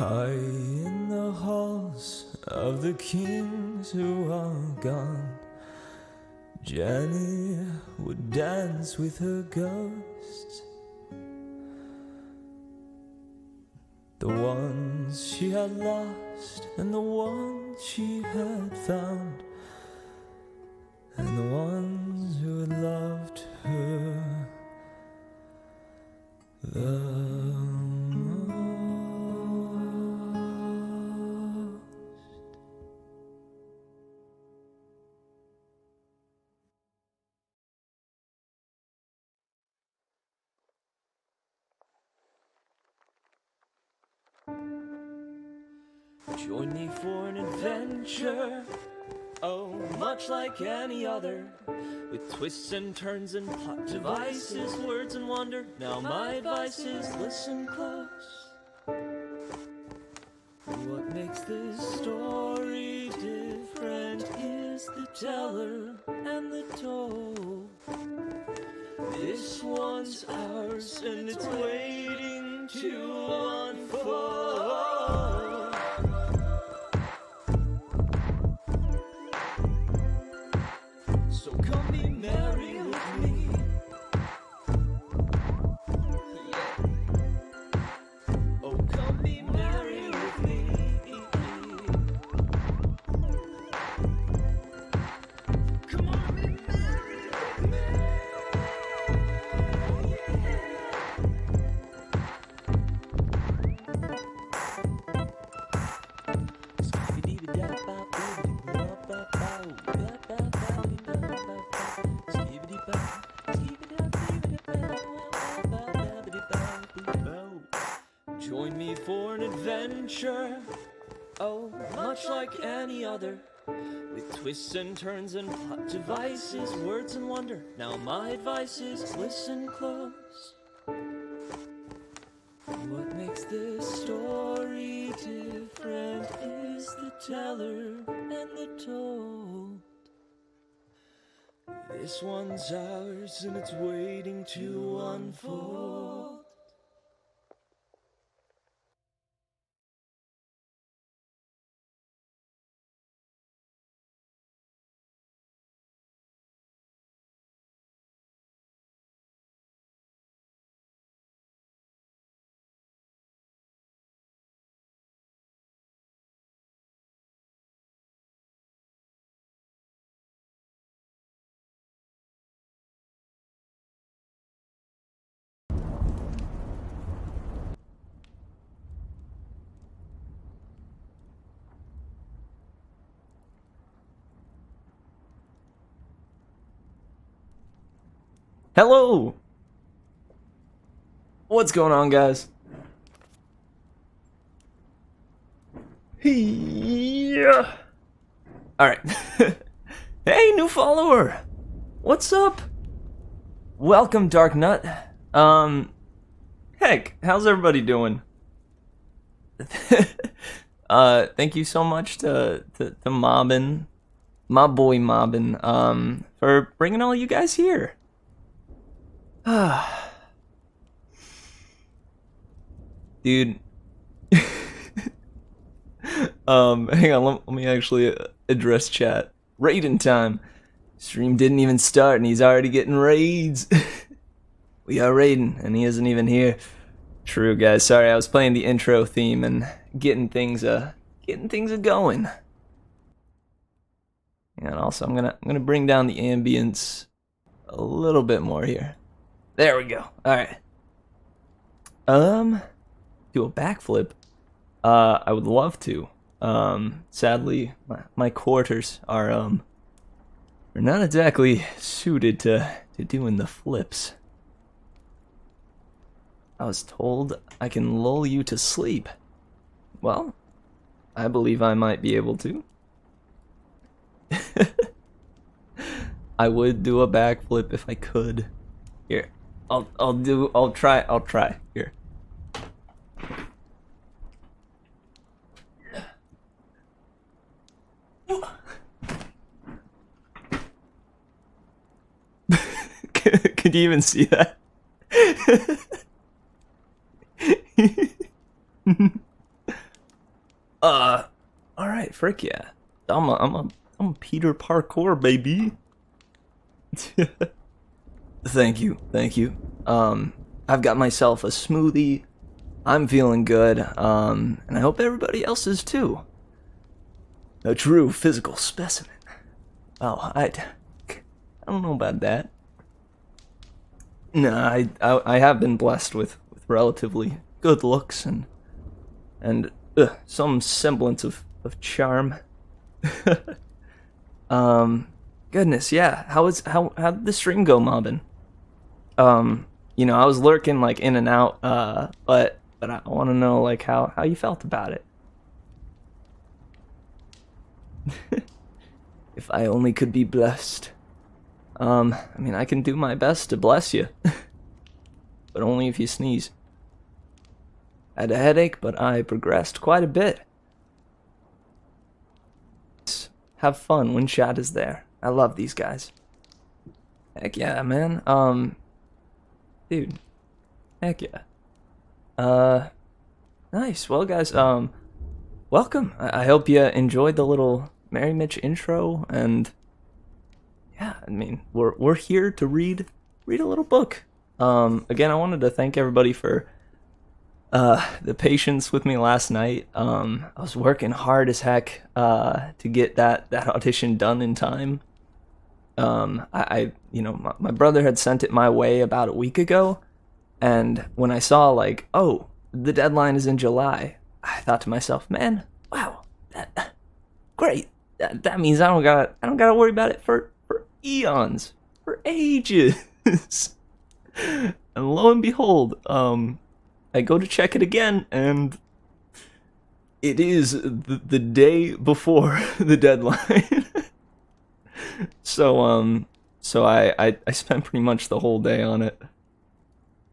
High in the halls of the kings who are gone, Jenny would dance with her ghosts, the ones she had lost and the ones she had found, and the ones who had loved her the most. Join me for an adventure, oh, much like any other, with twists and turns and plot devices, words and wonder. Now my advice is listen close. What makes this story different is the teller and the told. This one's ours and it's waiting to unfold. So come be merry with me. Yeah. Oh, come be merry with me. Come on, be merry with me. Join me for an adventure, oh, much like any other, with twists and turns and plot devices, words and wonder. Now my advice is listen close. What makes this story different is the teller and the told. This one's ours and it's waiting to unfold. Hello! What's going on, guys? Yeah. Alright. Hey, new follower! What's up? Welcome, Dark Nut. Heck, how's everybody doing? Thank you so much to Mobbin, my boy Mobbin, for bringing all you guys here. Dude. Hang on, let me actually address chat. Raiding time. Stream didn't even start and he's already getting raids. We are raiding and he isn't even here. True, guys. Sorry, I was playing the intro theme and getting things going. And also, I'm gonna bring down the ambience a little bit more here. There we go. All right. Do a backflip. I would love to. Sadly, my quarters are not exactly suited to doing the flips. I was told I can lull you to sleep. Well, I believe I might be able to. I would do a backflip if I could. Here, I'll try. Here. Could you even see that? Alright, frick yeah. I'm a Peter Parkour, baby. Thank you, thank you. I've got myself a smoothie. I'm feeling good, and I hope everybody else is too. A true physical specimen. Oh, I don't know about that. No, I have been blessed with relatively good looks and some semblance of charm. Goodness, yeah. How'd the stream go, Mobbin? I was lurking like in and out, but I want to know like how you felt about it. If I only could be blessed. I mean, I can do my best to bless you, but only if you sneeze. I had a headache, but I progressed quite a bit. Have fun when Chad is there. I love these guys. Heck yeah, man. Dude. Heck yeah. Nice. Well, guys, welcome. I hope you enjoyed the little Mary Mitch intro, and yeah, I mean, we're here to read a little book. Again, I wanted to thank everybody for the patience with me last night. I was working hard as heck to get that audition done in time. My brother had sent it my way about a week ago, and when I saw like, oh, the deadline is in July, I thought to myself, man, wow, great. That means I don't gotta worry about it for eons, for ages. And lo and behold, I go to check it again, and it is the day before the deadline. So I spent pretty much the whole day on it.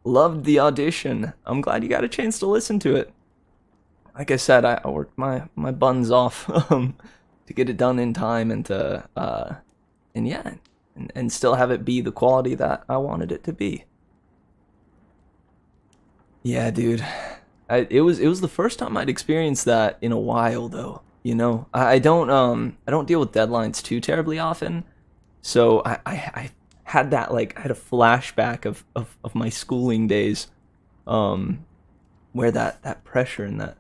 Loved the audition. I'm glad you got a chance to listen to it. Like I said, I worked my buns off to get it done in time and to and still have it be the quality that I wanted it to be. Yeah, dude. It was the first time I'd experienced that in a while, though. You know, I don't deal with deadlines too terribly often, so I had that, like, I had a flashback of my schooling days, where that pressure and that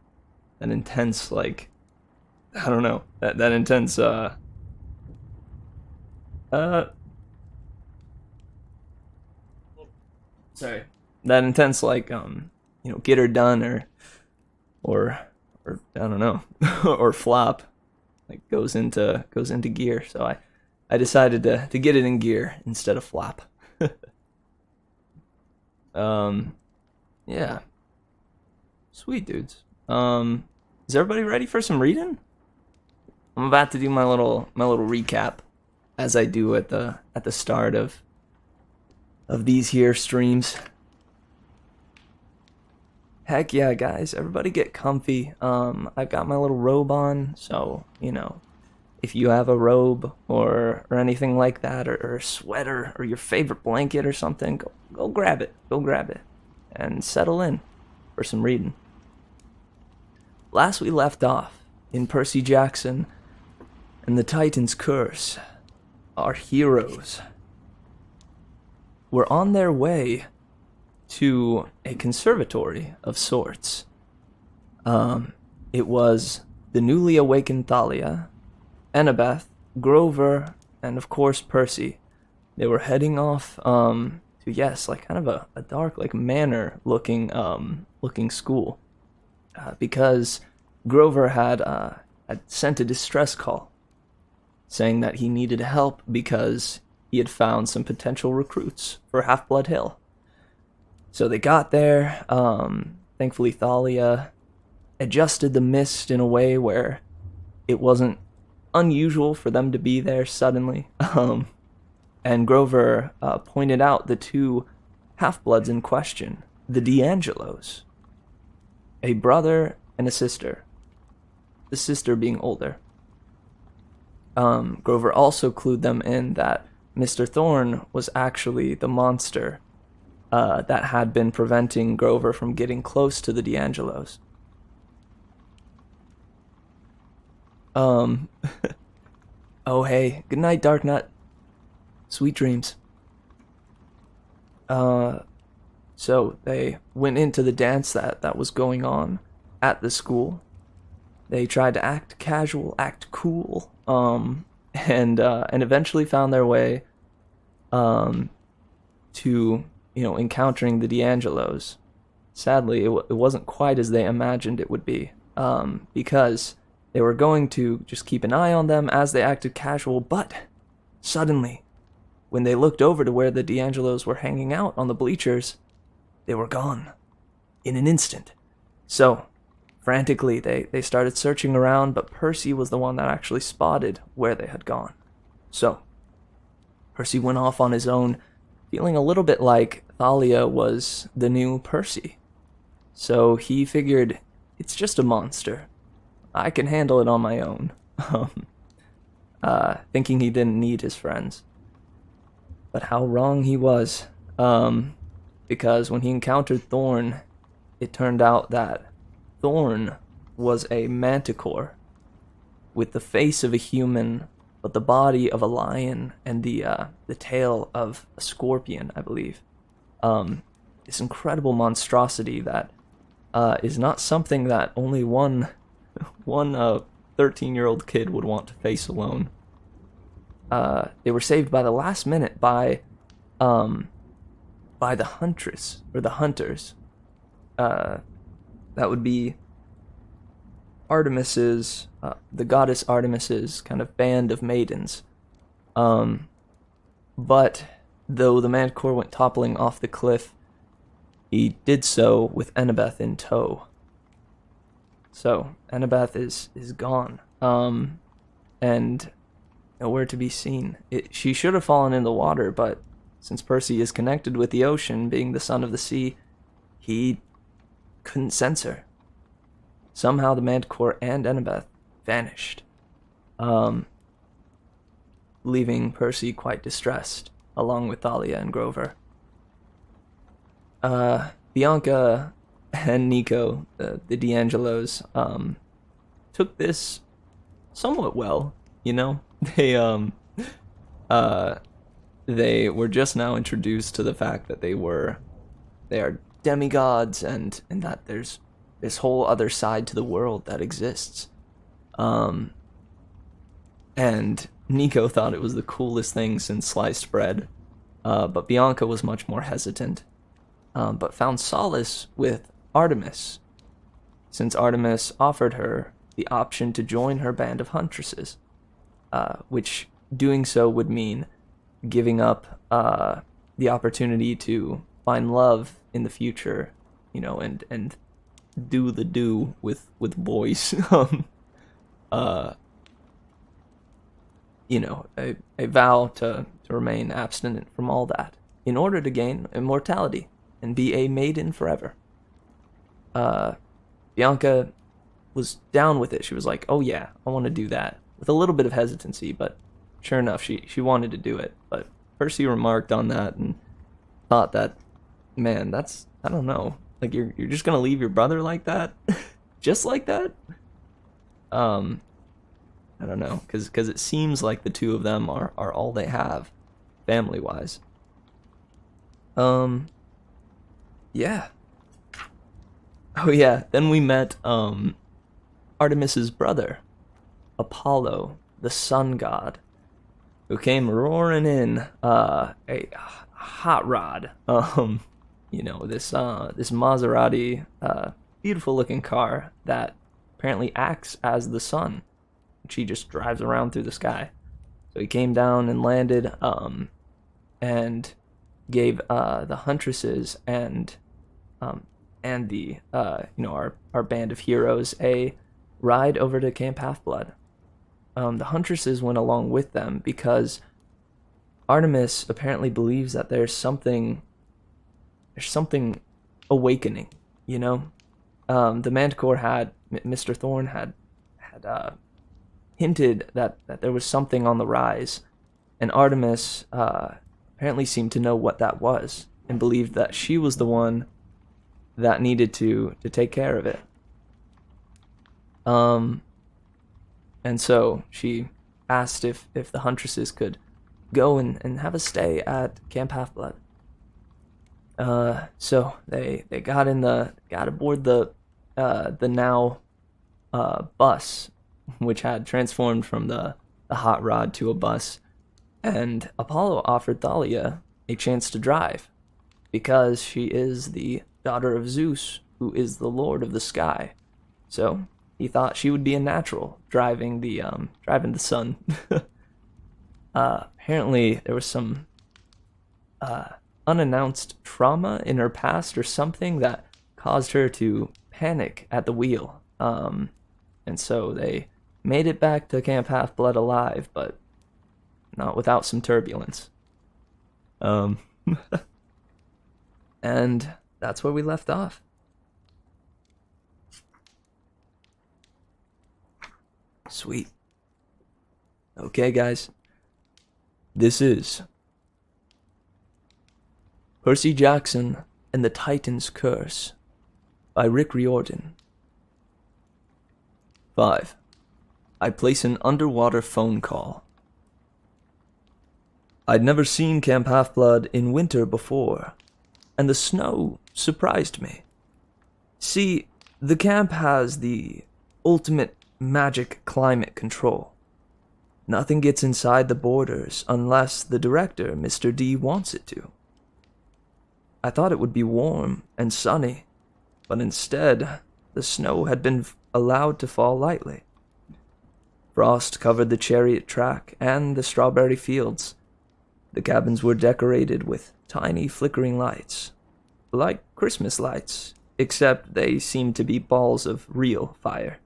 intense, like, I don't know, that intense sorry, that intense, like, get her done or I don't know, or flop, like goes into gear. So I decided to get it in gear instead of flop. Yeah, sweet dudes. Is everybody ready for some reading? I'm about to do my little recap, as I do at the start of these here streams. Heck yeah, guys, everybody get comfy. I've got my little robe on, so, if you have a robe or anything like that, or a sweater, or your favorite blanket or something, go grab it. Go grab it. And settle in for some reading. Last we left off, in Percy Jackson and the Titan's Curse, our heroes were on their way to a conservatory of sorts. It was the newly awakened Thalia, Annabeth, Grover, and of course Percy. They were heading off to, yes, like kind of a dark, like, manor looking school, because Grover had sent a distress call saying that he needed help because he had found some potential recruits for Half-Blood Hill. So they got there. Thankfully, Thalia adjusted the mist in a way where it wasn't unusual for them to be there suddenly. And Grover pointed out the two half-bloods in question, the D'Angelos, a brother and a sister, the sister being older. Grover also clued them in that Mr. Thorne was actually the monster that had been preventing Grover from getting close to the D'Angelos. Um, oh hey, good night, Dark Nut. Sweet dreams. Uh, so they went into the dance that was going on at the school. They tried to act casual, act cool, and eventually found their way um, to encountering the D'Angelos. Sadly, it wasn't quite as they imagined it would be, because they were going to just keep an eye on them as they acted casual, but suddenly, when they looked over to where the D'Angelos were hanging out on the bleachers, they were gone in an instant. So, frantically, they started searching around, but Percy was the one that actually spotted where they had gone. So, Percy went off on his own, feeling a little bit like Thalia was the new Percy. So he figured, it's just a monster. I can handle it on my own. Thinking he didn't need his friends. But how wrong he was. Because when he encountered Thorn, it turned out that Thorn was a manticore with the face of a human, but the body of a lion and the tail of a scorpion, I believe. This incredible monstrosity that is not something that only one 13-year-old kid would want to face alone. They were saved by the last minute by the huntress, or the hunters. That would be Artemis's, the goddess Artemis's kind of band of maidens. But though the manticore went toppling off the cliff, he did so with Annabeth in tow. So Annabeth is gone, and nowhere to be seen. She should have fallen in the water, but since Percy is connected with the ocean, being the son of the sea, he couldn't sense her. Somehow the manticore and Annabeth vanished, leaving Percy quite distressed, along with Thalia and Grover. Bianca and Nico, the D'Angelos, took this somewhat well, They were just now introduced to the fact that they are demigods, and that there's this whole other side to the world that exists. And Nico thought it was the coolest thing since sliced bread, but Bianca was much more hesitant, but found solace with Artemis, since Artemis offered her the option to join her band of huntresses, which doing so would mean giving up the opportunity to find love in the future, and do the do with boys. A vow to remain abstinent from all that in order to gain immortality and be a maiden forever. Bianca was down with it. She was like, oh yeah, I want to do that, with a little bit of hesitancy, but sure enough, she wanted to do it. But Percy remarked on that and thought that, man, I don't know, like you're just gonna leave your brother like that, just like that. I don't know, because it seems like the two of them are all they have, family wise. Yeah. Oh yeah. Then we met Artemis's brother, Apollo, the sun god, who came roaring in a hot rod. This Maserati, beautiful looking car that apparently acts as the sun, which he just drives around through the sky. So he came down and landed, and gave the huntresses and the our band of heroes a ride over to Camp Half-Blood. The huntresses went along with them because Artemis apparently believes that there's something awakening, the Manticore Mr. Thorn had hinted that there was something on the rise, and Artemis apparently seemed to know what that was and believed that she was the one that needed to take care of it. And And so she asked if the huntresses could go and have a stay at Camp Half-Blood. So they got aboard the now bus, which had transformed from the hot rod to a bus, and Apollo offered Thalia a chance to drive, because she is the daughter of Zeus, who is the lord of the sky. So he thought she would be a natural driving the sun. Apparently there was some unannounced trauma in her past or something that caused her to panic at the wheel. And so they made it back to Camp Half-Blood alive, but not without some turbulence. And that's where we left off. Sweet. Okay, guys. This is Percy Jackson and the Titan's Curse by Rick Riordan. 5. I place an underwater phone call. I'd never seen Camp Half-Blood in winter before, and the snow surprised me. See, the camp has the ultimate magic climate control. Nothing gets inside the borders unless the director, Mr. D, wants it to. I thought it would be warm and sunny, but instead, the snow had been allowed to fall lightly. Frost covered the chariot track and the strawberry fields. The cabins were decorated with tiny flickering lights, like Christmas lights, except they seemed to be balls of real fire.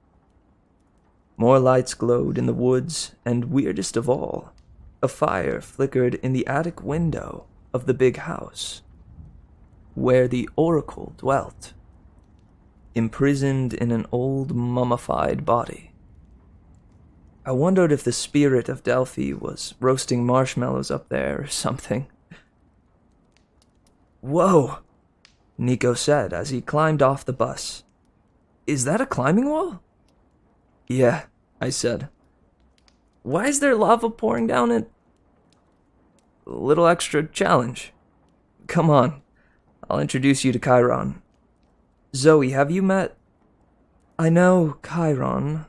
More lights glowed in the woods, and weirdest of all, a fire flickered in the attic window of the big house, where the oracle dwelt, imprisoned in an old mummified body. I wondered if the spirit of Delphi was roasting marshmallows up there or something. Whoa, Nico said as he climbed off the bus. Is that a climbing wall? Yeah, I said. Why is there lava pouring down it? A little extra challenge. Come on, I'll introduce you to Chiron. Zoe, have you met? I know Chiron,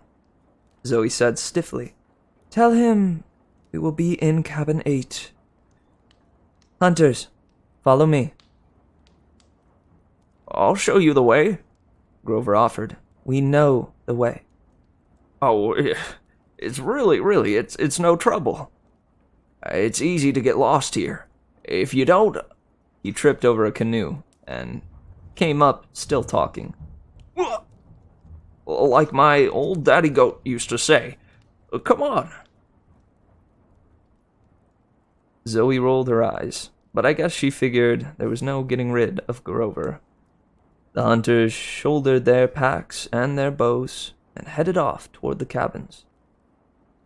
Zoe said stiffly. Tell him we will be in cabin 8. Hunters, follow me. I'll show you the way, Grover offered. We know the way. Oh, it's really, it's no trouble. It's easy to get lost here. If you don't... He tripped over a canoe and came up, still talking. Like my old daddy goat used to say, come on. Zoe rolled her eyes, but I guess she figured there was no getting rid of Grover. The hunters shouldered their packs and their bows and headed off toward the cabins.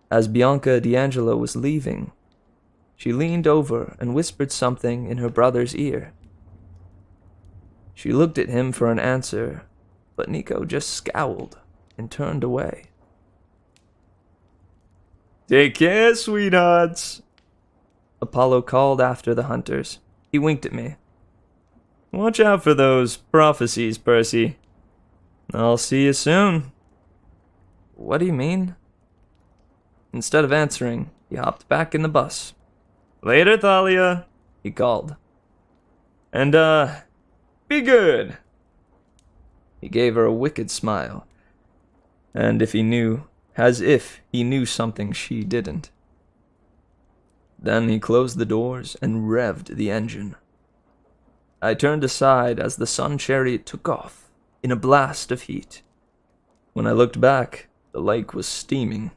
As Bianca D'Angelo was leaving, she leaned over and whispered something in her brother's ear. She looked at him for an answer, but Nico just scowled and turned away. Take care, sweethearts, Apollo called after the hunters. He winked at me. Watch out for those prophecies, Percy. I'll see you soon. What do you mean? Instead of answering, he hopped back in the bus. Later, Thalia, he called. And, be good. He gave her a wicked smile. And as if he knew something she didn't. Then he closed the doors and revved the engine. I turned aside as the sun chariot took off in a blast of heat. When I looked back, the lake was steaming.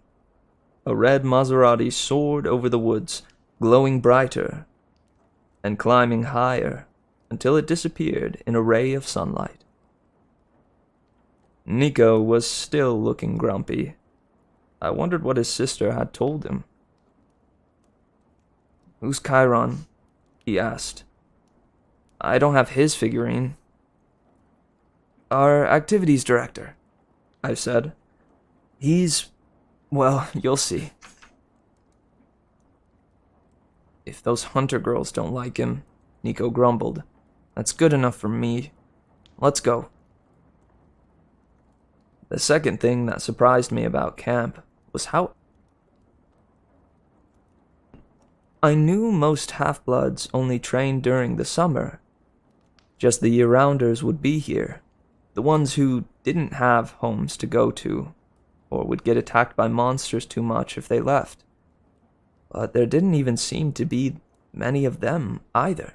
A red Maserati soared over the woods, glowing brighter and climbing higher until it disappeared in a ray of sunlight. Nico was still looking grumpy. I wondered what his sister had told him. Who's Chiron? He asked. I don't have his figurine. Our activities director, I said. He's Well, you'll see. If those hunter girls don't like him, Nico grumbled, that's good enough for me. Let's go. The second thing that surprised me about camp was how I knew most half-bloods only trained during the summer. Just the year-rounders would be here, the ones who didn't have homes to go to, or would get attacked by monsters too much if they left. But there didn't even seem to be many of them either.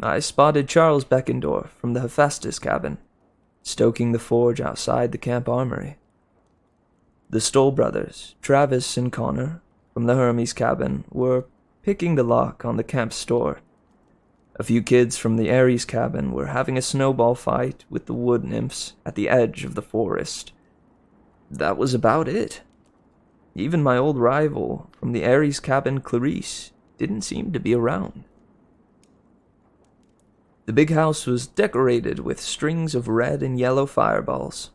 I spotted Charles Beckendorf from the Hephaestus cabin, stoking the forge outside the camp armory. The Stoll brothers, Travis and Connor, from the Hermes cabin, were picking the lock on the camp store. A few kids from the Ares cabin were having a snowball fight with the wood nymphs at the edge of the forest. That was about it. Even my old rival from the Ares cabin, Clarice, didn't seem to be around. The big house was decorated with strings of red and yellow fireballs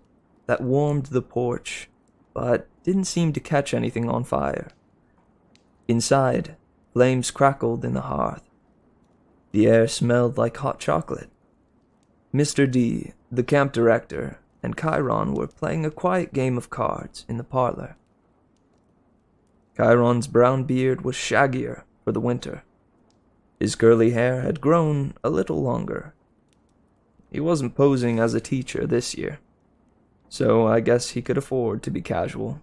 that warmed the porch, but didn't seem to catch anything on fire. Inside, flames crackled in the hearth. The air smelled like hot chocolate. Mr. D, the camp director, and Chiron were playing a quiet game of cards in the parlor. Chiron's brown beard was shaggier for the winter. His curly hair had grown a little longer. He wasn't posing as a teacher this year, so I guess he could afford to be casual.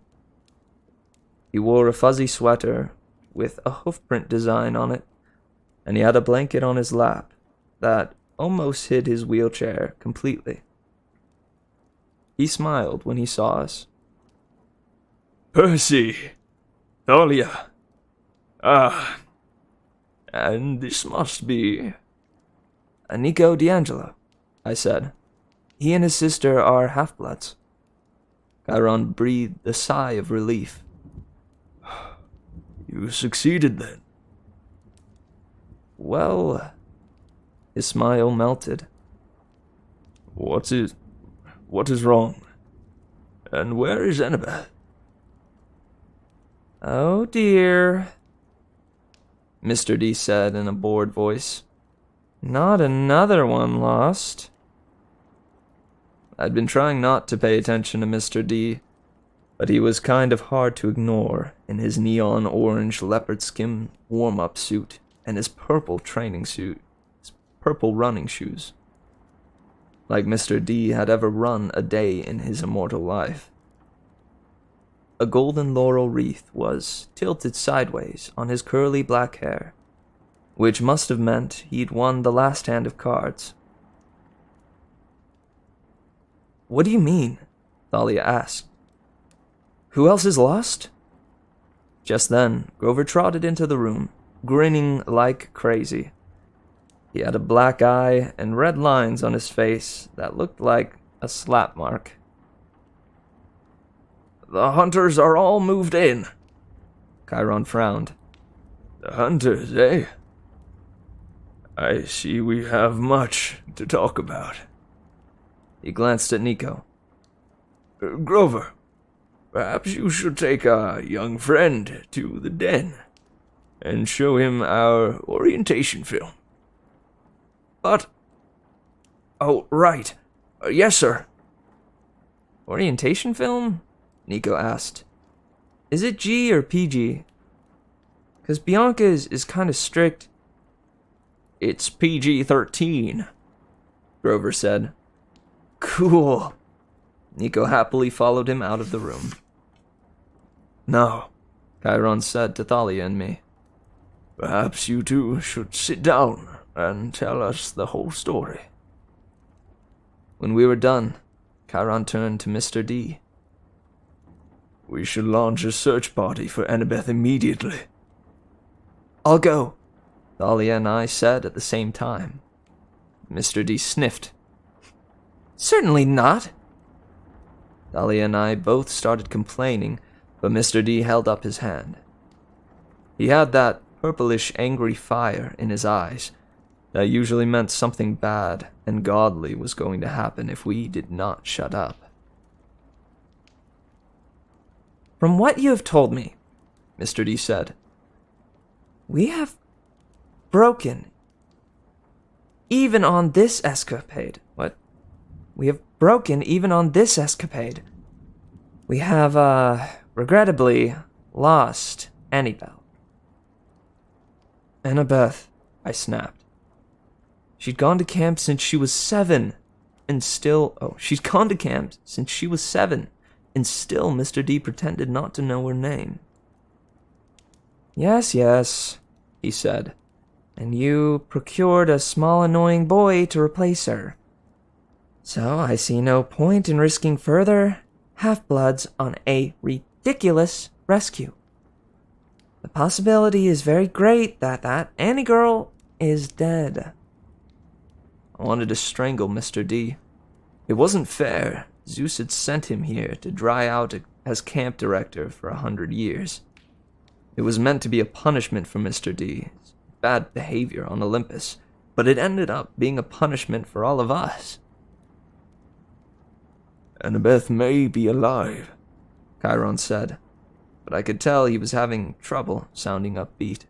He wore a fuzzy sweater with a hoofprint design on it, and he had a blanket on his lap that almost hid his wheelchair completely. He smiled when he saw us. Percy! Thalia! And this must be... Nico D'Angelo, I said. He and his sister are half-bloods. Chiron breathed a sigh of relief. You succeeded then? Well... His smile melted. What is wrong? And where is Annabeth? Oh dear, Mr. D said in a bored voice. Not another one lost. I'd been trying not to pay attention to Mr. D, but he was kind of hard to ignore in his neon orange leopard skin warm-up suit and his purple training suit, his purple running shoes. Like Mr. D had ever run a day in his immortal life. A golden laurel wreath was tilted sideways on his curly black hair, which must have meant he'd won the last hand of cards. What do you mean? Thalia asked. Who else is lost? Just then, Grover trotted into the room, grinning like crazy. He had a black eye and red lines on his face that looked like a slap mark. The hunters are all moved in. Chiron frowned. The hunters, eh? I see we have much to talk about. He glanced at Nico. Grover, perhaps you should take our young friend to the den and show him our orientation film. But... Oh, right. Yes, sir. Orientation film? Nico asked. Is it G or PG? Because Bianca is kind of strict. It's PG-13, Grover said. Cool. Nico happily followed him out of the room. Now, Chiron said to Thalia and me. Perhaps you two should sit down and tell us the whole story. When we were done, Chiron turned to Mr. D. We should launch a search party for Annabeth immediately. I'll go, Thalia and I said at the same time. Mr. D sniffed. Certainly not. Thalia and I both started complaining, but Mr. D held up his hand. He had that purplish angry fire in his eyes that usually meant something bad and godly was going to happen if we did not shut up. From what you have told me, Mr. D said, we have broken even on this escapade. What? We have broken even on this escapade. We have, regrettably lost Annabelle. Annabeth, I snapped. She'd gone to camp since she was 7, and still... Oh, she'd gone to camp since she was 7, and still Mr. D pretended not to know her name. Yes, yes, he said, and you procured a small annoying boy to replace her. So I see no point in risking further half-bloods on a ridiculous rescue. The possibility is very great that Annie girl is dead. I wanted to strangle Mr. D. It wasn't fair. Zeus had sent him here to dry out as camp director for 100 years. It was meant to be a punishment for Mr. D's bad behavior on Olympus, but it ended up being a punishment for all of us. Annabeth may be alive, Chiron said, but I could tell he was having trouble sounding upbeat.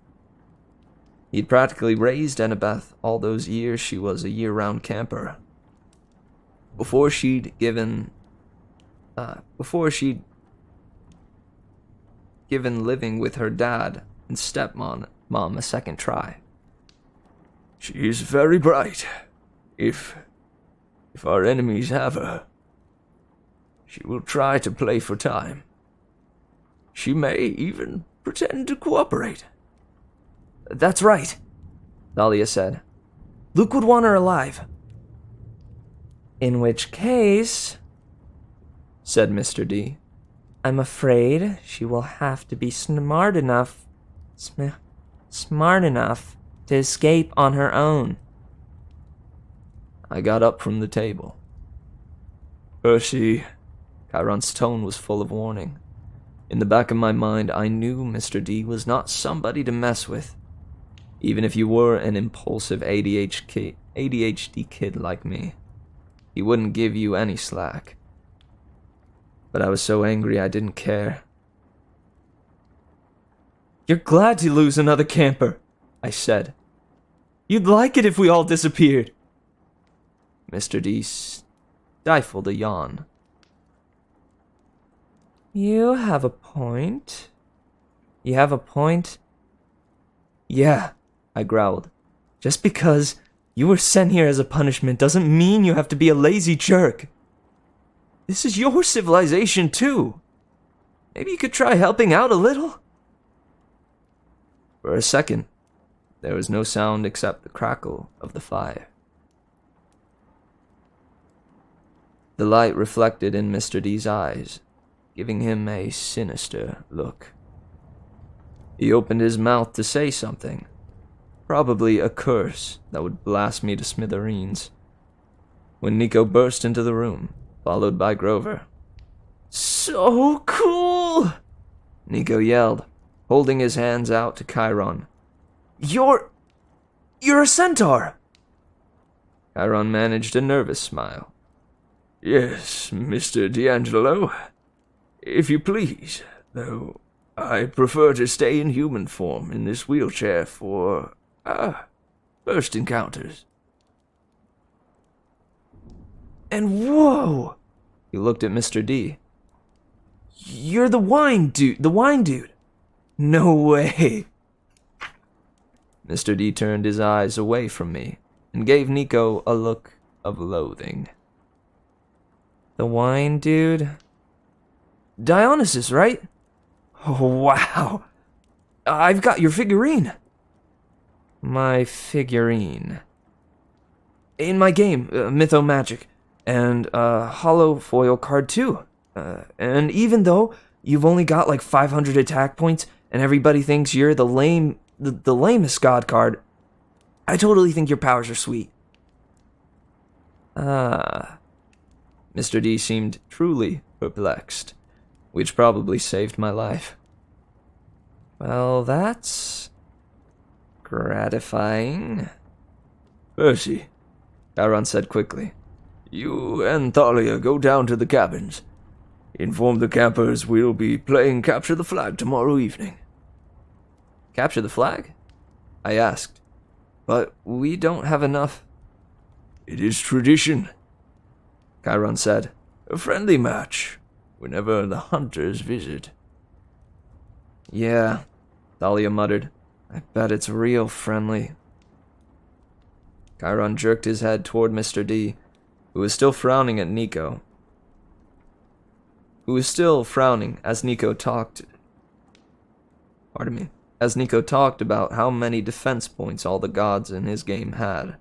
He'd practically raised Annabeth all those years she was a year-round camper. Before she'd given living with her dad and stepmom a second try. She's very bright. If our enemies have her, she will try to play for time. She may even pretend to cooperate. That's right, Dahlia said. Luke would want her alive. In which case, said Mr. D, I'm afraid she will have to be smart enough to escape on her own. I got up from the table. Percy, Chiron's tone was full of warning. In the back of my mind, I knew Mr. D was not somebody to mess with. Even if you were an impulsive ADHD kid like me, he wouldn't give you any slack. But I was so angry I didn't care. You're glad to lose another camper, I said. You'd like it if we all disappeared. Mr. D stifled a yawn. You have a point. You have a point? Yeah, I growled. Just because you were sent here as a punishment doesn't mean you have to be a lazy jerk. This is your civilization, too. Maybe you could try helping out a little? For a second, there was no sound except the crackle of the fire. The light reflected in Mr. D's eyes, giving him a sinister look. He opened his mouth to say something, probably a curse that would blast me to smithereens, when Nico burst into the room, followed by Grover. So cool! Nico yelled, holding his hands out to Chiron. You're a centaur! Chiron managed a nervous smile. Yes, Mr. D'Angelo. If you please, though I prefer to stay in human form in this wheelchair for, first encounters. And whoa! He looked at Mr. D. You're the wine dude. No way. Mr. D turned his eyes away from me and gave Nico a look of loathing. The wine dude? Dionysus, right? Oh, wow. I've got your figurine. My figurine. In my game, Mytho Magic. And a hollow foil card too. And even though you've only got like 500 attack points and everybody thinks you're the lamest god card, I totally think your powers are sweet. Mr. D seemed truly perplexed, which probably saved my life. Well, that's gratifying. Percy, Chiron said quickly. You and Thalia go down to the cabins. Inform the campers we'll be playing Capture the Flag tomorrow evening. Capture the flag? I asked. But we don't have enough. It is tradition, Chiron said. A friendly match, whenever the hunters visit. Yeah, Thalia muttered. I bet it's real friendly. Chiron jerked his head toward Mr. D, who was still frowning at Nico. As Nico talked about how many defense points all the gods in his game had.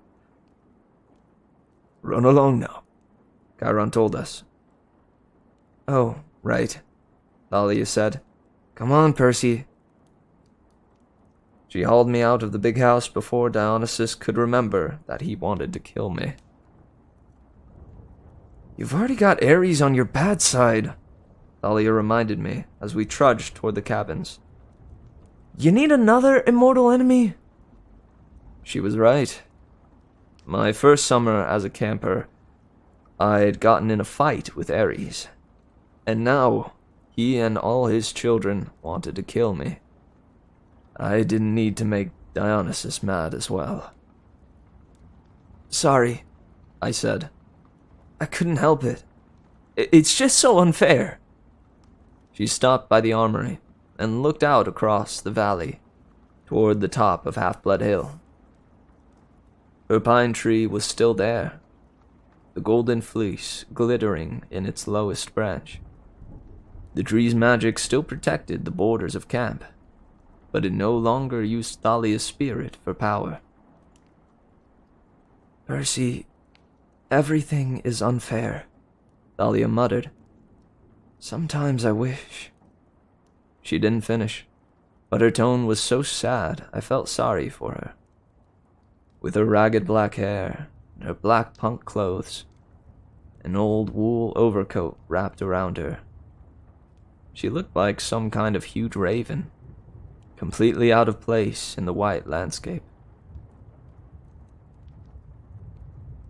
Run along now, Chiron told us. Oh, right, Thalia said. Come on, Percy. She hauled me out of the big house before Dionysus could remember that he wanted to kill me. You've already got Ares on your bad side, Thalia reminded me as we trudged toward the cabins. You need another immortal enemy? She was right. My first summer as a camper, I'd gotten in a fight with Ares, and now he and all his children wanted to kill me. I didn't need to make Dionysus mad as well. Sorry, I said. I couldn't help it. It's just so unfair. She stopped by the armory and looked out across the valley toward the top of Half-Blood Hill. Her pine tree was still there, the golden fleece glittering in its lowest branch. The tree's magic still protected the borders of camp, but it no longer used Thalia's spirit for power. Percy, everything is unfair, Thalia muttered. Sometimes I wish. She didn't finish, but her tone was so sad I felt sorry for her. With her ragged black hair, and her black punk clothes, an old wool overcoat wrapped around her, she looked like some kind of huge raven, completely out of place in the white landscape.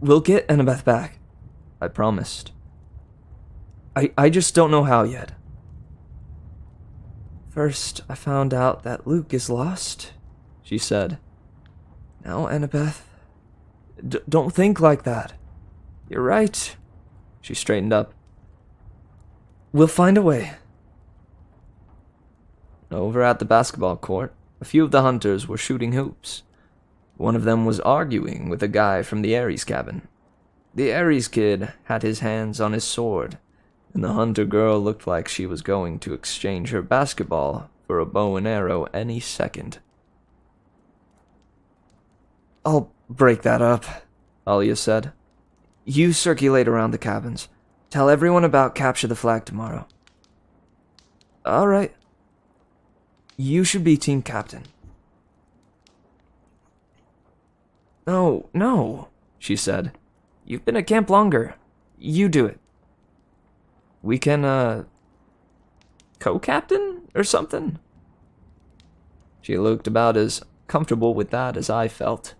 We'll get Annabeth back, I promised. I just don't know how yet. First, I found out that Luke is lost, she said. Now, Annabeth, don't think like that. You're right. She straightened up. We'll find a way. Over at the basketball court, a few of the hunters were shooting hoops. One of them was arguing with a guy from the Ares cabin. The Ares kid had his hands on his sword, and the hunter girl looked like she was going to exchange her basketball for a bow and arrow any second. I'll break that up, Alia said. You circulate around the cabins. Tell everyone about Capture the Flag tomorrow. All right. You should be team captain. No, she said. You've been at camp longer. You do it. We can, co-captain or something? She looked about as comfortable with that as I felt,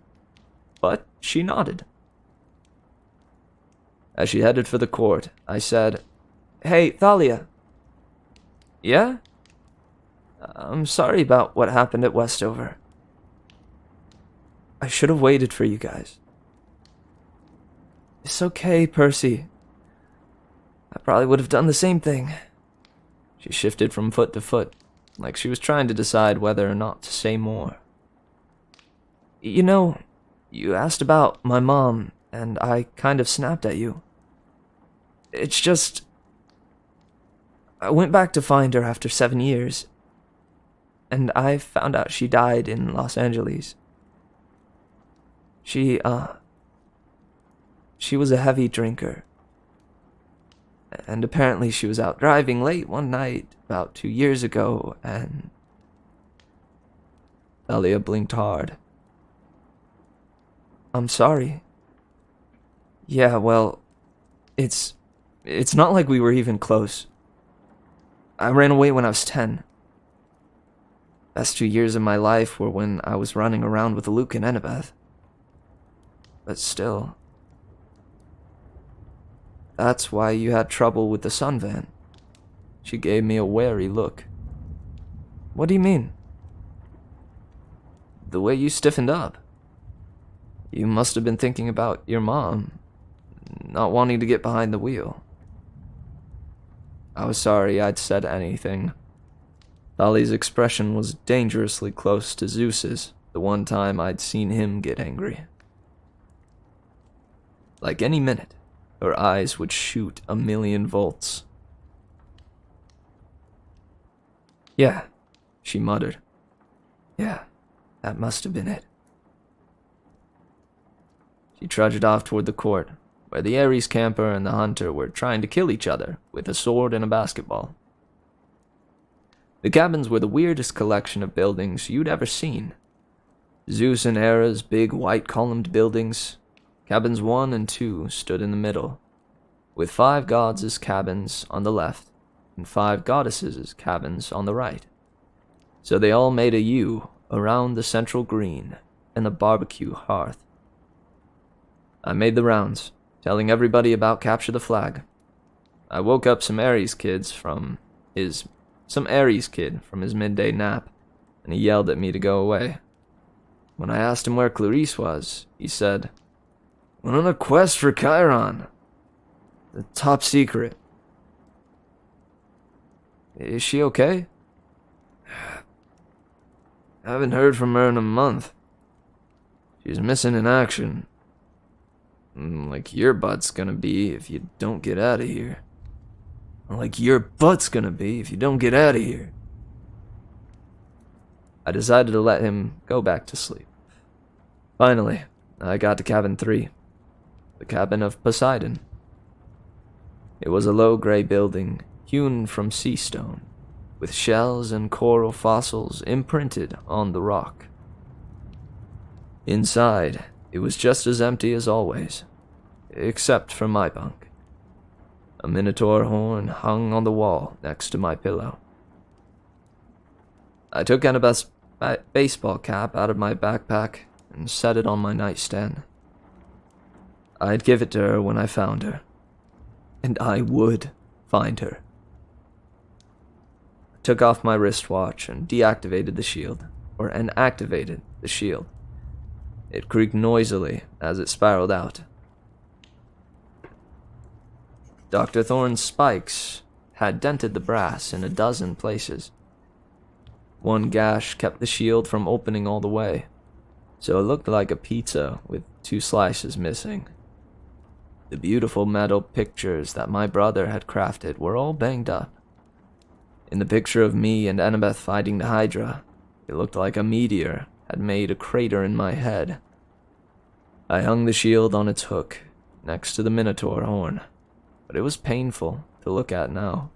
but she nodded. As she headed for the court, I said, Hey, Thalia. Yeah? I'm sorry about what happened at Westover. I should have waited for you guys. It's okay, Percy. I probably would have done the same thing. She shifted from foot to foot, like she was trying to decide whether or not to say more. You know, you asked about my mom, and I kind of snapped at you. It's just... I went back to find her after 7 years, and I found out she died in Los Angeles. She was a heavy drinker. And apparently she was out driving late one night about 2 years ago, and... Thalia blinked hard. I'm sorry. Yeah, well, it's not like we were even close. I ran away when I was 10. Best 2 years of my life were when I was running around with Luke and Annabeth. But still... That's why you had trouble with the sun van. She gave me a wary look. What do you mean? The way you stiffened up. You must have been thinking about your mom, not wanting to get behind the wheel. I was sorry I'd said anything. Thali's expression was dangerously close to Zeus's, the one time I'd seen him get angry. Like any minute, her eyes would shoot 1,000,000 volts. Yeah, she muttered. Yeah, that must have been it. She trudged off toward the court, where the Ares camper and the hunter were trying to kill each other with a sword and a basketball. The cabins were the weirdest collection of buildings you'd ever seen. Zeus and Hera's big white columned buildings, cabins 1 and 2 stood in the middle, with 5 gods' cabins on the left and 5 goddesses' cabins on the right. So they all made a U around the central green and the barbecue hearth. I made the rounds, telling everybody about Capture the Flag. I woke up some Ares kid from his midday nap, and he yelled at me to go away. When I asked him where Clarice was, he said, "Went on a quest for Chiron. The top secret." Is she okay? Haven't heard from her in a month. She's missing in action. Like your butt's gonna be if you don't get out of here. Like your butt's gonna be if you don't get out of here. I decided to let him go back to sleep. Finally, I got to cabin 3, the cabin of Poseidon. It was a low gray building hewn from sea stone, with shells and coral fossils imprinted on the rock. Inside, it was just as empty as always, except for my bunk. A minotaur horn hung on the wall next to my pillow. I took Annabeth's baseball cap out of my backpack and set it on my nightstand. I'd give it to her when I found her, and I would find her. I took off my wristwatch and deactivated the shield, and activated the shield. It creaked noisily as it spiraled out. Dr. Thorne's spikes had dented the brass in a dozen places. One gash kept the shield from opening all the way, so it looked like a pizza with 2 slices missing. The beautiful metal pictures that my brother had crafted were all banged up. In the picture of me and Annabeth fighting the Hydra, it looked like a meteor had made a crater in my head. I hung the shield on its hook next to the minotaur horn, but it was painful to look at now.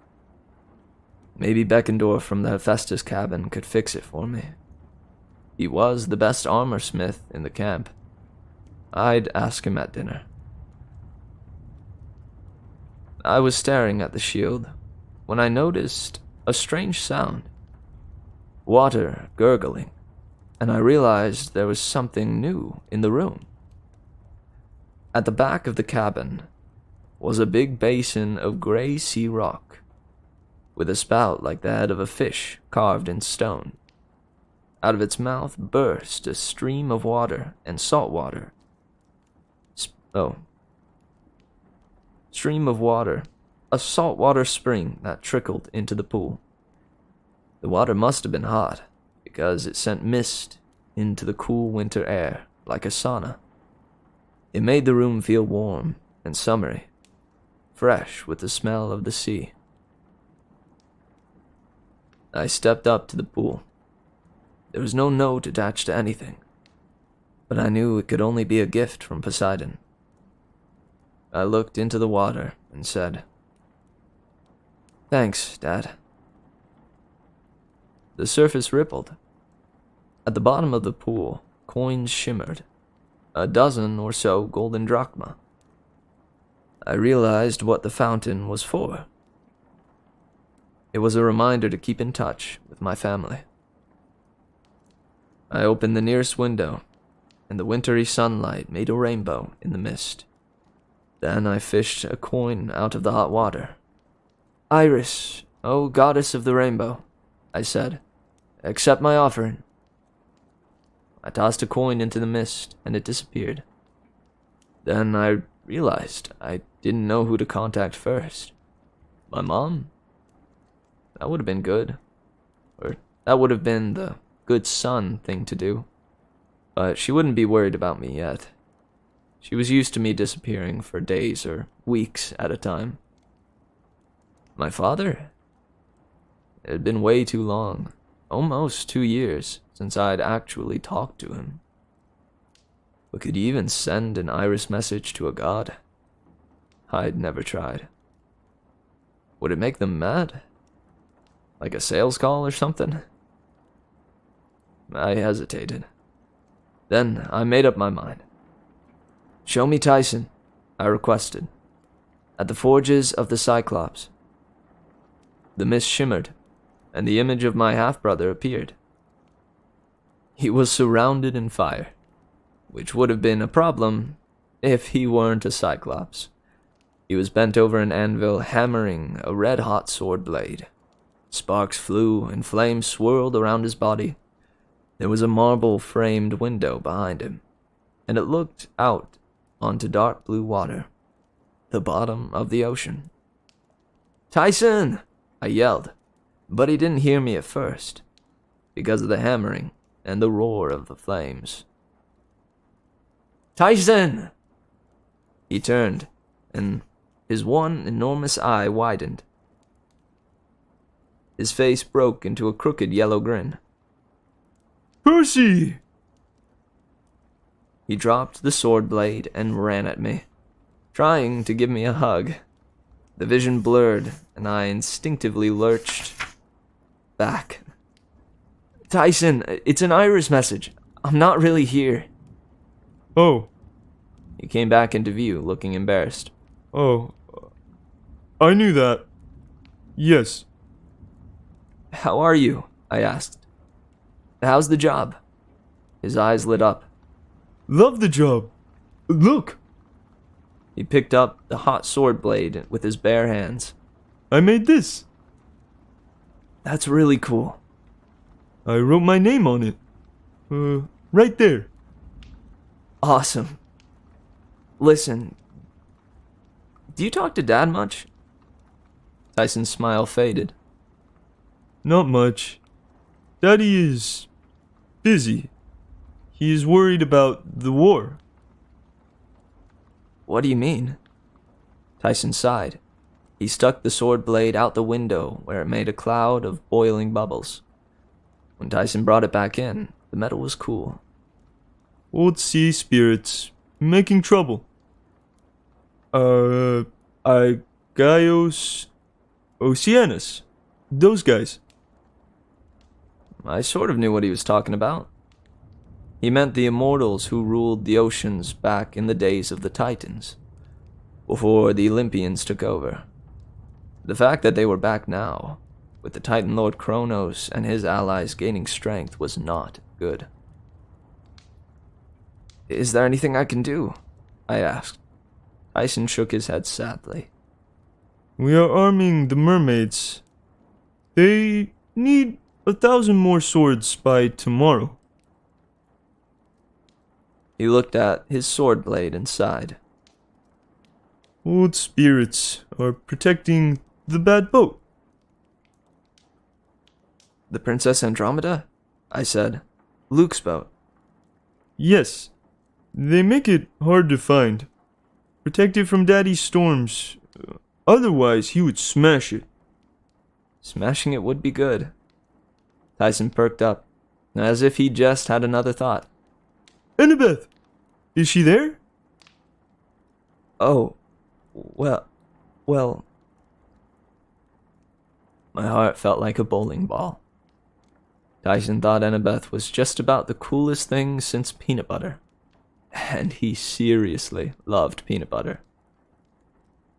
Maybe Beckendorf from the Hephaestus cabin could fix it for me. He was the best armor smith in the camp. I'd ask him at dinner. I was staring at the shield when I noticed a strange sound. Water gurgling, and I realized there was something new in the room. At the back of the cabin was a big basin of gray sea rock, with a spout like the head of a fish carved in stone. Out of its mouth burst a stream of water and salt water. Stream of water, a saltwater spring that trickled into the pool. The water must have been hot, because it sent mist into the cool winter air like a sauna. It made the room feel warm and summery, fresh with the smell of the sea. I stepped up to the pool. There was no note attached to anything, but I knew it could only be a gift from Poseidon. I looked into the water and said, "Thanks, Dad." The surface rippled. At the bottom of the pool, coins shimmered, a dozen or so golden drachma. I realized what the fountain was for. It was a reminder to keep in touch with my family. I opened the nearest window, and the wintry sunlight made a rainbow in the mist. Then I fished a coin out of the hot water. "Iris, "O goddess of the rainbow," I said, "accept my offering." I tossed a coin into the mist, and it disappeared. Then I realized I didn't know who to contact first. My mom? That would have been good. Or that would have been the good son thing to do. But she wouldn't be worried about me yet. She was used to me disappearing for days or weeks at a time. My father? It had been way too long, almost 2 years, since I'd actually talked to him. But could you even send an iris message to a god? I'd never tried. Would it make them mad? Like a sales call or something? I hesitated. Then I made up my mind. "Show me Tyson," I requested, "at the forges of the Cyclops." The mist shimmered, and the image of my half-brother appeared. He was surrounded in fire, which would have been a problem if he weren't a Cyclops. He was bent over an anvil, hammering a red-hot sword blade. Sparks flew, and flames swirled around his body. There was a marble-framed window behind him, and it looked out onto dark blue water, the bottom of the ocean. "Tyson!" I yelled, but he didn't hear me at first, because of the hammering and the roar of the flames. "Tyson!" He turned, and his one enormous eye widened. His face broke into a crooked yellow grin. "Percy!" He dropped the sword blade and ran at me, trying to give me a hug. The vision blurred, and I instinctively lurched back. "Tyson, it's an iris message. I'm not really here." "Oh, He came back into view, looking embarrassed. oh, I knew that. Yes." "How are you?" I asked. "How's the job?" His eyes lit up. "Love the job. Look, He picked up the hot sword blade with his bare hands. I made this. "That's really cool." I wrote my name on it. Right there." "Awesome. Listen, do you talk to Dad much?" Tyson's smile faded. "Not much. Daddy is busy. He is worried about the war." "What do you mean?" Tyson sighed. He stuck the sword blade out the window where it made a cloud of boiling bubbles. When Tyson brought it back in, the metal was cool. "Old sea spirits making trouble. Gaios, Oceanus. Those guys." I sort of knew what he was talking about. He meant the immortals who ruled the oceans back in the days of the Titans, before the Olympians took over. The fact that they were back now, with the Titan Lord Kronos and his allies gaining strength, was not good. "Is there anything I can do?" I asked. Tyson shook his head sadly. "We are arming the mermaids. They need 1,000 more swords by tomorrow." He looked at his sword blade and sighed. "Old spirits are protecting the bad boat." "The Princess Andromeda?" I said. "Luke's boat." "Yes. They make it hard to find. Protect it from Daddy's storms. Otherwise, he would smash it." Smashing it would be good. Tyson perked up, as if he just had another thought. "Annabeth! Is she there?" "Oh, well. My heart felt like a bowling ball. Tyson thought Annabeth was just about the coolest thing since peanut butter. And he seriously loved peanut butter.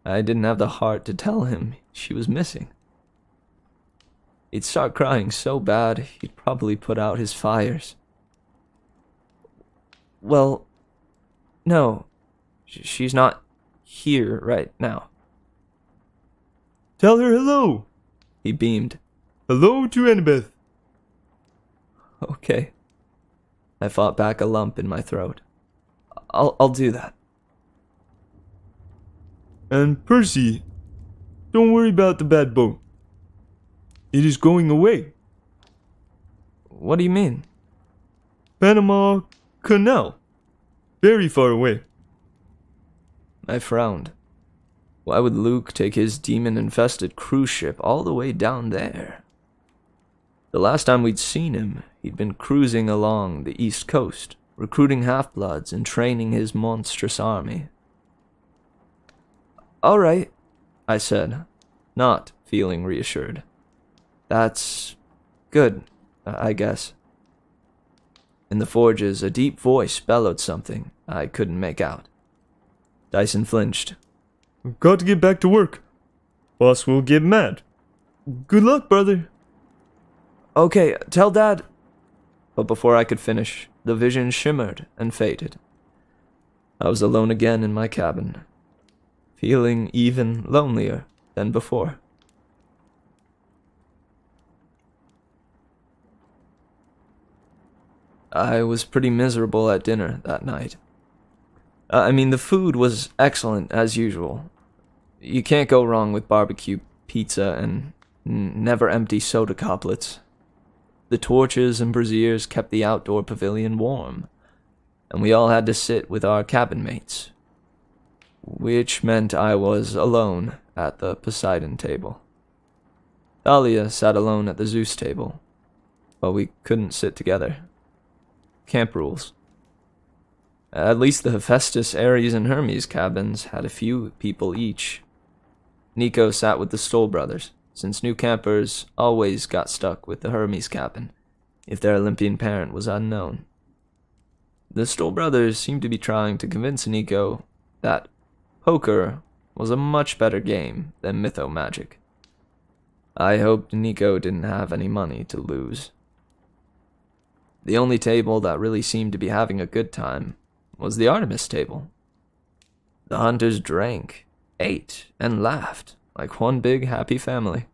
I didn't have the heart to tell him she was missing. He'd start crying so bad he'd probably put out his fires. "Well, no, she's not here right now." "Tell her hello." He beamed. Hello to Annabeth. Okay. I fought back a lump in my throat. I'll do that. And Percy, don't worry about the bad boat. It is going away. What do you mean? Panama Canal. Very far away. I frowned. Why would Luke take his demon-infested cruise ship all the way down there? The last time we'd seen him, he'd been cruising along the east coast, recruiting half-bloods and training his monstrous army. All right, I said, not feeling reassured. That's good, I guess. In the forges, a deep voice bellowed something I couldn't make out. Dyson flinched. We've got to get back to work. Boss will get mad. Good luck, brother. Okay, tell Dad. But before I could finish, the vision shimmered and faded. I was alone again in my cabin, feeling even lonelier than before. I was pretty miserable at dinner that night. The food was excellent as usual. You can't go wrong with barbecue pizza and never empty soda coplets. The torches and braziers kept the outdoor pavilion warm, and we all had to sit with our cabin mates, which meant I was alone at the Poseidon table. Thalia sat alone at the Zeus table, but we couldn't sit together. Camp rules. At least the Hephaestus, Ares, and Hermes cabins had a few people each. Nico sat with the Stoll brothers, since new campers always got stuck with the Hermes cabin, if their Olympian parent was unknown. The Stoll brothers seemed to be trying to convince Nico that poker was a much better game than mytho-magic. I hoped Nico didn't have any money to lose. The only table that really seemed to be having a good time was the Artemis table. The hunters drank, ate, and laughed like one big happy family.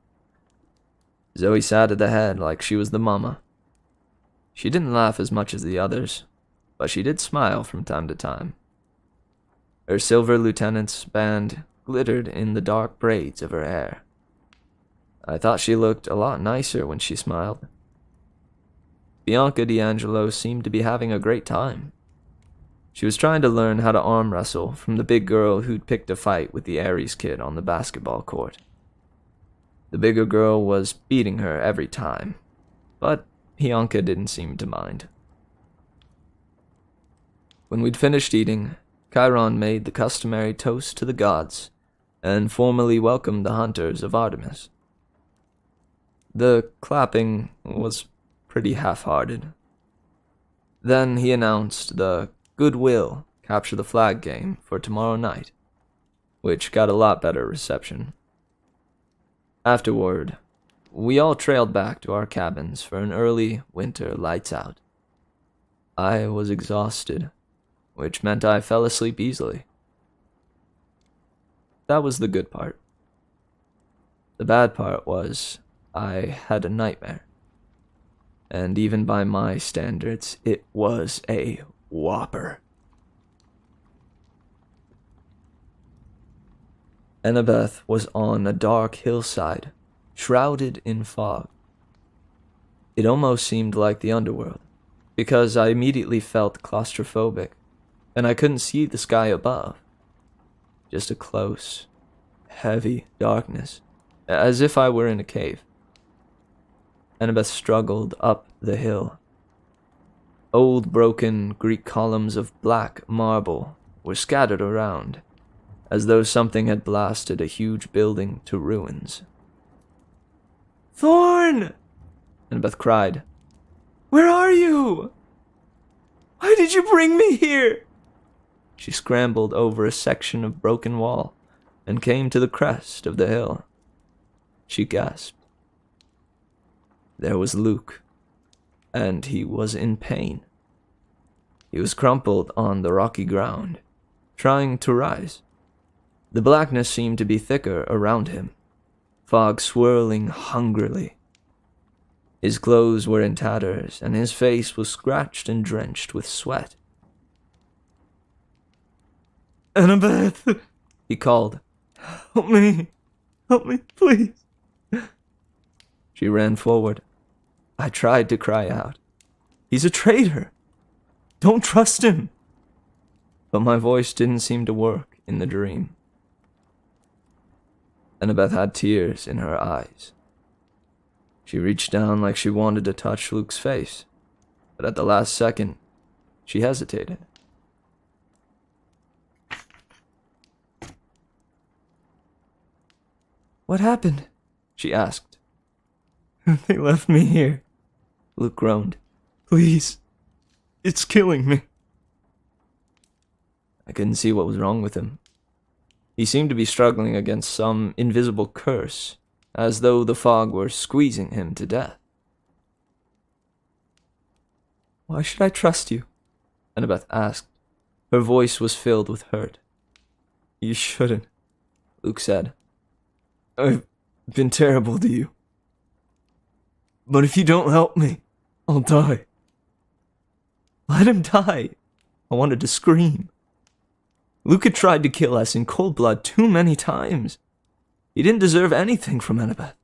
Zoe sat at the head like she was the mama. She didn't laugh as much as the others, but she did smile from time to time. Her silver lieutenant's band glittered in the dark braids of her hair. I thought she looked a lot nicer when she smiled. Bianca D'Angelo seemed to be having a great time. She was trying to learn how to arm wrestle from the big girl who'd picked a fight with the Ares kid on the basketball court. The bigger girl was beating her every time, but Bianca didn't seem to mind. When we'd finished eating, Chiron made the customary toast to the gods and formally welcomed the hunters of Artemis. The clapping was pretty half-hearted. Then he announced the Goodwill Capture the Flag game for tomorrow night, which got a lot better reception. Afterward, we all trailed back to our cabins for an early winter lights out. I was exhausted, which meant I fell asleep easily. That was the good part. The bad part was I had a nightmare. And even by my standards, it was a whopper. Annabeth was on a dark hillside, shrouded in fog. It almost seemed like the underworld, because I immediately felt claustrophobic, and I couldn't see the sky above. Just a close, heavy darkness, as if I were in a cave. Annabeth struggled up the hill. Old broken Greek columns of black marble were scattered around, as though something had blasted a huge building to ruins. "Thorn!" Annabeth cried. "Where are you? Why did you bring me here?" She scrambled over a section of broken wall and came to the crest of the hill. She gasped. There was Luke, and he was in pain. He was crumpled on the rocky ground, trying to rise. The blackness seemed to be thicker around him. fog swirling hungrily. His clothes were in tatters, and his face was scratched and drenched with sweat. "Annabeth," he called. "Help me! Help me, please!" She ran forward. I tried to cry out. "He's a traitor! Don't trust him!" But my voice didn't seem to work in the dream. Annabeth had tears in her eyes. She reached down like she wanted to touch Luke's face, but at the last second, she hesitated. "What happened?" she asked. "They left me here," Luke groaned. "Please, it's killing me." I couldn't see what was wrong with him. He seemed to be struggling against some invisible curse, as though the fog were squeezing him to death. "Why should I trust you?" Annabeth asked. Her voice was filled with hurt. "You shouldn't," Luke said. "I've been terrible to you. But if you don't help me, I'll die." "Let him die." I wanted to scream. Luke had tried to kill us in cold blood too many times. He didn't deserve anything from Annabeth.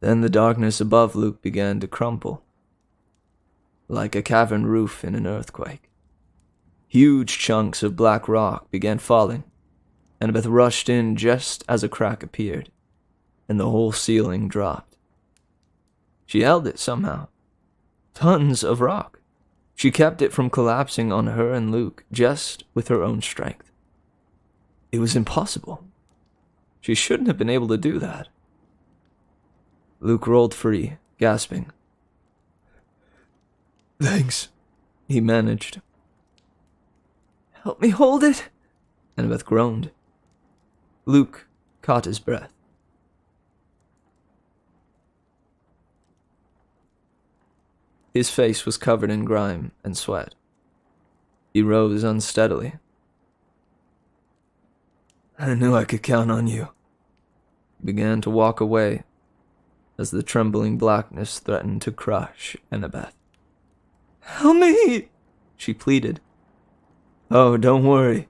Then the darkness above Luke began to crumple, like a cavern roof in an earthquake. Huge chunks of black rock began falling. Annabeth rushed in just as a crack appeared, and the whole ceiling dropped. She held it somehow. Tons of rock. She kept it from collapsing on her and Luke just with her own strength. It was impossible. She shouldn't have been able to do that. Luke rolled free, gasping. "Thanks," he managed. "Help me hold it," Annabeth groaned. Luke caught his breath. His face was covered in grime and sweat. He rose unsteadily. "I knew I could count on you." He began to walk away as the trembling blackness threatened to crush Annabeth. "Help me!" she pleaded. "Oh, don't worry,"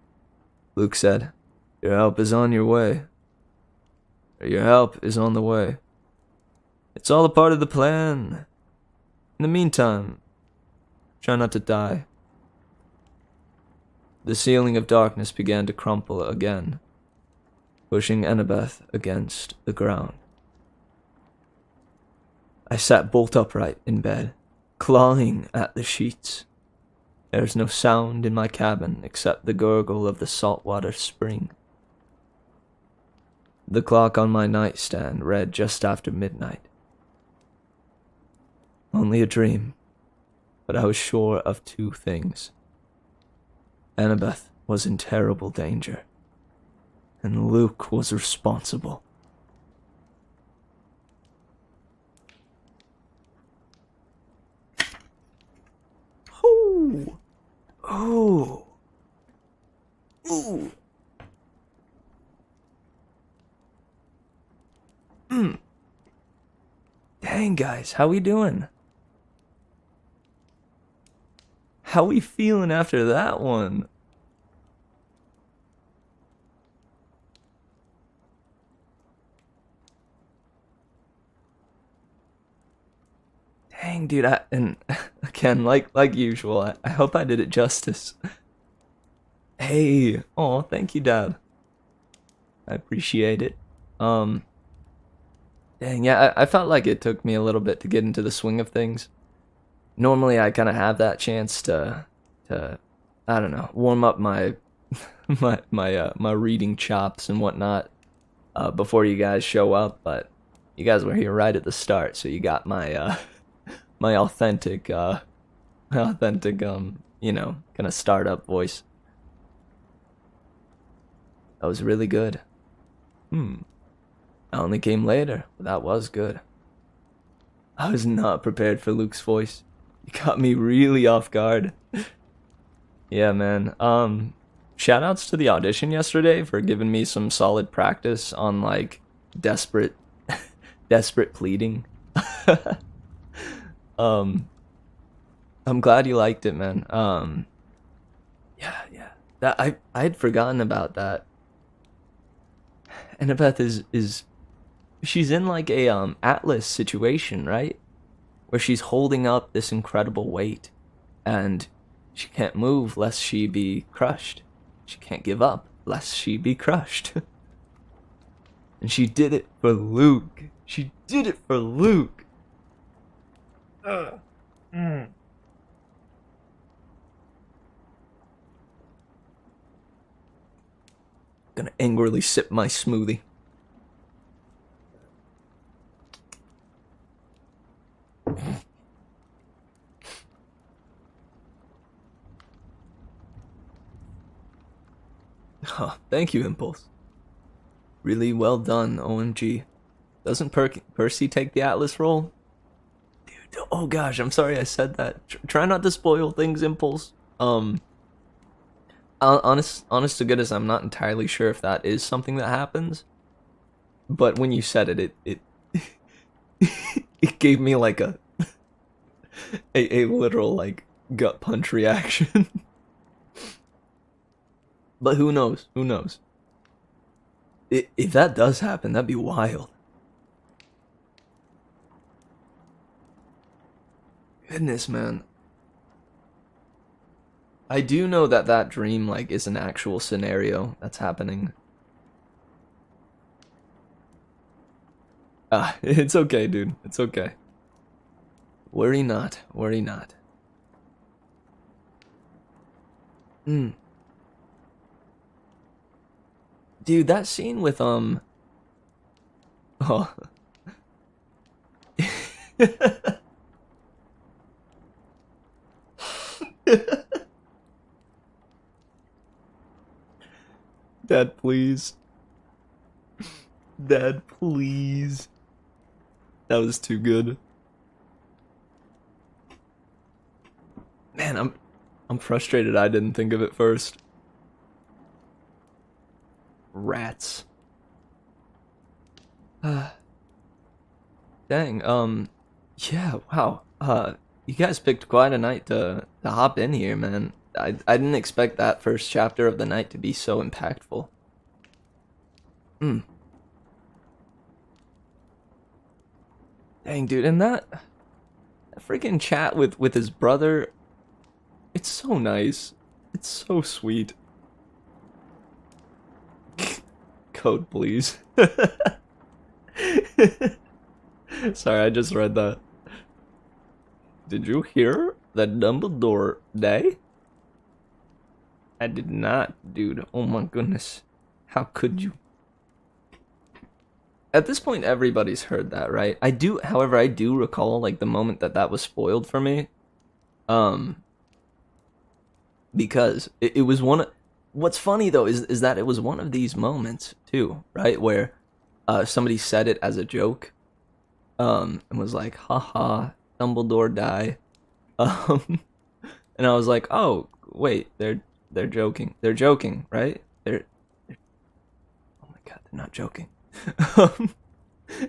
Luke said. "Your help is on your way. Your help is on the way. It's all a part of the plan. In the meantime, try not to die." The ceiling of darkness began to crumple again, pushing Annabeth against the ground. I sat bolt upright in bed, clawing at the sheets. There is no sound in my cabin except the gurgle of the saltwater spring. The clock on my nightstand read just after midnight. Only a dream, but I was sure of two things. Annabeth was in terrible danger, and Luke was responsible. Oh! Oh! Ooh! Dang, guys, how we doing? How we feeling after that one? Dang, dude, and again, like usual, I hope I did it justice. Hey, oh, thank you, Dad. I appreciate it. Dang, yeah, I felt like it took me a little bit to get into the swing of things. Normally, I kind of have that chance to, I don't know, warm up my, my reading chops and whatnot, before you guys show up. But you guys were here right at the start, so you got my, my authentic, you know, kind of startup voice. That was really good. I only came later, but that was good. I was not prepared for Luke's voice. It got me really off guard. Yeah, man. Shoutouts to the audition yesterday for giving me some solid practice on like desperate desperate pleading. um I'm glad you liked it, man. Yeah. That I had forgotten about that. Annabeth is she's in like a Atlas situation, right? Where she's holding up this incredible weight and she can't move lest she be crushed. She can't give up lest she be crushed. And she did it for Luke. She did it for Luke. Gonna angrily sip my smoothie. Oh, thank you, Impulse. Really well done, OMG. Doesn't Percy take the Atlas role? Dude, oh gosh, I'm sorry I said that. Try not to spoil things, Impulse. Honest to goodness, I'm not entirely sure if that is something that happens. But when you said it it gave me like a literal like gut punch reaction. But who knows? Who knows? If that does happen, that'd be wild. Goodness, man. I do know that that dream like is an actual scenario that's happening. Ah, it's okay, dude. It's okay. Worry not. Worry not. Hmm. Dude, that scene with oh. Dad, please. Dad, please. That was too good. Man, I'm frustrated I didn't think of it first. Rats. Dang, yeah, wow. You guys picked quite a night to hop in here, man. I didn't expect that first chapter of the night to be so impactful. Hmm. Dang, dude, and that freaking chat with his brother, it's so nice. It's so sweet. Code, please. Sorry, I just read that. Did you hear that Dumbledore died? I did not, dude. Oh my goodness. How could you? At this point, everybody's heard that, right? However, I do recall, like, the moment that that was spoiled for me. Um, because it was what's funny, though, is that it was one of these moments, too, right? Where, somebody said it as a joke, and was like, haha, Dumbledore die. Um, and I was like, oh, wait, they're joking. They're joking, right? Oh my god, they're not joking.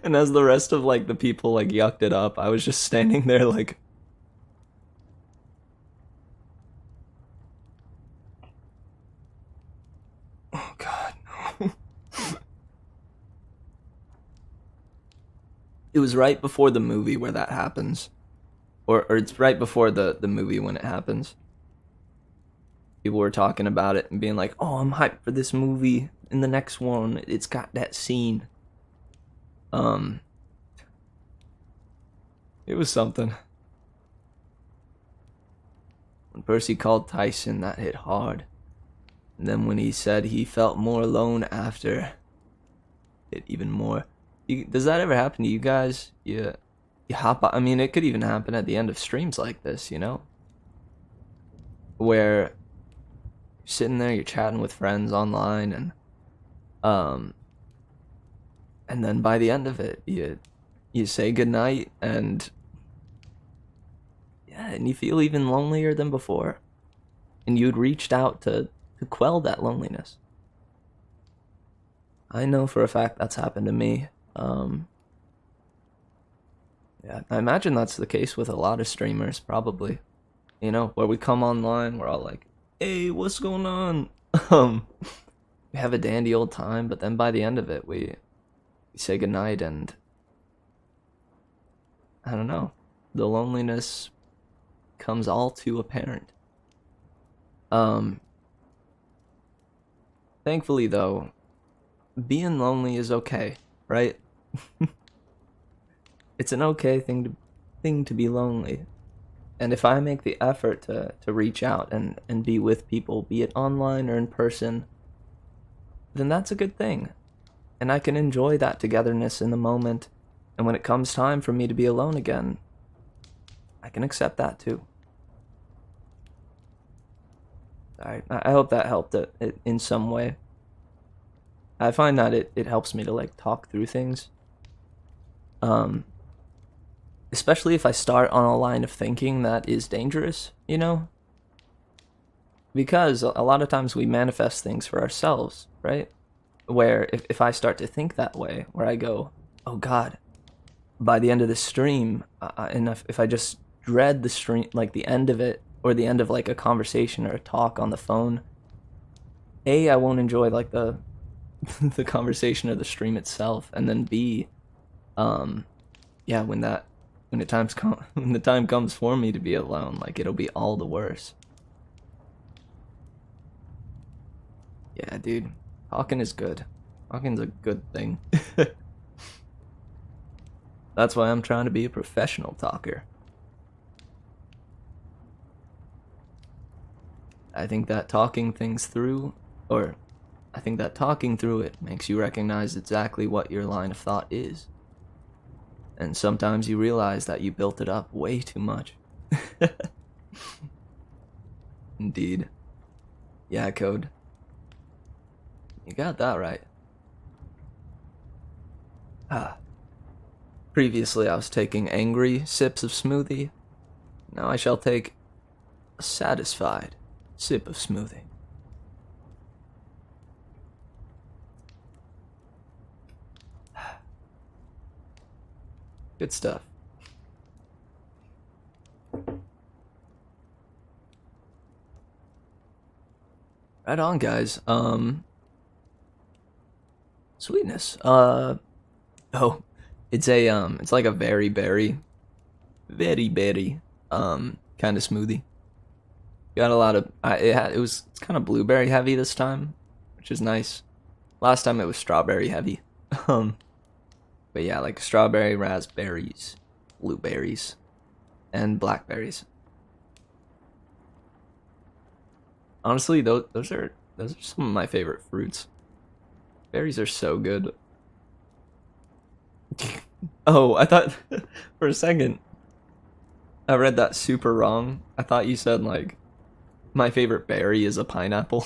And as the rest of like the people like yucked it up, I was just standing there like, oh god, no. It was right before the movie where that happens, or it's right before the movie when it happens. People were talking about it and being like, "Oh, I'm hyped for this movie. In the next one, it's got that scene." Um, it was something. When Percy called Tyson, that hit hard. And then when he said he felt more alone after, it even more. Does that ever happen to you guys? You hop. I mean, it could even happen at the end of streams like this, you know, where you're sitting there, you're chatting with friends online, um, and then by the end of it, you say goodnight, and yeah, and you feel even lonelier than before, and you'd reached out to quell that loneliness. I know for a fact that's happened to me. Yeah, I imagine that's the case with a lot of streamers, probably. You know, where we come online, we're all like, "Hey, what's going on?" Um, we have a dandy old time, but then by the end of it, we say goodnight, and I don't know, the loneliness comes all too apparent. Um, Thankfully, though, being lonely is okay, right? It's an okay thing to be lonely. And if I make the effort to reach out and be with people, be it online or in person, then that's a good thing. And I can enjoy that togetherness in the moment. And when it comes time for me to be alone again, I can accept that too. I hope that helped it in some way. I find that it helps me to like talk through things. Um, Especially if I start on a line of thinking that is dangerous, you know? Because a lot of times we manifest things for ourselves, right? Where if I start to think that way, where I go, oh God, by the end of the stream, and if I just dread the stream, like the end of it, or the end of like a conversation or a talk on the phone, I won't enjoy like the the conversation or the stream itself, and then B, yeah, when the time comes for me to be alone, like it'll be all the worse. Yeah, dude, talking is good. Talking's a good thing. That's why I'm trying to be a professional talker. I think that talking things through, or I think that talking through it makes you recognize exactly what your line of thought is. And sometimes you realize that you built it up way too much. Indeed. Yeah, Code. You got that right. Ah. Previously, I was taking angry sips of smoothie. Now I shall take a satisfied sip of smoothie. Good stuff. Right on, guys. Sweetness. Oh, it's like a very berry, kind of smoothie. Got a lot of, it's kind of blueberry heavy this time, which is nice. Last time it was strawberry heavy. Um, but yeah, like strawberry, raspberries, blueberries, and blackberries. Honestly, those are some of my favorite fruits. Berries are so good. Oh, I thought for a second I read that super wrong. I thought you said like my favorite berry is a pineapple.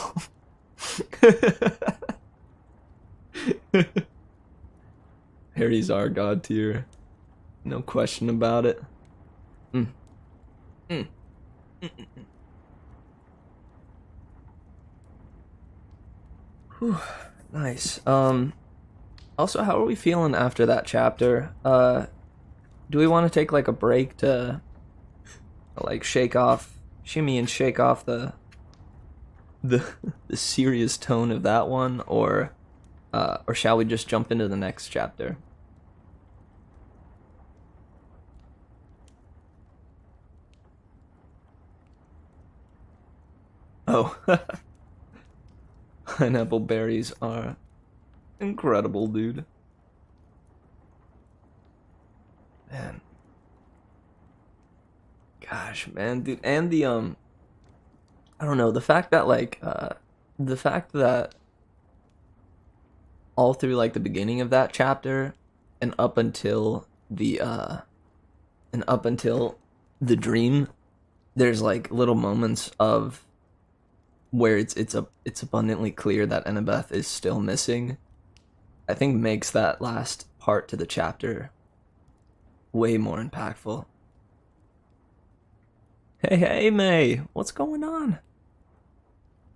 Berries are god tier. No question about it. Mm. Mm. Whew, nice. Also, how are we feeling after that chapter? Do we want to take like a break to like shimmy and shake off the the serious tone of that one, or shall we just jump into the next chapter? Oh, pineapple berries are incredible, dude. Man, gosh, man, dude, and I don't know, the fact that all through like the beginning of that chapter and up until the dream, there's like little moments of where it's abundantly clear that Annabeth is still missing. I think makes that last part to the chapter way more impactful. Hey, May, what's going on?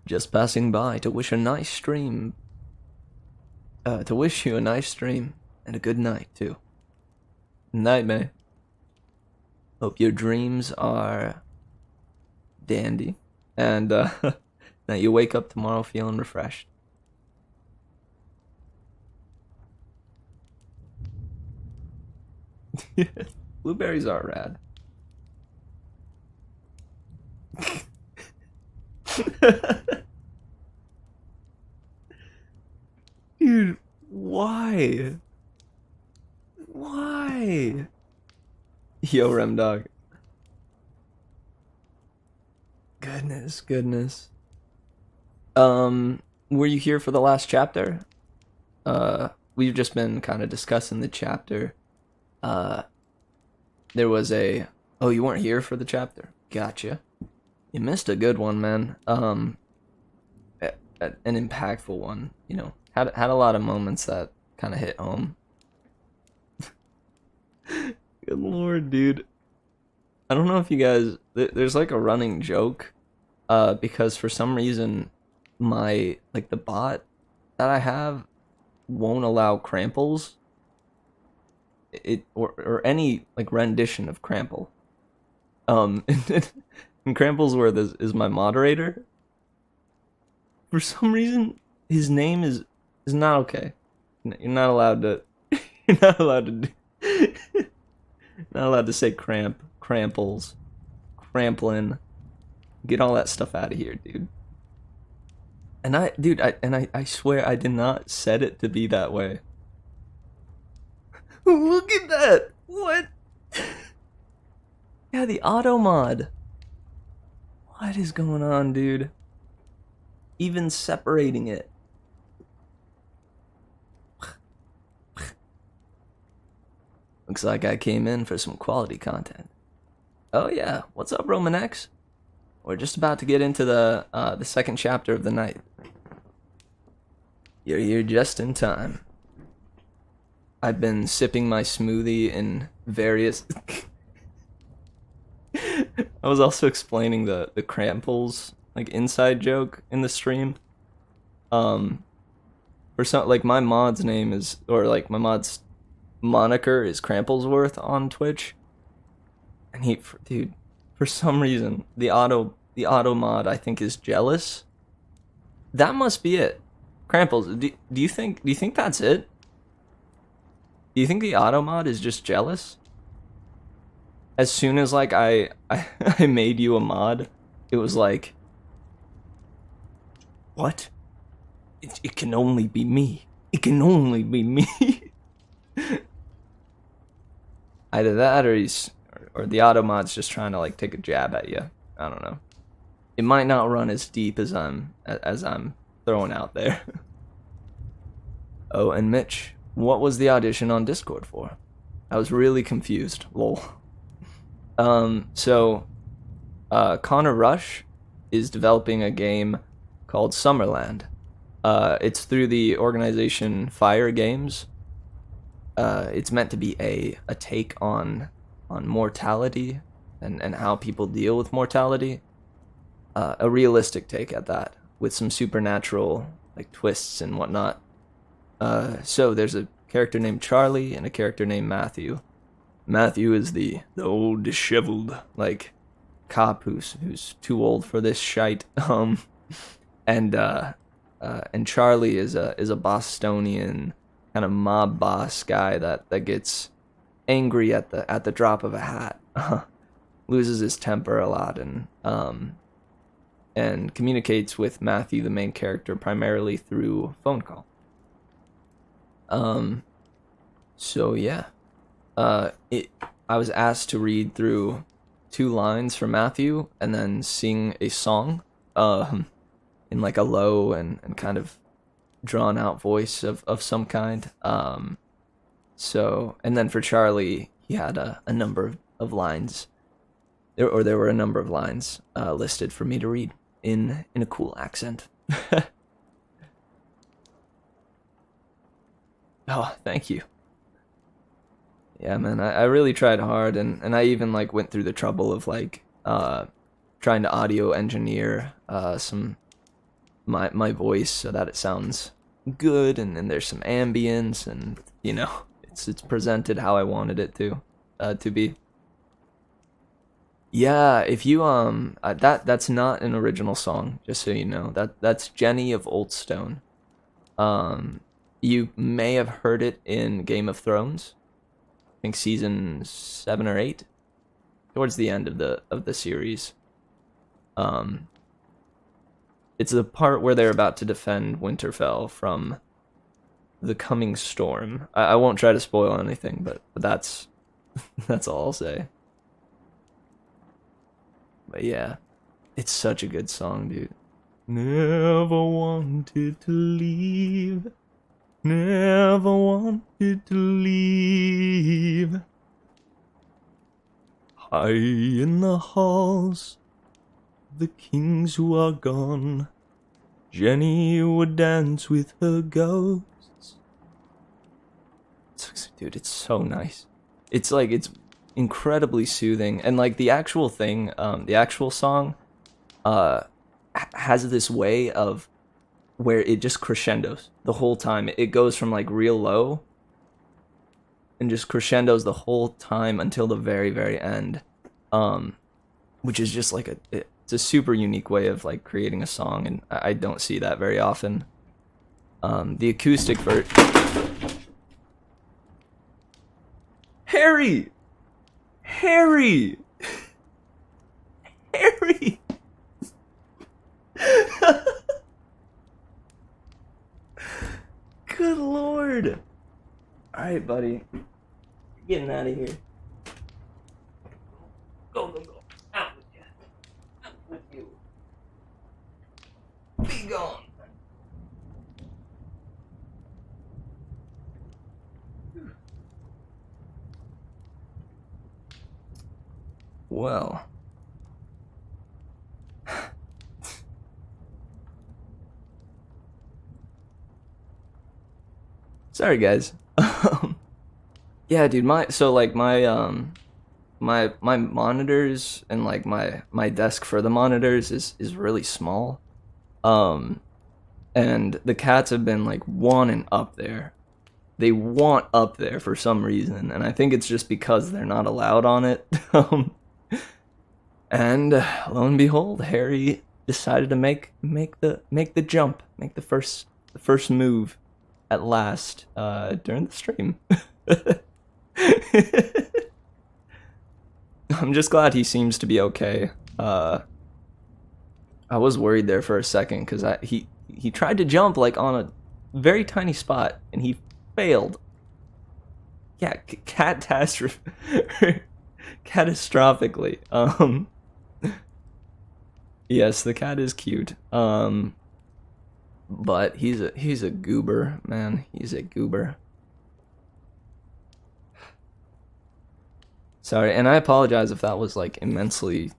Just passing by to wish a nice stream. To wish you a nice stream and a good night too. Night, man. Hope your dreams are dandy and that you wake up tomorrow feeling refreshed. Blueberries are rad. Dude, why? Why? Yo, Rem Dog. Goodness, goodness. Were you here for the last chapter? We've just been kind of discussing the chapter. There was a... Oh, you weren't here for the chapter? Gotcha. You missed a good one, man. An impactful one, you know. Had a lot of moments that kind of hit home. Good lord, dude. I don't know if you guys... There's like a running joke, because for some reason, my... Like, the bot that I have won't allow cramples. Or any, like, rendition of Crample. And Crample's where this is my moderator. For some reason, his name is not okay. You're not allowed to... You're not allowed to... Not allowed to say cramples, cramplin'. Get all that stuff out of here, dude. And I swear I did not set it to be that way. Look at that! What? Yeah, the auto mod. What is going on, dude? Even separating it. Looks like I came in for some quality content. Oh yeah, what's up, Roman X? We're just about to get into the second chapter of the night. You're here just in time. I've been sipping my smoothie in various... I was also explaining the Cramples, like, inside joke in the stream. For some, like, my mod's name is, or like, my mod's moniker is Cramplesworth on Twitch. And dude, for some reason, the auto mod I think is jealous. That must be it. Cramples, do you think that's it? Do you think the auto mod is just jealous? As soon as like I made you a mod, it was like, what? It can only be me. It can only be me. Either that or the auto mod's just trying to like take a jab at you. I don't know. It might not run as deep as I'm throwing out there. Oh, and Mitch, what was the audition on Discord for? I was really confused. Lol. So Connor Rush is developing a game called Summerland. It's through the organization Fire Games. It's meant to be a take on mortality and how people deal with mortality. A realistic take at that, with some supernatural like twists and whatnot. So there's a character named Charlie and a character named Matthew. Matthew is the old disheveled like cop who's too old for this shite. And Charlie is a Bostonian kind of mob boss guy that gets angry at the drop of a hat, loses his temper a lot, and communicates with Matthew, the main character, primarily through phone call. So yeah, I was asked to read through 2 lines from Matthew and then sing a song, in like a low and kind of drawn out voice of some kind. So, and then for Charlie, he had a number of lines, there were a number of lines listed for me to read in a cool accent. Oh, thank you. Yeah, man, I really tried hard, and I even like went through the trouble of like trying to audio engineer some my voice so that it sounds good, and then there's some ambience, and it's presented how I wanted it to be. Yeah, if you that's not an original song, just so you know. That's Jenny of Oldstone. You may have heard it in Game of Thrones. I think season 7 or 8, towards the end of the series. It's the part where they're about to defend Winterfell from the coming storm. I won't try to spoil anything, but that's that's all I'll say. But yeah, it's such a good song, dude. Never wanted to leave. Never wanted to leave. High in the halls, the kings who are gone, Jenny would dance with her ghosts. Dude, it's so nice. It's incredibly soothing, and like the actual thing, the actual song, has this way of where it just crescendos the whole time. It goes from like real low and just crescendos the whole time until the very, very end, which is just like it's a super unique way of like creating a song, and I don't see that very often. The acoustic version. Harry! Harry! Harry! Good lord. Alright, buddy. You're getting out of here. Go, go, go. Out with you. Out with you. Be gone. Well. Sorry, guys. Yeah, dude. My monitors and like my desk for the monitors is really small. And the cats have been like wanting up there. They want up there for some reason, and I think it's just because they're not allowed on it. And lo and behold, Harry decided to make the jump, make the first move at last during the stream. I'm just glad he seems to be okay. I was worried there for a second because he tried to jump like on a very tiny spot and he failed. Yeah, catastrophically. Yes, the cat is cute. But he's a goober, man. He's a goober. Sorry, and I apologize if that was like immensely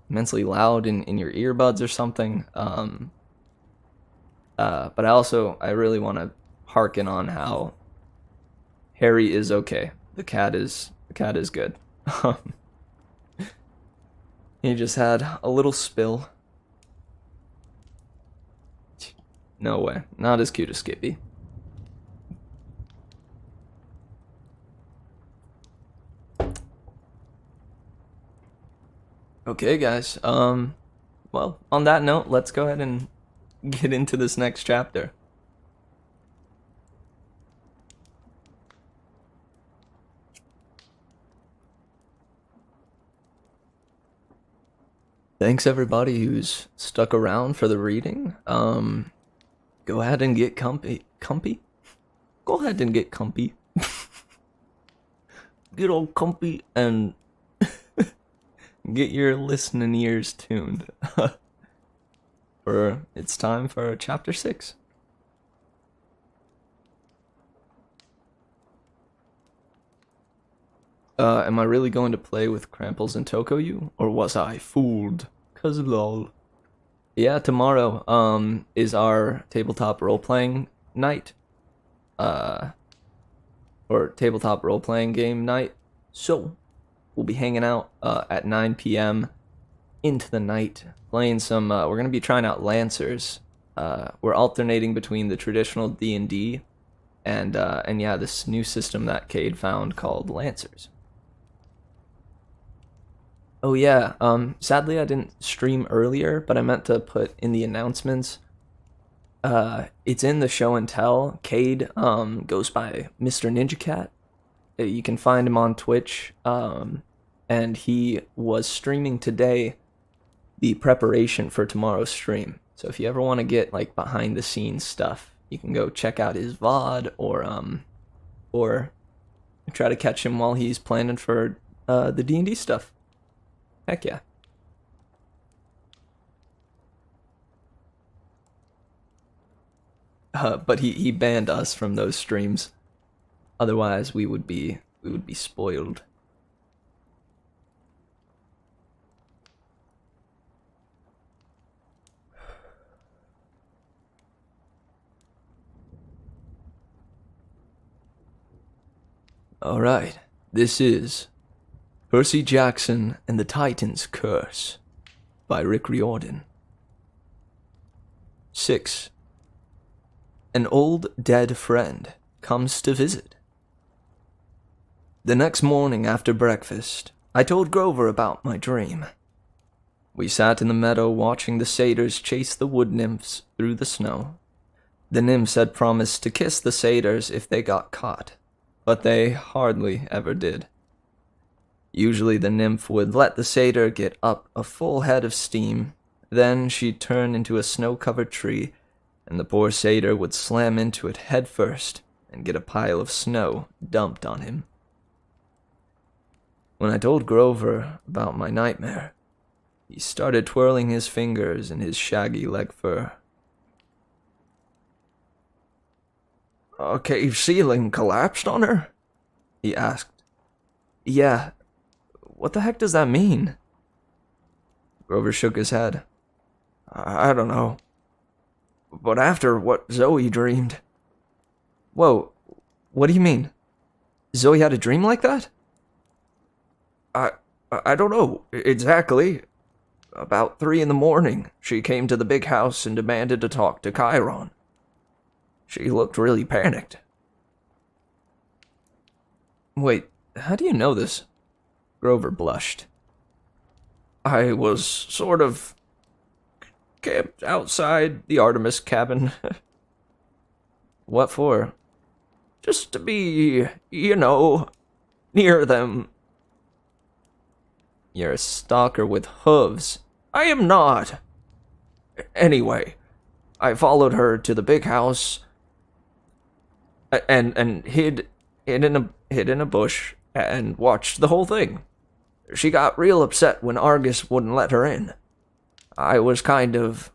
loud in your earbuds or something. But I really want to harken on how Harry is okay. The cat is good. He just had a little spill. No way. Not as cute as Skippy. Okay, guys. Well, on that note, let's go ahead and get into this next chapter. Thanks everybody who's stuck around for the reading. Go ahead and get comfy. Go ahead and get comfy. Get all comfy and get your listening ears tuned. For it's time for chapter 6. Am I really going to play with Kramples and Tokoyu, or was I fooled? 'Cause lol. Yeah, tomorrow is our tabletop role-playing night. Or tabletop role-playing game night. So, we'll be hanging out at 9 p.m. into the night, playing some, we're going to be trying out Lancers. we're alternating between the traditional D&D and yeah, this new system that Cade found called Lancers. Oh yeah, sadly I didn't stream earlier, but I meant to put in the announcements. It's in the show and tell. Cade goes by Mr. Ninja Cat. You can find him on Twitch. And he was streaming today the preparation for tomorrow's stream. So if you ever want to get like behind the scenes stuff, you can go check out his VOD or try to catch him while he's planning for the D&D stuff. Heck yeah. But he banned us from those streams. Otherwise, we would be spoiled. All right, this is Percy Jackson and the Titan's Curse by Rick Riordan. 6. An old dead friend comes to visit. The next morning after breakfast, I told Grover about my dream. We sat in the meadow watching the satyrs chase the wood nymphs through the snow. The nymphs had promised to kiss the satyrs if they got caught, but they hardly ever did. Usually the nymph would let the satyr get up a full head of steam, then she'd turn into a snow-covered tree, and the poor satyr would slam into it head first and get a pile of snow dumped on him. When I told Grover about my nightmare, he started twirling his fingers in his shaggy leg fur. "A cave ceiling collapsed on her?" he asked. "Yeah. What the heck does that mean?" Grover shook his head. "I don't know. But after what Zoe dreamed..." "Whoa, what do you mean? Zoe had a dream like that?" I don't know exactly. About 3 in the morning, she came to the big house and demanded to talk to Chiron. She looked really panicked." "Wait, how do you know this?" Grover blushed. "I was sort of camped outside the Artemis cabin." "What for?" "Just to be, near them." "You're a stalker with hooves." "I am not. Anyway, I followed her to the big house and hid in a bush and watched the whole thing. She got real upset when Argus wouldn't let her in. It was kind of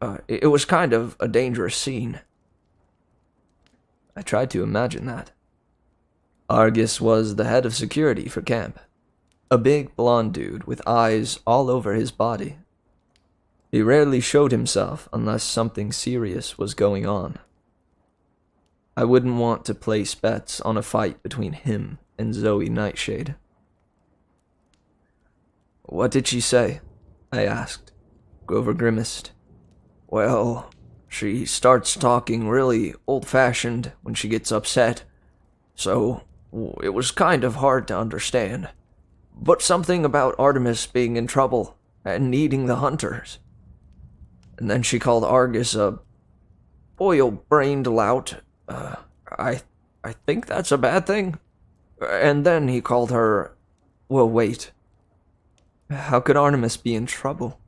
a dangerous scene." I tried to imagine that. Argus was the head of security for camp. A big blonde dude with eyes all over his body. He rarely showed himself unless something serious was going on. I wouldn't want to place bets on a fight between him and Zoe Nightshade. "What did she say?" I asked. Grover grimaced. "Well, she starts talking really old-fashioned when she gets upset, so it was kind of hard to understand. But something about Artemis being in trouble and needing the hunters. And then she called Argus a oil-brained lout. I think that's a bad thing. And then he called her..." "Well, wait. How could Artemis be in trouble?"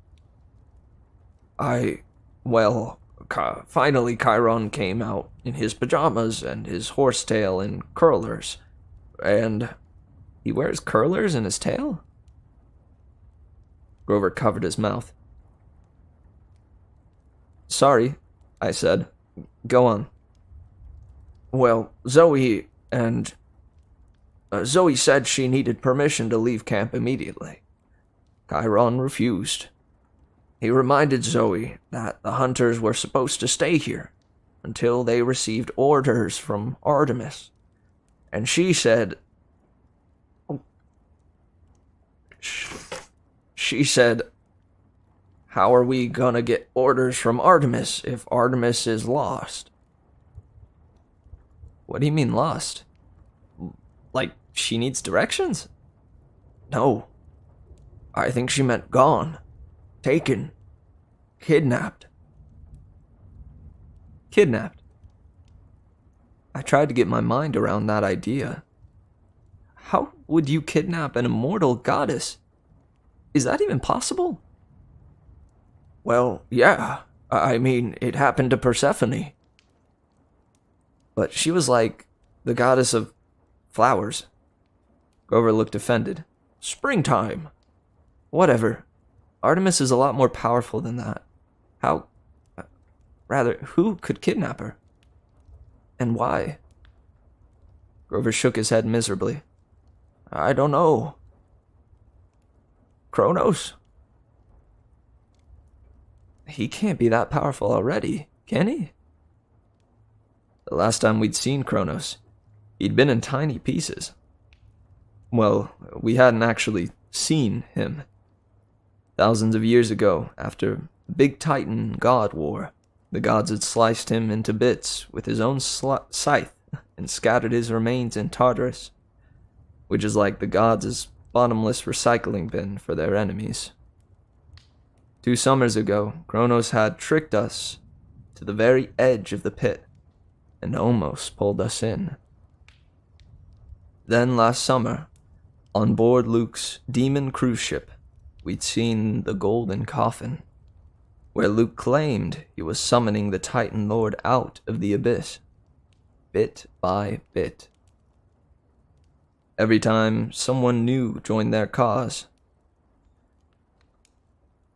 Finally Chiron came out in his pajamas and his horsetail and curlers. And..." "He wears curlers in his tail?" Grover covered his mouth. "Sorry," I said. "Go on." "Well, Zoe said she needed permission to leave camp immediately. Chiron refused. He reminded Zoe that the hunters were supposed to stay here until they received orders from Artemis. And she said... how are we gonna get orders from Artemis if Artemis is lost? What do you mean lost? Like, she needs directions? No. I think she meant gone. Taken. Kidnapped. Kidnapped? I tried to get my mind around that idea. How would you kidnap an immortal goddess? Is that even possible? Well, yeah. I mean, it happened to Persephone. But she was like the goddess of flowers. Grover looked offended. Springtime. Whatever. Artemis is a lot more powerful than that. Who could kidnap her? And why? Grover shook his head miserably. I don't know. Kronos? He can't be that powerful already, can he? The last time we'd seen Kronos, he'd been in tiny pieces. Well, we hadn't actually seen him. Thousands of years ago, after the big Titan God War, the gods had sliced him into bits with his own scythe and scattered his remains in Tartarus, which is like the gods' bottomless recycling bin for their enemies. 2 summers ago, Kronos had tricked us to the very edge of the pit and almost pulled us in. Then last summer, on board Luke's demon cruise ship, we'd seen the golden coffin, where Luke claimed he was summoning the Titan Lord out of the abyss, bit by bit. Every time someone new joined their cause,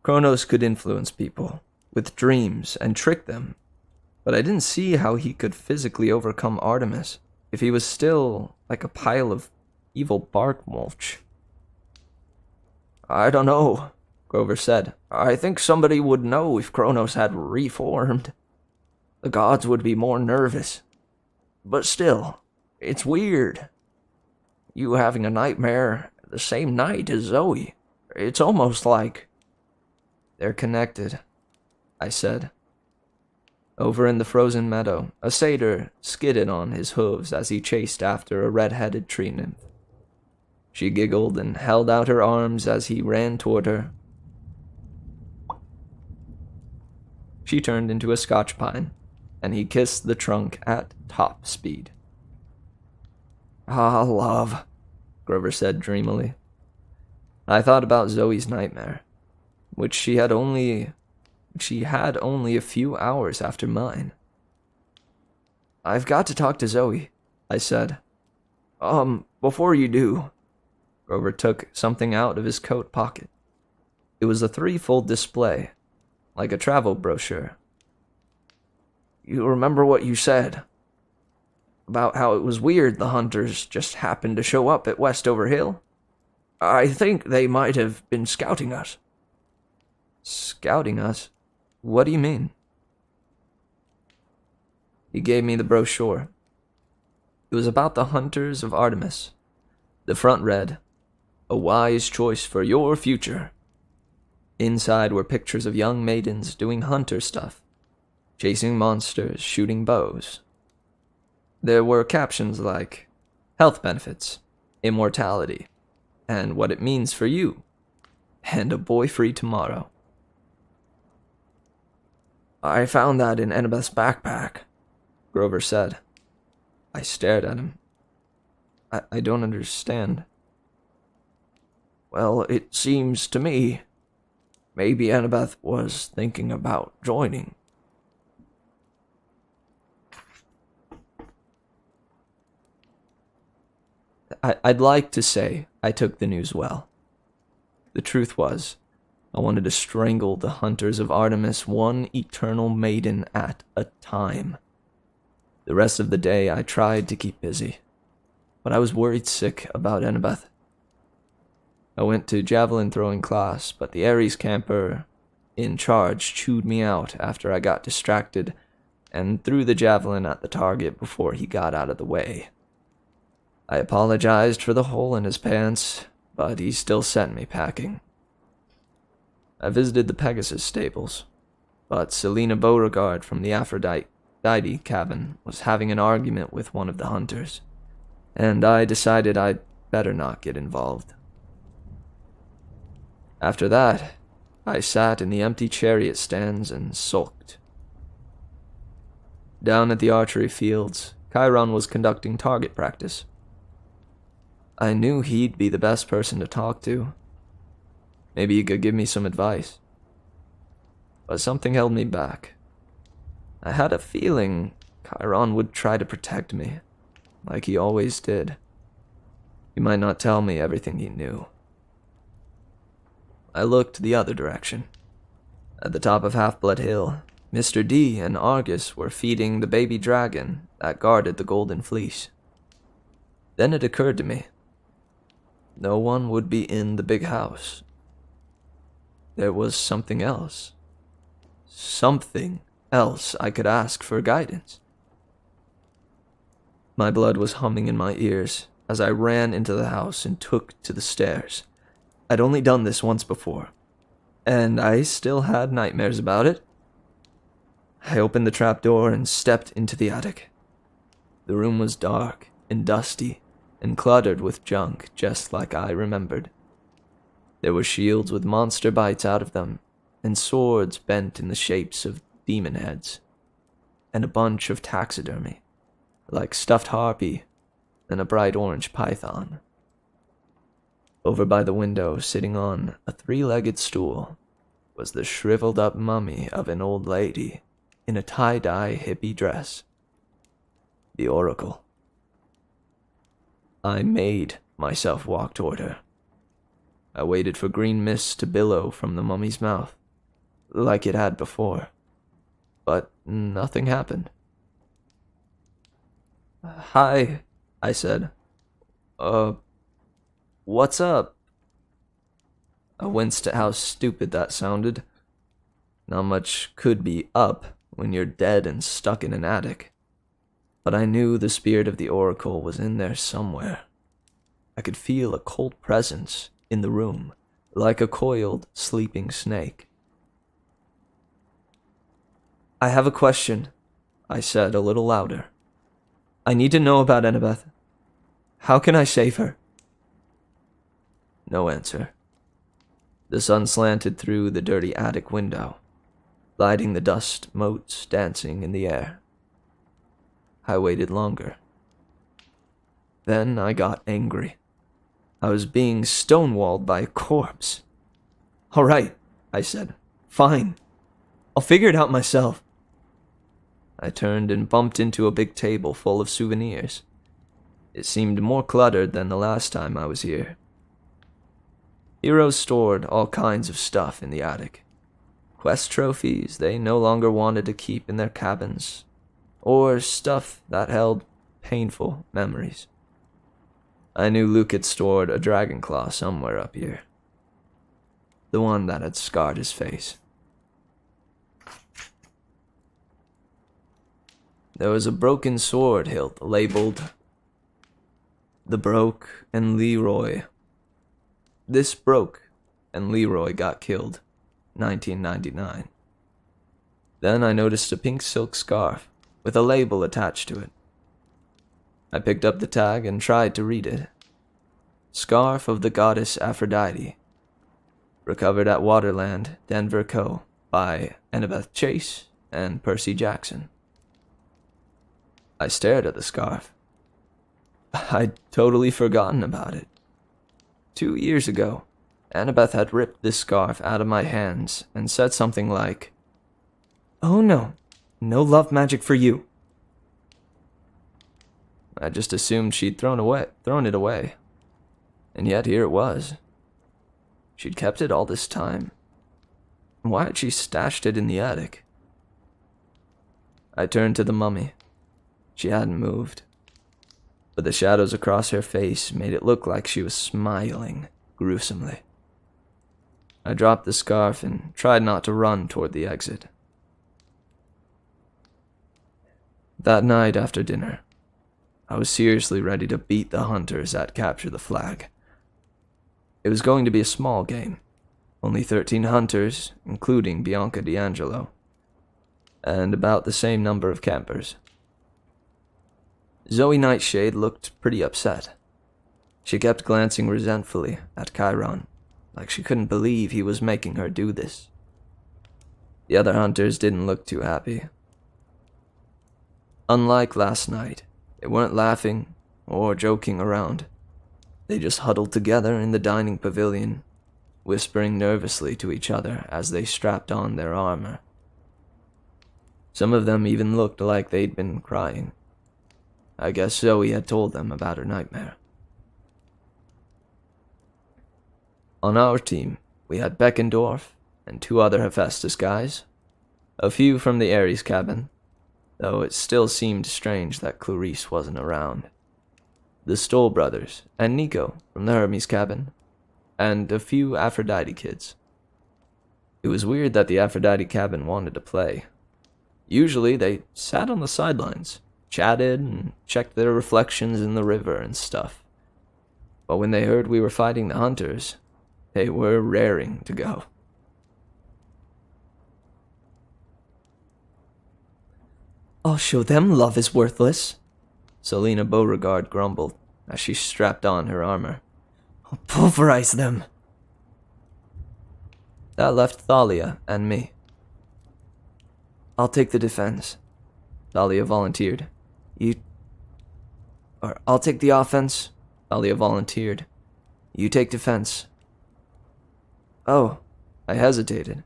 Kronos could influence people with dreams and trick them, but I didn't see how he could physically overcome Artemis if he was still like a pile of evil bark mulch. I don't know, Grover said. I think somebody would know if Kronos had reformed. The gods would be more nervous. But still, it's weird. You having a nightmare the same night as Zoe. It's almost like... They're connected, I said. Over in the frozen meadow, a satyr skidded on his hooves as he chased after a red-headed tree nymph. She giggled and held out her arms as he ran toward her. She turned into a Scotch pine, and he kissed the trunk at top speed. Ah, love, Grover said dreamily. I thought about Zoe's nightmare, which she had only a few hours after mine. I've got to talk to Zoe, I said. Before you do. Grover took something out of his coat pocket. It was a 3-fold display, like a travel brochure. You remember what you said? About how it was weird the hunters just happened to show up at Westover Hill? I think they might have been scouting us. Scouting us? What do you mean? He gave me the brochure. It was about the hunters of Artemis. The front read, "A wise choice for your future." Inside were pictures of young maidens doing hunter stuff, chasing monsters, shooting bows. There were captions like, health benefits, immortality, and what it means for you, and a boy-free tomorrow. I found that in Annabeth's backpack, Grover said. I stared at him. I don't understand. Well, it seems to me maybe Annabeth was thinking about joining. I'd like to say I took the news well. The truth was, I wanted to strangle the hunters of Artemis one eternal maiden at a time. The rest of the day I tried to keep busy, but I was worried sick about Annabeth. I went to javelin throwing class, but the Ares camper in charge chewed me out after I got distracted and threw the javelin at the target before he got out of the way. I apologized for the hole in his pants, but he still sent me packing. I visited the Pegasus stables, but Selena Beauregard from the Aphrodite cabin was having an argument with one of the hunters, and I decided I'd better not get involved. After that, I sat in the empty chariot stands and sulked. Down at the archery fields, Chiron was conducting target practice. I knew he'd be the best person to talk to. Maybe he could give me some advice. But something held me back. I had a feeling Chiron would try to protect me, like he always did. He might not tell me everything he knew. I looked the other direction. At the top of Half-Blood Hill, Mr. D and Argus were feeding the baby dragon that guarded the Golden Fleece. Then it occurred to me. No one would be in the big house. There was something else. Something else I could ask for guidance. My blood was humming in my ears as I ran into the house and took to the stairs. I'd only done this once before, and I still had nightmares about it. I opened the trapdoor and stepped into the attic. The room was dark and dusty and cluttered with junk, just like I remembered. There were shields with monster bites out of them, and swords bent in the shapes of demon heads, and a bunch of taxidermy, like stuffed harpy and a bright orange python. Over by the window, sitting on a three-legged stool, was the shriveled-up mummy of an old lady in a tie-dye hippie dress. The Oracle. I made myself walk toward her. I waited for green mist to billow from the mummy's mouth, like it had before, but nothing happened. "Hi," I said. What's up?" I winced at how stupid that sounded. Not much could be up when you're dead and stuck in an attic. But I knew the spirit of the Oracle was in there somewhere. I could feel a cold presence in the room, like a coiled, sleeping snake. "I have a question," I said a little louder. "I need to know about Annabeth. How can I save her?" No answer. The sun slanted through the dirty attic window, lighting the dust motes dancing in the air. I waited longer. Then I got angry. I was being stonewalled by a corpse. "All right," I said. "Fine. I'll figure it out myself." I turned and bumped into a big table full of souvenirs. It seemed more cluttered than the last time I was here. Heroes stored all kinds of stuff in the attic. Quest trophies they no longer wanted to keep in their cabins, or stuff that held painful memories. I knew Luke had stored a dragon claw somewhere up here. The one that had scarred his face. There was a broken sword hilt labeled "The Broke and Leroy." This broke, and Leroy got killed, 1999. Then I noticed a pink silk scarf with a label attached to it. I picked up the tag and tried to read it. "Scarf of the Goddess Aphrodite. Recovered at Waterland, Denver Co. by Annabeth Chase and Percy Jackson." I stared at the scarf. I'd totally forgotten about it. 2 years ago, Annabeth had ripped this scarf out of my hands and said something like, "Oh no, no love magic for you." I just assumed she'd thrown it away. And yet here it was. She'd kept it all this time. Why had she stashed it in the attic? I turned to the mummy. She hadn't moved, but the shadows across her face made it look like she was smiling gruesomely. I dropped the scarf and tried not to run toward the exit. That night after dinner, I was seriously ready to beat the hunters at Capture the Flag. It was going to be a small game, only 13 hunters, including Bianca D'Angelo, and about the same number of campers. Zoe Nightshade looked pretty upset. She kept glancing resentfully at Chiron, like she couldn't believe he was making her do this. The other hunters didn't look too happy. Unlike last night, they weren't laughing or joking around. They just huddled together in the dining pavilion, whispering nervously to each other as they strapped on their armor. Some of them even looked like they'd been crying. I guess Zoe had told them about her nightmare. On our team, we had Beckendorf and 2 other Hephaestus guys, a few from the Ares cabin, though it still seemed strange that Clarice wasn't around, the Stoll brothers, and Nico from the Hermes cabin, and a few Aphrodite kids. It was weird that the Aphrodite cabin wanted to play. Usually they sat on the sidelines, chatted, and checked their reflections in the river and stuff. But when they heard we were fighting the hunters, they were raring to go. "I'll show them love is worthless," Selena Beauregard grumbled as she strapped on her armor. "I'll pulverize them." That left Thalia and me. "I'll take the defense," Thalia volunteered. I'll take the offense," Thalia volunteered. "You take defense." Oh, I hesitated,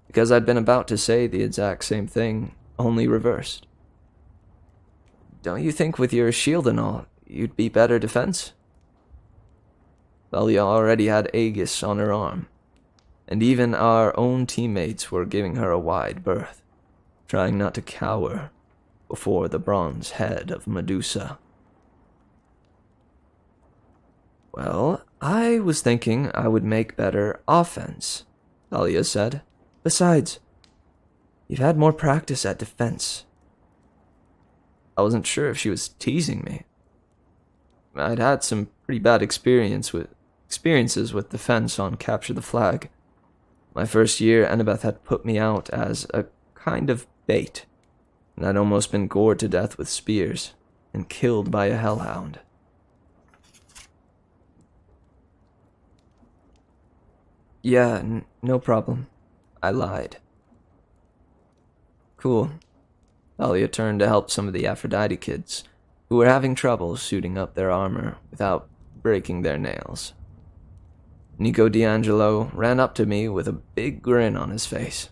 because I'd been about to say the exact same thing, only reversed. "Don't you think with your shield and all, you'd be better defense?" Thalia already had Aegis on her arm, and even our own teammates were giving her a wide berth, trying not to cower before the bronze head of Medusa. "Well, I was thinking I would make better offense," Thalia said. "Besides, you've had more practice at defense." I wasn't sure if she was teasing me. I'd had some pretty bad experiences with defense on Capture the Flag. My first year, Annabeth had put me out as a kind of bait, and I'd almost been gored to death with spears and killed by a hellhound. "Yeah, no problem," I lied. "Cool." Thalia turned to help some of the Aphrodite kids, who were having trouble suiting up their armor without breaking their nails. Nico D'Angelo ran up to me with a big grin on his face.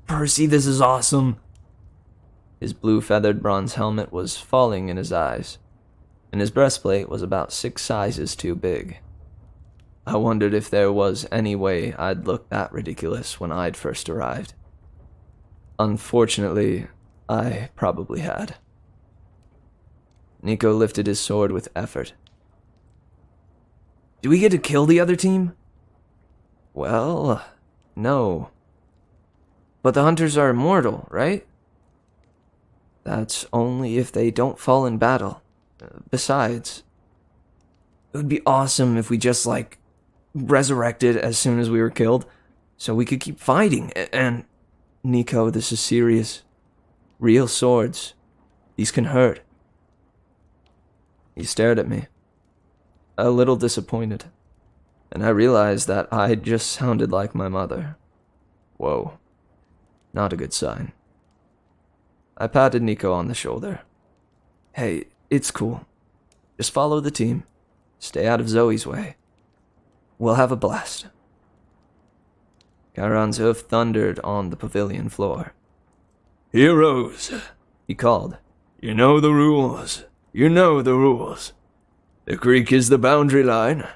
"Percy, this is awesome!" His blue-feathered bronze helmet was falling in his eyes, and his breastplate was about 6 sizes too big. I wondered if there was any way I'd look that ridiculous when I'd first arrived. Unfortunately, I probably had. Nico lifted his sword with effort. "Do we get to kill the other team?" "Well, no." "But the hunters are immortal, right?" "That's only if they don't fall in battle. Besides, it would be awesome if we just, resurrected as soon as we were killed, so we could keep fighting, and... Nico, this is serious. Real swords. These can hurt." He stared at me, a little disappointed, and I realized that I just sounded like my mother. Whoa, not a good sign. I patted Nico on the shoulder. "Hey, it's cool. Just follow the team. Stay out of Zoe's way. We'll have a blast." Chiron's hoof thundered on the pavilion floor. "Heroes," he called. "You know the rules. You know the rules. The creek is the boundary line.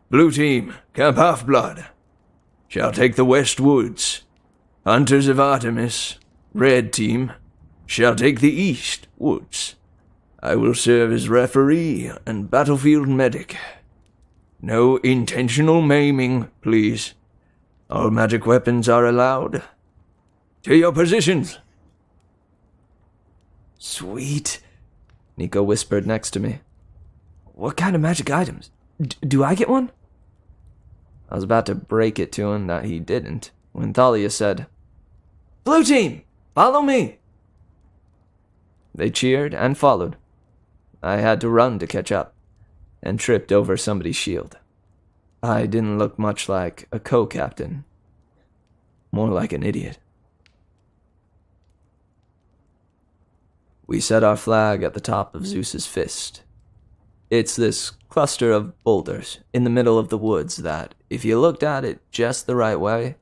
Blue team, Camp Half-Blood, shall take the west woods. Hunters of Artemis, red team, shall take the east woods. I will serve as referee and battlefield medic. No intentional maiming, please. All magic weapons are allowed. To your positions." "Sweet," Nico whispered next to me. "What kind of magic items? Do I get one?" I was about to break it to him that he didn't, when Thalia said, "Blue team, follow me!" They cheered and followed. I had to run to catch up, and tripped over somebody's shield. I didn't look much like a co-captain, more like an idiot. We set our flag at the top of Zeus's fist. It's this cluster of boulders in the middle of the woods that, if you looked at it just the right way,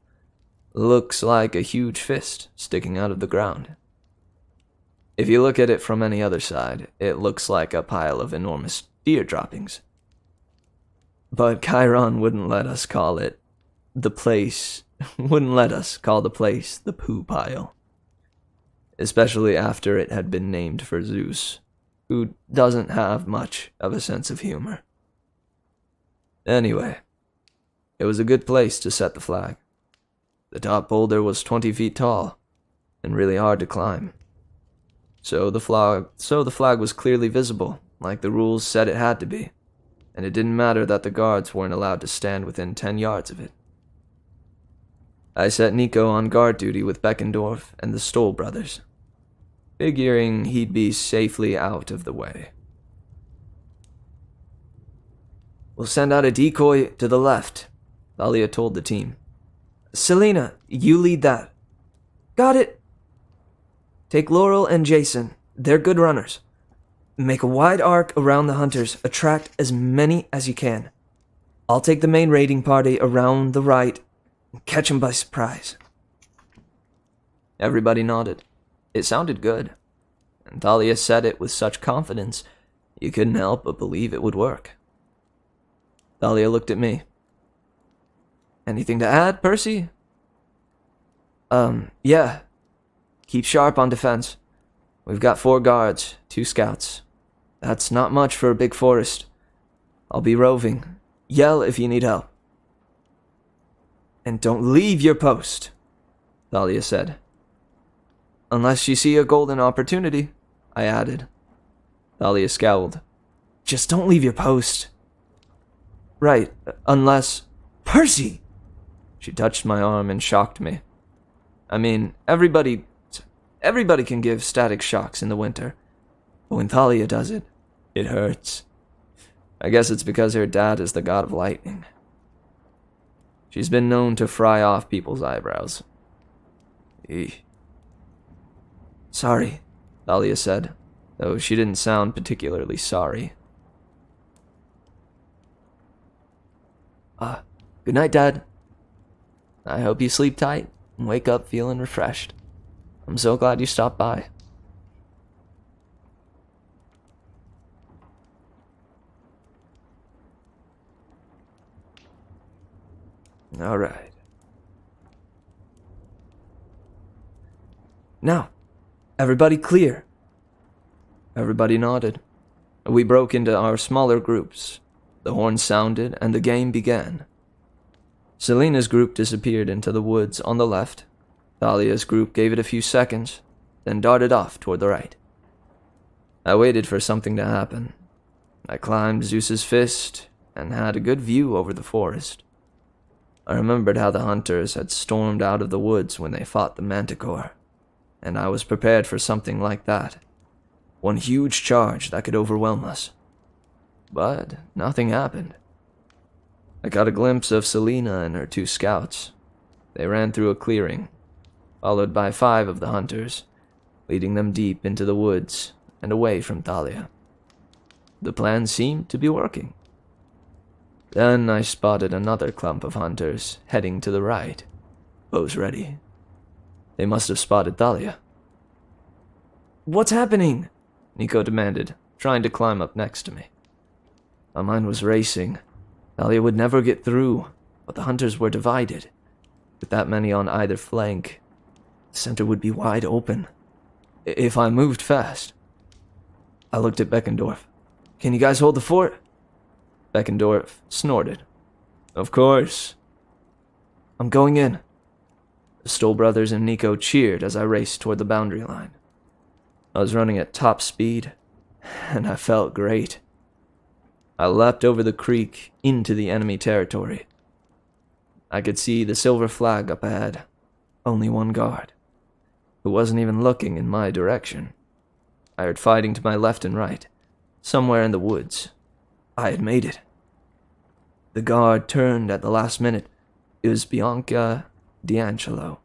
looks like a huge fist sticking out of the ground. If you look at it from any other side, it looks like a pile of enormous deer droppings. But Chiron wouldn't let us call the place the poo pile. Especially after it had been named for Zeus, who doesn't have much of a sense of humor. Anyway, it was a good place to set the flag. The top boulder was 20 feet tall, and really hard to climb. So the flag was clearly visible, like the rules said it had to be, and it didn't matter that the guards weren't allowed to stand within 10 yards of it. I set Nico on guard duty with Beckendorf and the Stoll brothers, figuring he'd be safely out of the way. "We'll send out a decoy to the left," Thalia told the team. "Selena, you lead that." "Got it." "Take Laurel and Jason. They're good runners. Make a wide arc around the hunters. Attract as many as you can. I'll take the main raiding party around the right and catch them by surprise." Everybody nodded. It sounded good, and Thalia said it with such confidence you couldn't help but believe it would work. Thalia looked at me. "Anything to add, Percy?" Yeah. Keep sharp on defense. We've got 4 guards, 2 scouts. That's not much for a big forest. I'll be roving. Yell if you need help." "And don't leave your post," Thalia said. "Unless you see a golden opportunity," I added. Thalia scowled. "Just don't leave your post." "Right, unless—" "Percy!" She touched my arm and shocked me. I mean, everybody can give static shocks in the winter, but when Thalia does it, it hurts. I guess it's because her dad is the god of lightning. She's been known to fry off people's eyebrows. Eesh. "Sorry," Thalia said, though she didn't sound particularly sorry. Good night, Dad. I hope you sleep tight and wake up feeling refreshed. I'm so glad you stopped by." All right. "Now, everybody clear." Everybody nodded. We broke into our smaller groups. The horn sounded and the game began. Selena's group disappeared into the woods on the left. Thalia's group gave it a few seconds, then darted off toward the right. I waited for something to happen. I climbed Zeus's fist and had a good view over the forest. I remembered how the hunters had stormed out of the woods when they fought the manticore, and I was prepared for something like that. One huge charge that could overwhelm us. But nothing happened. I got a glimpse of Selena and her 2 scouts. They ran through a clearing, followed by 5 of the hunters, leading them deep into the woods and away from Thalia. The plan seemed to be working. Then I spotted another clump of hunters heading to the right, bows ready. They must have spotted Thalia. "What's happening?" Nico demanded, trying to climb up next to me. My mind was racing. Thalia would never get through, but the hunters were divided. With that many on either flank, the center would be wide open. If I moved fast. I looked at Beckendorf. "Can you guys hold the fort?" Beckendorf snorted. "Of course." "I'm going in." The Stoll brothers and Nico cheered as I raced toward the boundary line. I was running at top speed, and I felt great. I leapt over the creek into the enemy territory. I could see the silver flag up ahead. Only one guard, who wasn't even looking in my direction. I heard fighting to my left and right, somewhere in the woods. I had made it. The guard turned at the last minute. It was Bianca D'Angelo.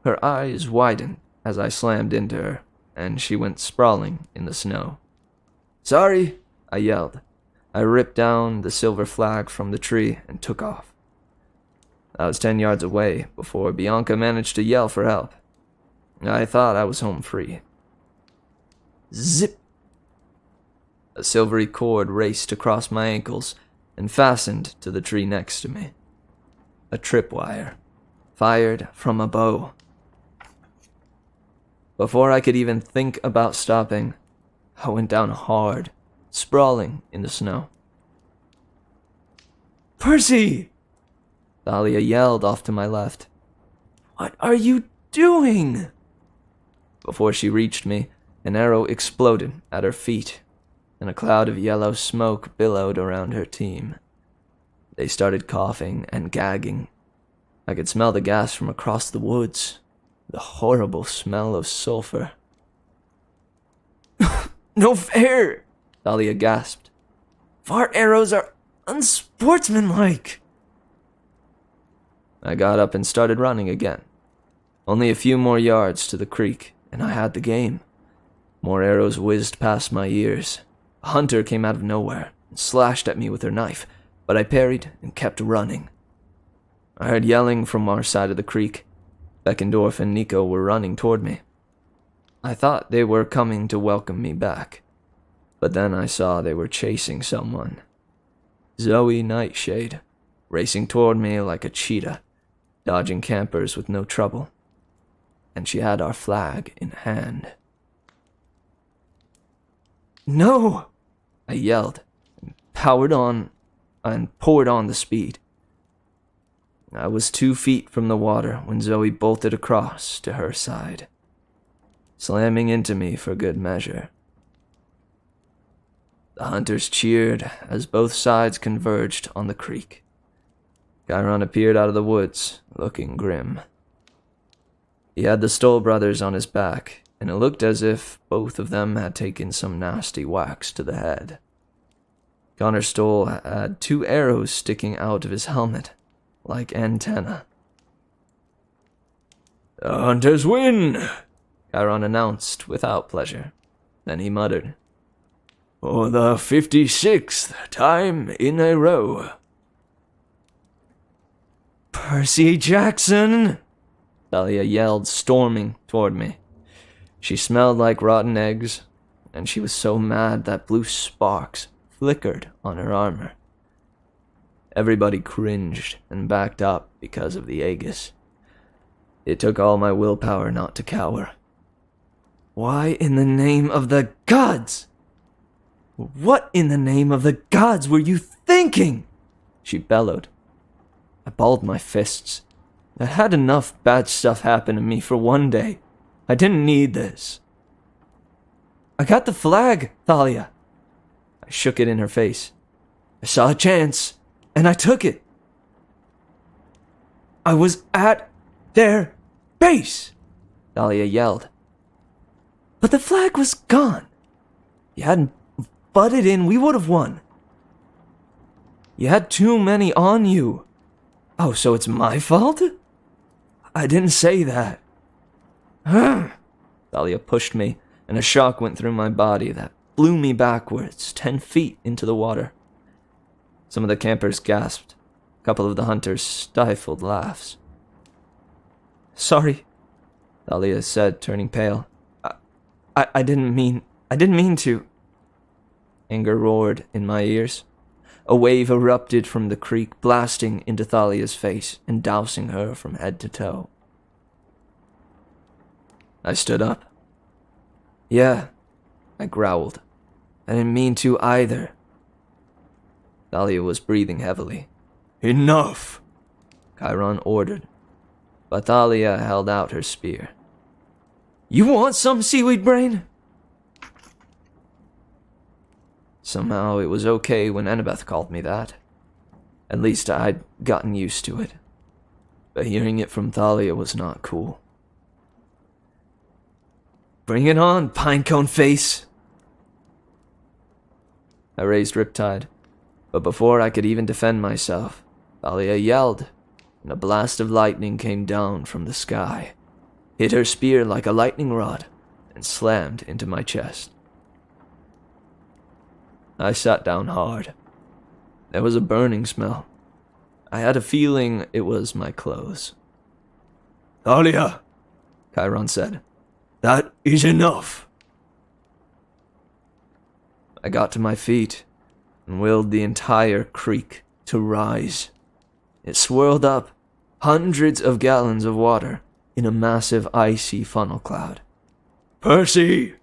Her eyes widened as I slammed into her, and she went sprawling in the snow. "Sorry," I yelled. I ripped down the silver flag from the tree and took off. I was 10 yards away before Bianca managed to yell for help. I thought I was home free. Zip! A silvery cord raced across my ankles and fastened to the tree next to me. A tripwire, fired from a bow. Before I could even think about stopping, I went down hard, sprawling in the snow. "Percy!" Thalia yelled off to my left. "What are you doing?" Before she reached me, an arrow exploded at her feet, and a cloud of yellow smoke billowed around her team. They started coughing and gagging. I could smell the gas from across the woods, the horrible smell of sulfur. "No fair!" Thalia gasped. "Fart arrows are unsportsmanlike." I got up and started running again. Only a few more yards to the creek, and I had the game. More arrows whizzed past my ears. A hunter came out of nowhere and slashed at me with her knife, but I parried and kept running. I heard yelling from our side of the creek. Beckendorf and Nico were running toward me. I thought they were coming to welcome me back, but then I saw they were chasing someone. Zoe Nightshade, racing toward me like a cheetah, dodging campers with no trouble. And she had our flag in hand. "No!" I yelled, and poured on the speed. I was 2 feet from the water when Zoe bolted across to her side, slamming into me for good measure. The hunters cheered as both sides converged on the creek. Chiron appeared out of the woods, looking grim. He had the Stoll brothers on his back, and it looked as if both of them had taken some nasty whacks to the head. Connor Stoll had 2 arrows sticking out of his helmet, like antennae. "The hunters win," Chiron announced without pleasure. Then he muttered, "for the 56th time in a row." "Percy Jackson!" Thalia yelled, storming toward me. She smelled like rotten eggs, and she was so mad that blue sparks flickered on her armor. Everybody cringed and backed up because of the Aegis. It took all my willpower not to cower. "Why in the name of the gods? What in the name of the gods were you thinking?" she bellowed. I balled my fists. I had enough bad stuff happen to me for one day. I didn't need this. "I got the flag, Thalia." I shook it in her face. "I saw a chance, and I took it. I was at their base," Thalia yelled. "But the flag was gone. You hadn't butted in, we would have won. You had too many on you. Oh, so it's my fault? I didn't say that." Thalia pushed me, and a shock went through my body that blew me backwards 10 feet into the water. Some of the campers gasped. A couple of the hunters stifled laughs. "Sorry," Thalia said, turning pale. I didn't mean to." Anger roared in my ears. A wave erupted from the creek, blasting into Thalia's face and dousing her from head to toe. I stood up. "Yeah," I growled. "I didn't mean to either." Thalia was breathing heavily. "Enough," Chiron ordered, but Thalia held out her spear. "You want some, seaweed brain?" Somehow it was okay when Annabeth called me that. At least I'd gotten used to it. but hearing it from Thalia was not cool. "Bring it on, pinecone face!" I raised Riptide, but before I could even defend myself, Thalia yelled, and a blast of lightning came down from the sky, hit her spear like a lightning rod, and slammed into my chest. I sat down hard. There was a burning smell. I had a feeling it was my clothes. "Thalia," Chiron said. "that is enough." I got to my feet and willed the entire creek to rise. It swirled up, hundreds of gallons of water in a massive icy funnel cloud. "Percy!"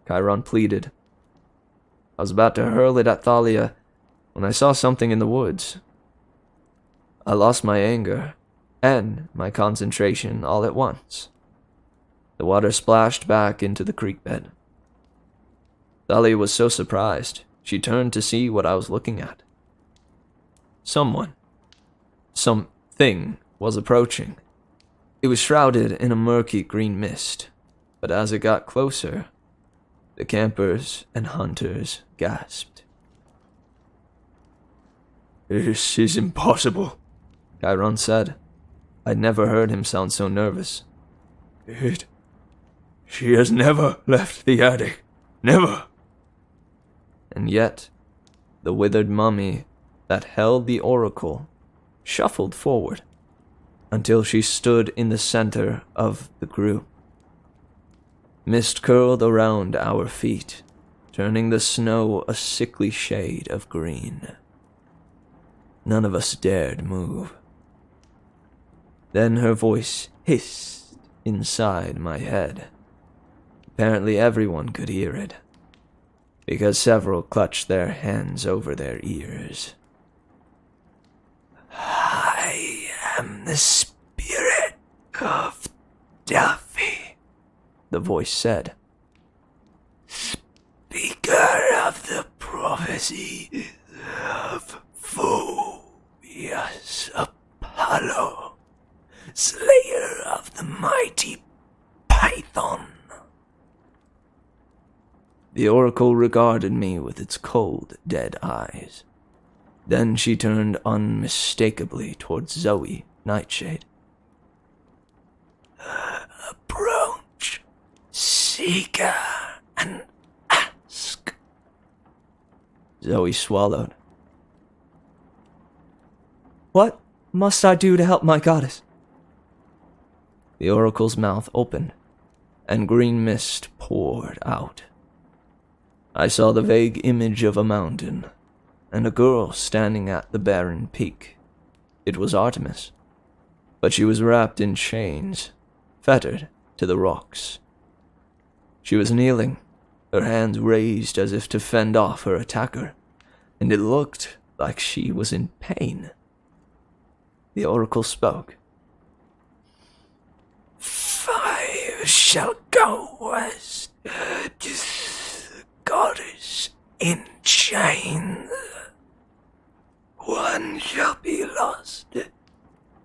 Chiron pleaded. I was about to hurl it at Thalia when I saw something in the woods. I lost my anger and my concentration all at once. The water splashed back into the creek bed. Thalia was so surprised, she turned to see what I was looking at. Something was approaching. It was shrouded in a murky green mist, but as it got closer, the campers and hunters gasped. "This is impossible," Chiron said. I'd never heard him sound so nervous. She has never left the attic. Never." And yet, the withered mummy that held the oracle shuffled forward until she stood in the center of the group. Mist curled around our feet, turning the snow a sickly shade of green. None of us dared move. Then her voice hissed inside my head. Apparently everyone could hear it, because several clutched their hands over their ears. "I am the spirit of Duffy," the voice said. "Speaker of the prophecy of Phoebus Apollo, slayer of the mighty Python." The oracle regarded me with its cold, dead eyes. Then she turned unmistakably towards Zoe, Nightshade. "Approach, Seeker, and ask." Zoe swallowed. "What must I do to help my goddess?" The oracle's mouth opened, and green mist poured out. I saw the vague image of a mountain, and a girl standing at the barren peak. It was Artemis, but she was wrapped in chains, fettered to the rocks. She was kneeling, her hands raised as if to fend off her attacker, and it looked like she was in pain. The oracle spoke. "5 shall go west, the goddess in chains. 1 shall be lost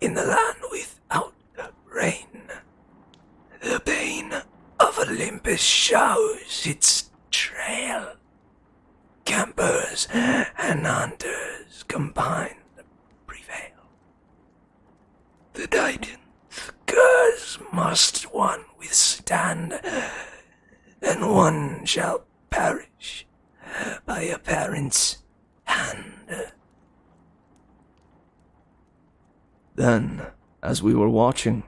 in the land without rain. The pain of Olympus shows its trail. Campers and hunters combined prevail. The Titan's curse must one withstand, and 1 shall perish by a parent's hand." Then, as we were watching,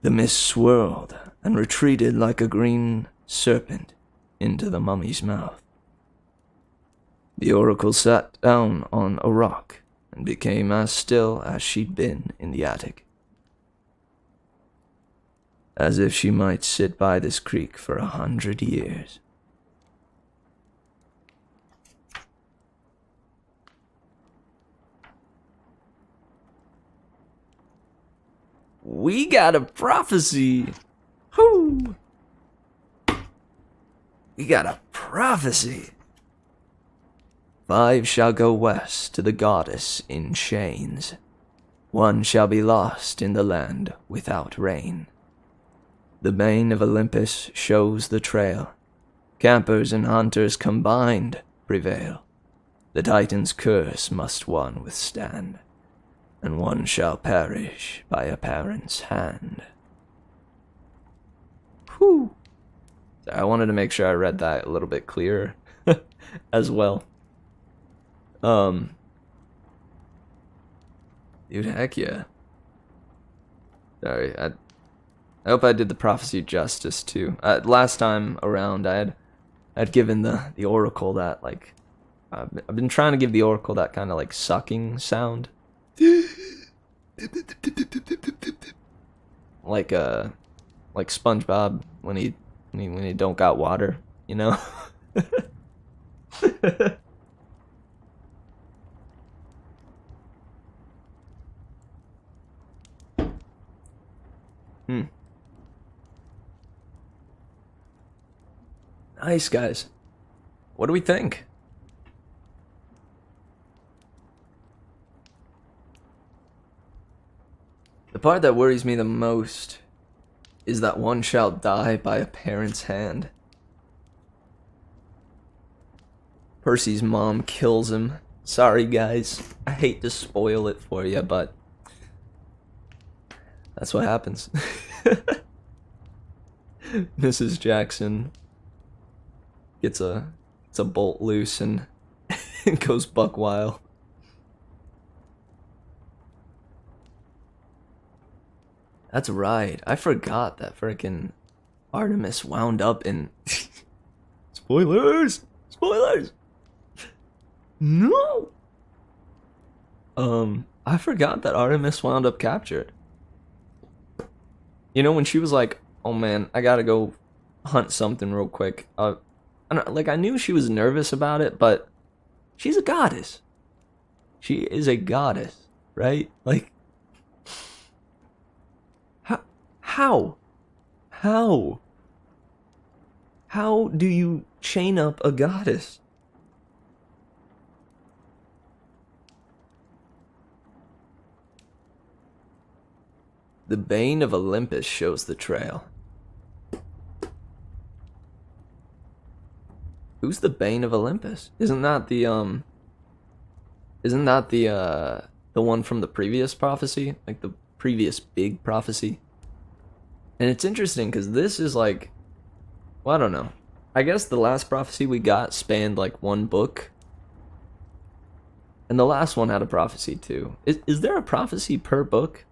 the mist swirled and retreated like a green serpent into the mummy's mouth. The oracle sat down on a rock and became as still as she'd been in the attic, as if she might sit by this creek for 100 years. We got a prophecy. Whoo! We got a prophecy. 5 shall go west to the goddess in chains. one shall be lost in the land without rain. The bane of Olympus shows the trail. Campers and hunters combined prevail. The Titan's curse must one withstand, and one shall perish by a parent's hand. Whew. I wanted to make sure I read that a little bit clearer as well. Dude, heck yeah. Sorry, I hope I did the prophecy justice too. Last time around, I'd given the oracle that like I've been trying to give the oracle that kind of like sucking sound, like SpongeBob when he don't got water, you know. Nice, guys. What do we think? The part that worries me the most is that one shall die by a parent's hand. Percy's mom kills him. Sorry, guys. I hate to spoil it for you, but that's what happens. Mrs. Jackson gets a bolt loose and goes buck wild. That's right. I forgot that frickin' Artemis wound up in spoilers. Spoilers. No. I forgot that Artemis wound up captured. You know, when she was like, "Oh man, I gotta go hunt something real quick." I knew she was nervous about it, but she's a goddess. She is a goddess, right? Like, how do you chain up a goddess? The bane of Olympus shows the trail. Who's the bane of Olympus? Isn't that the one from the previous prophecy? Like the previous big prophecy? And it's interesting because this is like, well, I don't know. I guess the last prophecy we got spanned like one book. And the last one had a prophecy too. Is there a prophecy per book?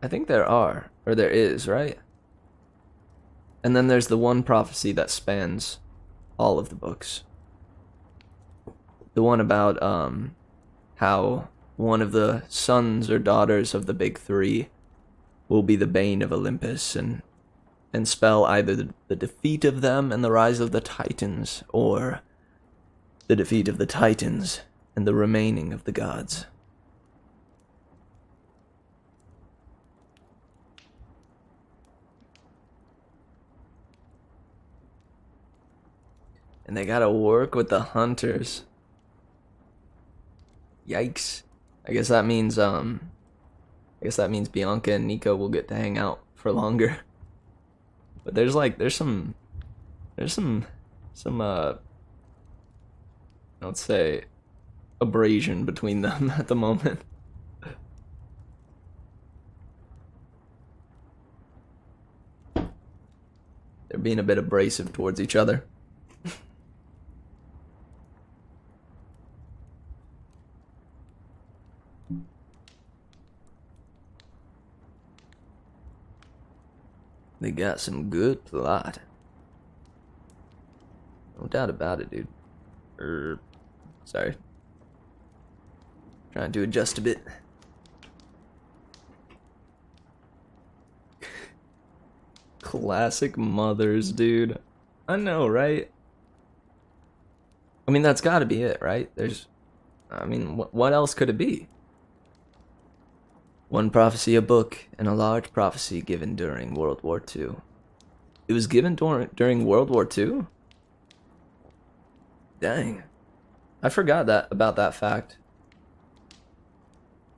I think there are, or there is, right? And then there's the one prophecy that spans all of the books. The one about how one of the sons or daughters of the big three will be the bane of Olympus and spell either the defeat of them and the rise of the Titans, or the defeat of the Titans and the remaining of the gods. And they gotta work with the hunters. Yikes. I guess that means Bianca and Nico will get to hang out for longer. But there's some let's say abrasion between them at the moment. They're being a bit abrasive towards each other. They got some good plot. No doubt about it, dude. Sorry. Trying to adjust a bit. Classic mothers, dude. I know, right? I mean, that's gotta be it, right? What else could it be? One prophecy a book, and a large prophecy given during World War II. It was given during World War II? Dang. I forgot that about that fact.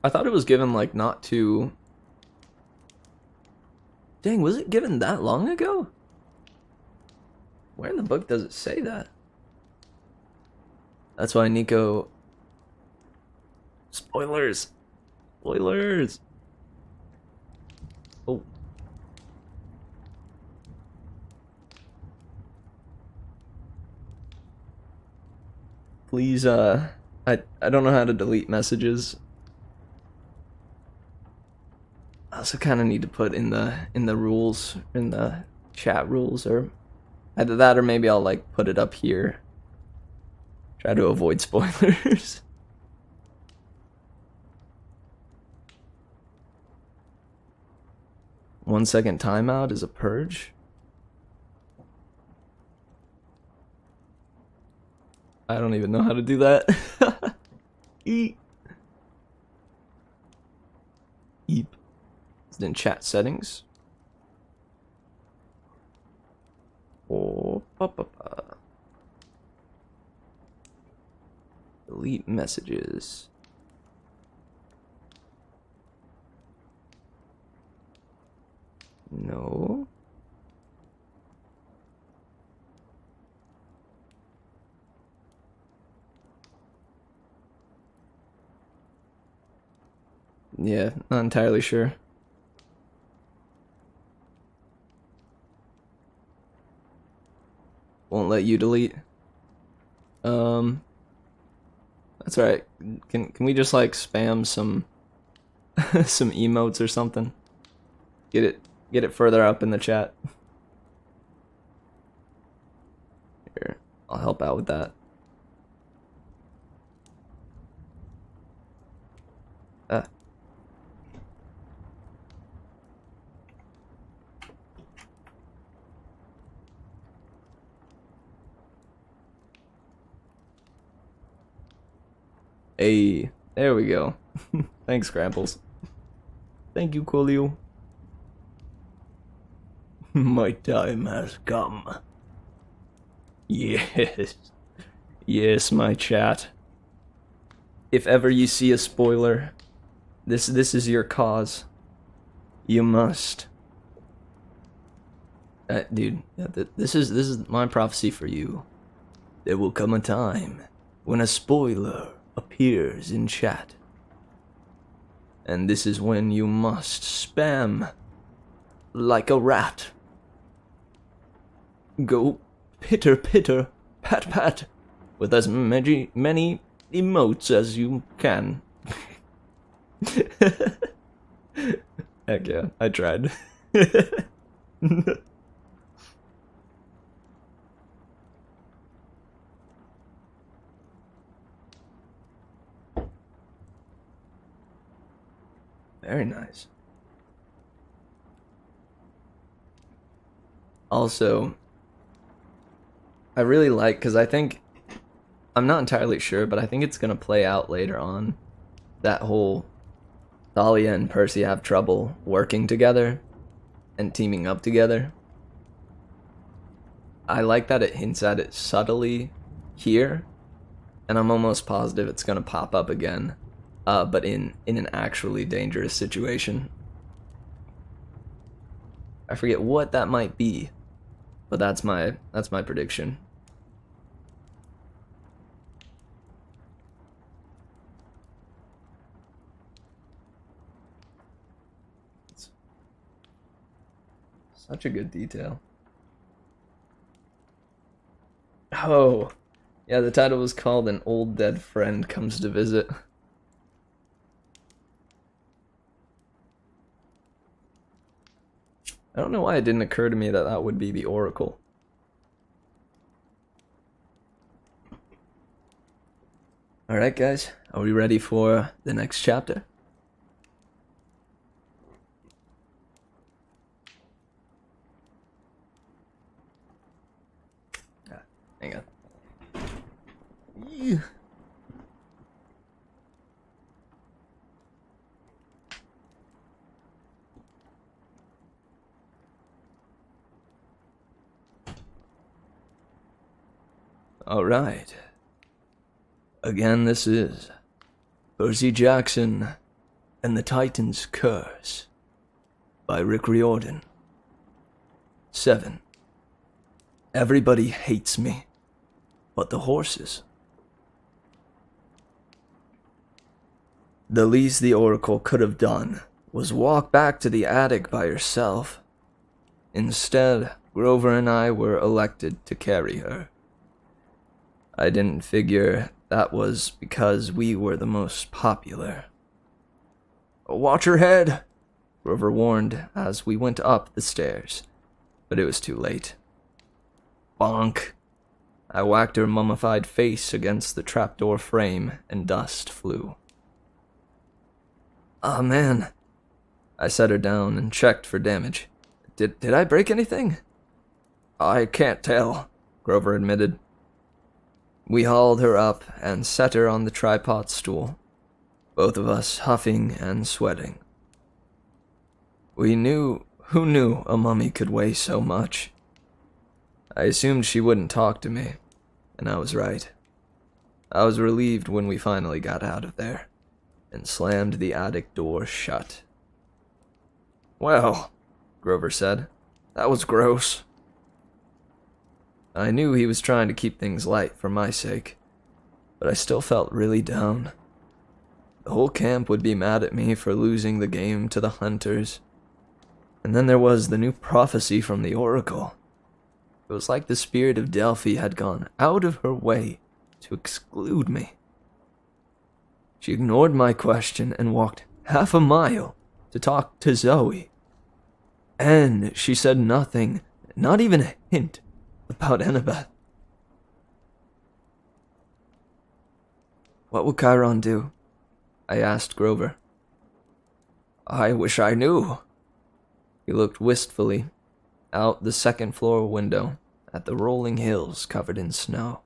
I thought it was given like not too. Dang, was it given that long ago? Where in the book does it say that? That's why Nico. Spoilers! Spoilers! Oh. Please, I don't know how to delete messages. I also kind of need to put in the rules, in the chat rules, or either that or maybe I'll like put it up here. Try to avoid spoilers. 1 second timeout is a purge. I don't even know how to do that. Eep. Eep. Is it in chat settings? Oh, delete messages. No. Yeah, not entirely sure. Won't let you delete. That's alright. Can we just like spam some some emotes or something? Get it further up in the chat. Here, I'll help out with that. Ah. Hey, there we go. Thanks, Gramples. Thank you, Coolio. My time has come. Yes. Yes, my chat. If ever you see a spoiler, this is your cause. You must. Dude, this is my prophecy for you. There will come a time when a spoiler appears in chat. And this is when you must spam like a rat. Go pitter pitter, pat pat, with as many emotes as you can. Heck yeah, I tried. Very nice. Also, I really like, because I think, I'm not entirely sure, but I think it's going to play out later on, that whole Thalia and Percy have trouble working together and teaming up together. I like that it hints at it subtly here, and I'm almost positive it's going to pop up again, but in an actually dangerous situation. I forget what that might be, but that's my prediction. It's such a good detail. Oh, yeah, the title was called An Old Dead Friend Comes to Visit. I don't know why it didn't occur to me that that would be the Oracle. Alright guys, are we ready for the next chapter? Hang on. Yeah. Alright. Again, this is Percy Jackson and the Titan's Curse by Rick Riordan. 7. Everybody hates me, but the horses. The least the Oracle could have done was walk back to the attic by herself. Instead, Grover and I were elected to carry her. I didn't figure that was because we were the most popular. "Watch your head," Grover warned as we went up the stairs, but it was too late. Bonk. I whacked her mummified face against the trapdoor frame and dust flew. "Ah, man." I set her down and checked for damage. Did I break anything?" "I can't tell," Grover admitted. We hauled her up and set her on the tripod stool, both of us huffing and sweating. Who knew a mummy could weigh so much? I assumed she wouldn't talk to me, and I was right. I was relieved when we finally got out of there and slammed the attic door shut. "Well," Grover said, "that was gross." I knew he was trying to keep things light for my sake, but I still felt really down. The whole camp would be mad at me for losing the game to the hunters. And then there was the new prophecy from the Oracle. It was like the spirit of Delphi had gone out of her way to exclude me. She ignored my question and walked half a mile to talk to Zoe. And she said nothing, not even a hint, about Annabeth. "What would Chiron do?" I asked Grover. "I wish I knew." He looked wistfully out the second-floor window at the rolling hills covered in snow.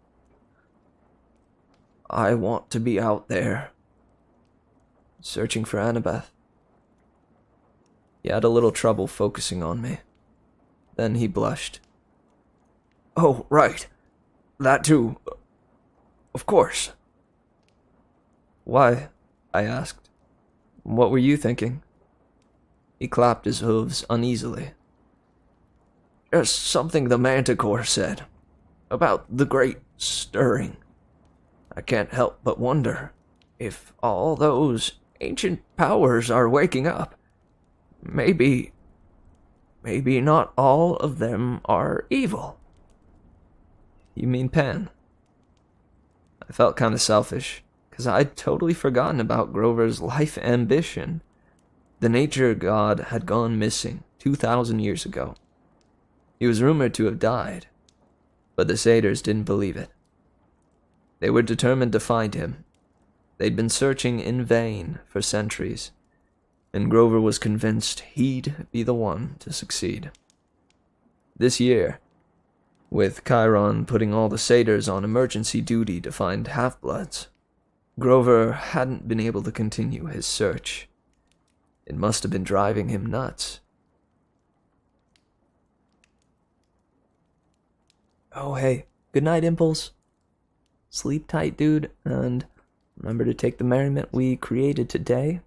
"I want to be out there." "Searching for Annabeth." He had a little trouble focusing on me. Then he blushed. "Oh, right. That too. Of course." "Why?" I asked. "What were you thinking?" He clapped his hooves uneasily. "Just something the Manticore said. About the great stirring. I can't help but wonder if all those ancient powers are waking up. Maybe not all of them are evil." "You mean Pan?" I felt kind of selfish, because I'd totally forgotten about Grover's life ambition. The nature god had gone missing 2,000 years ago. He was rumored to have died, but the satyrs didn't believe it. They were determined to find him. They'd been searching in vain for centuries, and Grover was convinced he'd be the one to succeed. This year, with Chiron putting all the satyrs on emergency duty to find half-bloods, Grover hadn't been able to continue his search. It must have been driving him nuts. "Oh, hey, good night, Impulse. Sleep tight, dude, and remember to take the merriment we created today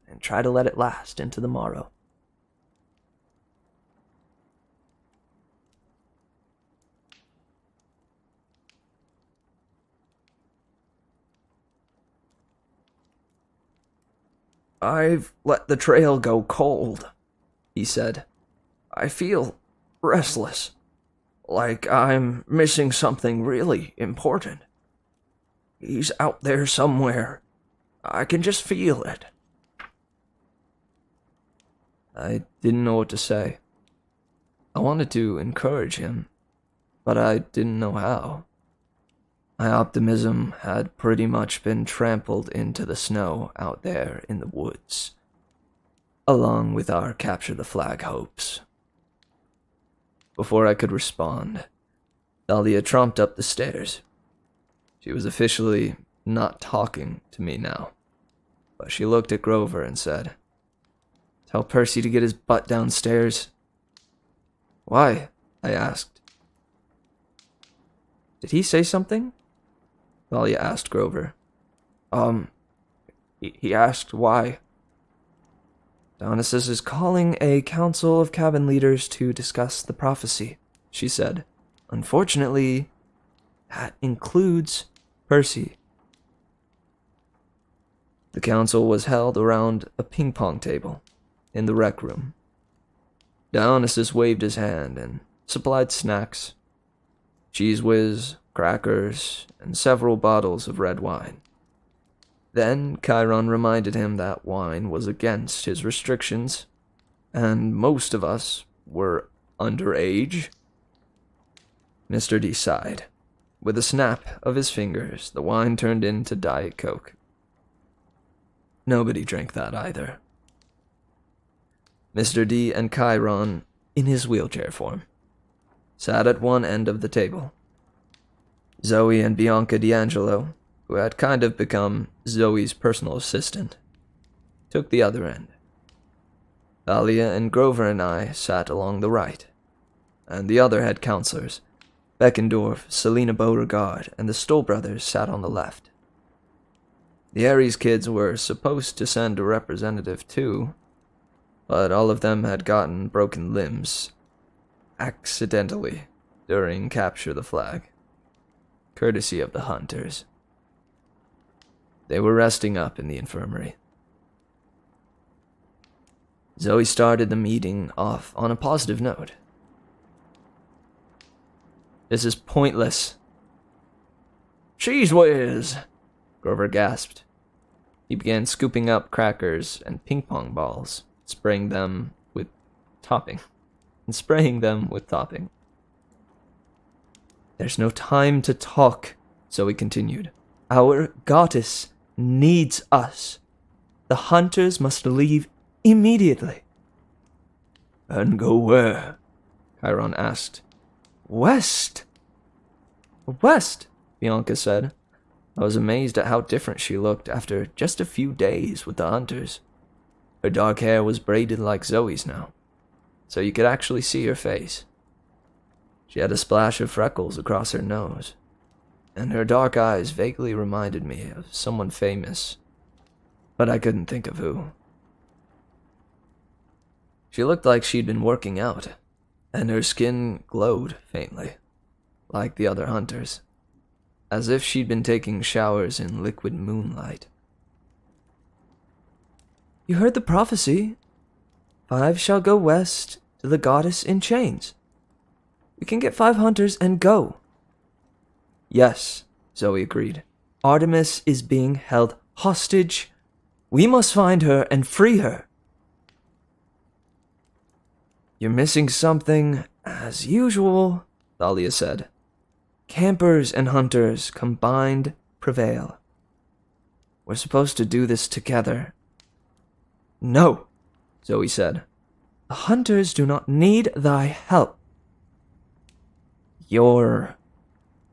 and try to let it last into the morrow." "I've let the trail go cold," he said. "I feel restless, like I'm missing something really important. He's out there somewhere. I can just feel it." I didn't know what to say. I wanted to encourage him, but I didn't know how. My optimism had pretty much been trampled into the snow out there in the woods, along with our capture the flag hopes. Before I could respond, Dahlia tromped up the stairs. She was officially not talking to me now, but she looked at Grover and said, "Tell Percy to get his butt downstairs." "Why?" I asked. "Did he say something? Thalia asked Grover. He asked why. Dionysus is calling a council of cabin leaders to discuss the prophecy, she said. Unfortunately, that includes Percy. The council was held around a ping-pong table in the rec room. Dionysus waved his hand and supplied snacks, cheese whiz, crackers, and several bottles of red wine. Then Chiron reminded him that wine was against his restrictions, and most of us were underage. Mr. D sighed. With a snap of his fingers, the wine turned into Diet Coke. Nobody drank that either. Mr. D and Chiron, in his wheelchair form, sat at one end of the table. Zoe and Bianca D'Angelo, who had kind of become Zoe's personal assistant, took the other end. Thalia and Grover and I sat along the right, and the other head counselors, Beckendorf, Selina Beauregard, and the Stoll brothers sat on the left. The Ares kids were supposed to send a representative too, but all of them had gotten broken limbs accidentally during Capture the Flag, courtesy of the hunters. They were resting up in the infirmary. Zoe started the meeting off on a positive note. This is pointless. Cheese whiz! Grover gasped. He began scooping up crackers and ping-pong balls, spraying them with topping. There's no time to talk, Zoe continued. Our goddess needs us. The hunters must leave immediately. And go where? Chiron asked. West, Bianca said. I was amazed at how different she looked after just a few days with the hunters. Her dark hair was braided like Zoe's now, so you could actually see her face. She had a splash of freckles across her nose, and her dark eyes vaguely reminded me of someone famous, but I couldn't think of who. She looked like she'd been working out, and her skin glowed faintly, like the other hunters, as if she'd been taking showers in liquid moonlight. You heard the prophecy. 5 shall go west to the goddess in chains. We can get 5 hunters and go. Yes, Zoe agreed. Artemis is being held hostage. We must find her and free her. You're missing something, as usual, Thalia said. Campers and hunters combined prevail. We're supposed to do this together. No, Zoe said. The hunters do not need thy help.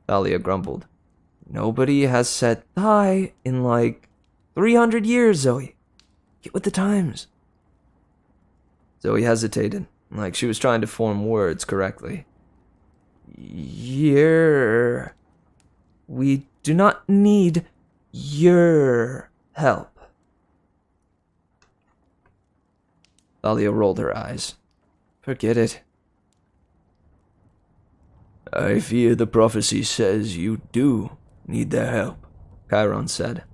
Thalia grumbled. Nobody has said thy in like 300 years, Zoe. Get with the times. Zoe hesitated, like she was trying to form words correctly. We do not need your help. Thalia rolled her eyes. Forget it. I fear the prophecy says you do need their help, Chiron said.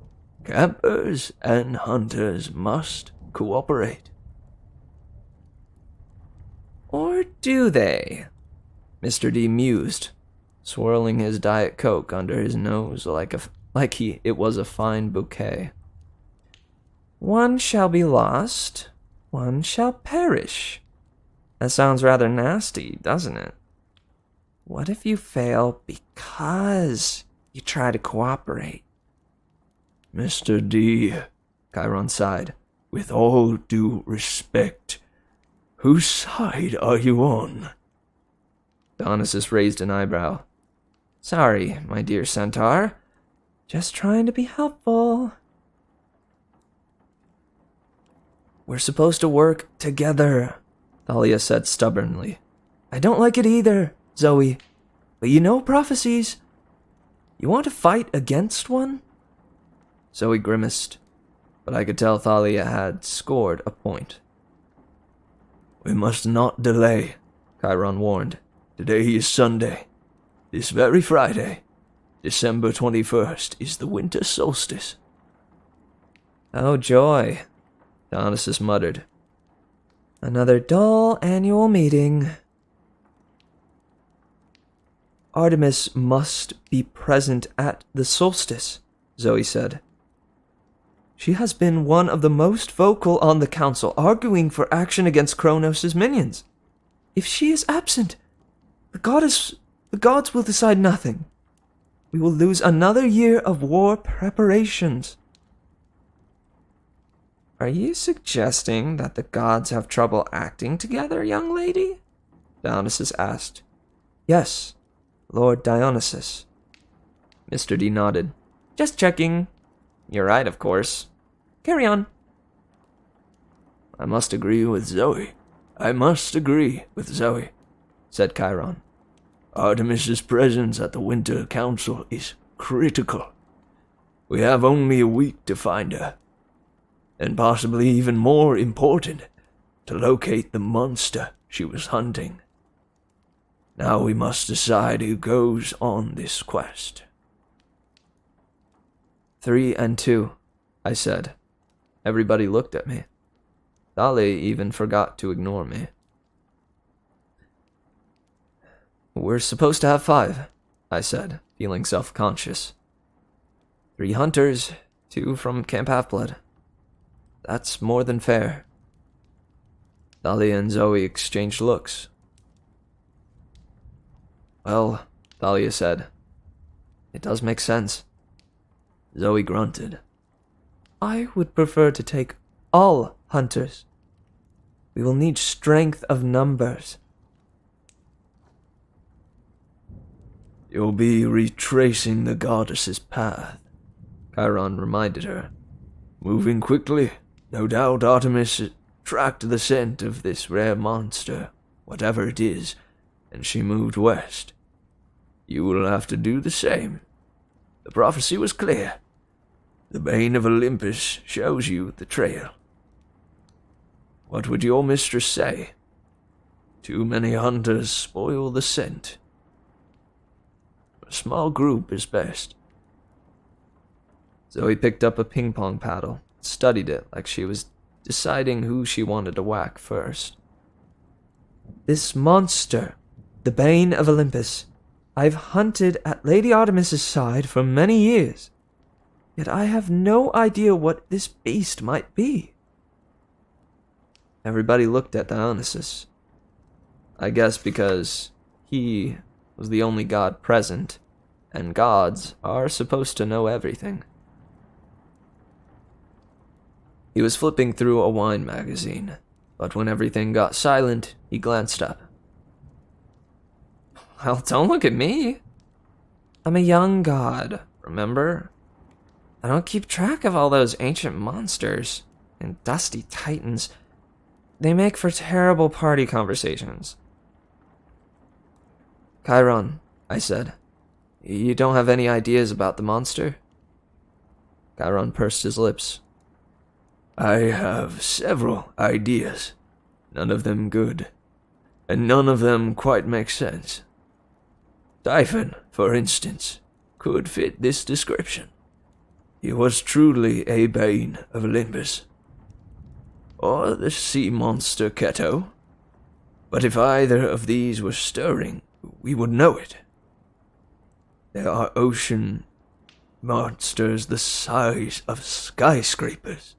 Campers and hunters must cooperate. Or do they? Mr. D mused, swirling his Diet Coke under his nose it was a fine bouquet. One shall be lost, one shall perish. That sounds rather nasty, doesn't it? What if you fail because you try to cooperate? Mr. D, Chiron sighed. With all due respect, whose side are you on? Dionysus raised an eyebrow. Sorry, my dear centaur. Just trying to be helpful. We're supposed to work together, Thalia said stubbornly. I don't like it either, Zoe. But you know prophecies. You want to fight against one? Zoe grimaced, but I could tell Thalia had scored a point. We must not delay, Chiron warned. Today is Sunday. This very Friday, December 21st, is the winter solstice. Oh joy, Dionysus muttered. Another dull annual meeting. Artemis must be present at the solstice, Zoe said. She has been one of the most vocal on the council, arguing for action against Kronos' minions. If she is absent, the gods will decide nothing. We will lose another year of war preparations. Are you suggesting that the gods have trouble acting together, young lady? Dionysus asked. Yes, Lord Dionysus. Mr. D nodded. Just checking. You're right, of course. Carry on. I must agree with Zoe, said Chiron. Artemis's presence at the Winter Council is critical. We have only a week to find her. And possibly even more important, to locate the monster she was hunting. Now we must decide who goes on this quest. 3 and 2, I said. Everybody looked at me. Thalia even forgot to ignore me. We're supposed to have 5, I said, feeling self-conscious. 3 hunters, 2 from Camp Half-Blood. That's more than fair. Thalia and Zoe exchanged looks. Well, Thalia said, it does make sense. Zoe grunted. I would prefer to take all hunters. We will need strength of numbers. You'll be retracing the goddess's path, Chiron reminded her. Moving quickly, no doubt Artemis tracked the scent of this rare monster, whatever it is, and she moved west. You will have to do the same. The prophecy was clear. The Bane of Olympus shows you the trail. What would your mistress say? Too many hunters spoil the scent. A small group is best. Zoe picked up a ping-pong paddle, studied it like she was deciding who she wanted to whack first. This monster, the Bane of Olympus, I've hunted at Lady Artemis's side for many years, yet I have no idea what this beast might be. Everybody looked at Dionysus. I guess because he was the only god present, and gods are supposed to know everything. He was flipping through a wine magazine, but when everything got silent, he glanced up. Well, don't look at me. I'm a young god, remember? I don't keep track of all those ancient monsters and dusty titans. They make for terrible party conversations. Chiron, I said, you don't have any ideas about the monster? Chiron pursed his lips. I have several ideas, none of them good, and none of them quite make sense. Typhon, for instance, could fit this description. He was truly a Bane of Olympus. Or the sea monster Keto. But if either of these were stirring, we would know it. There are ocean monsters the size of skyscrapers.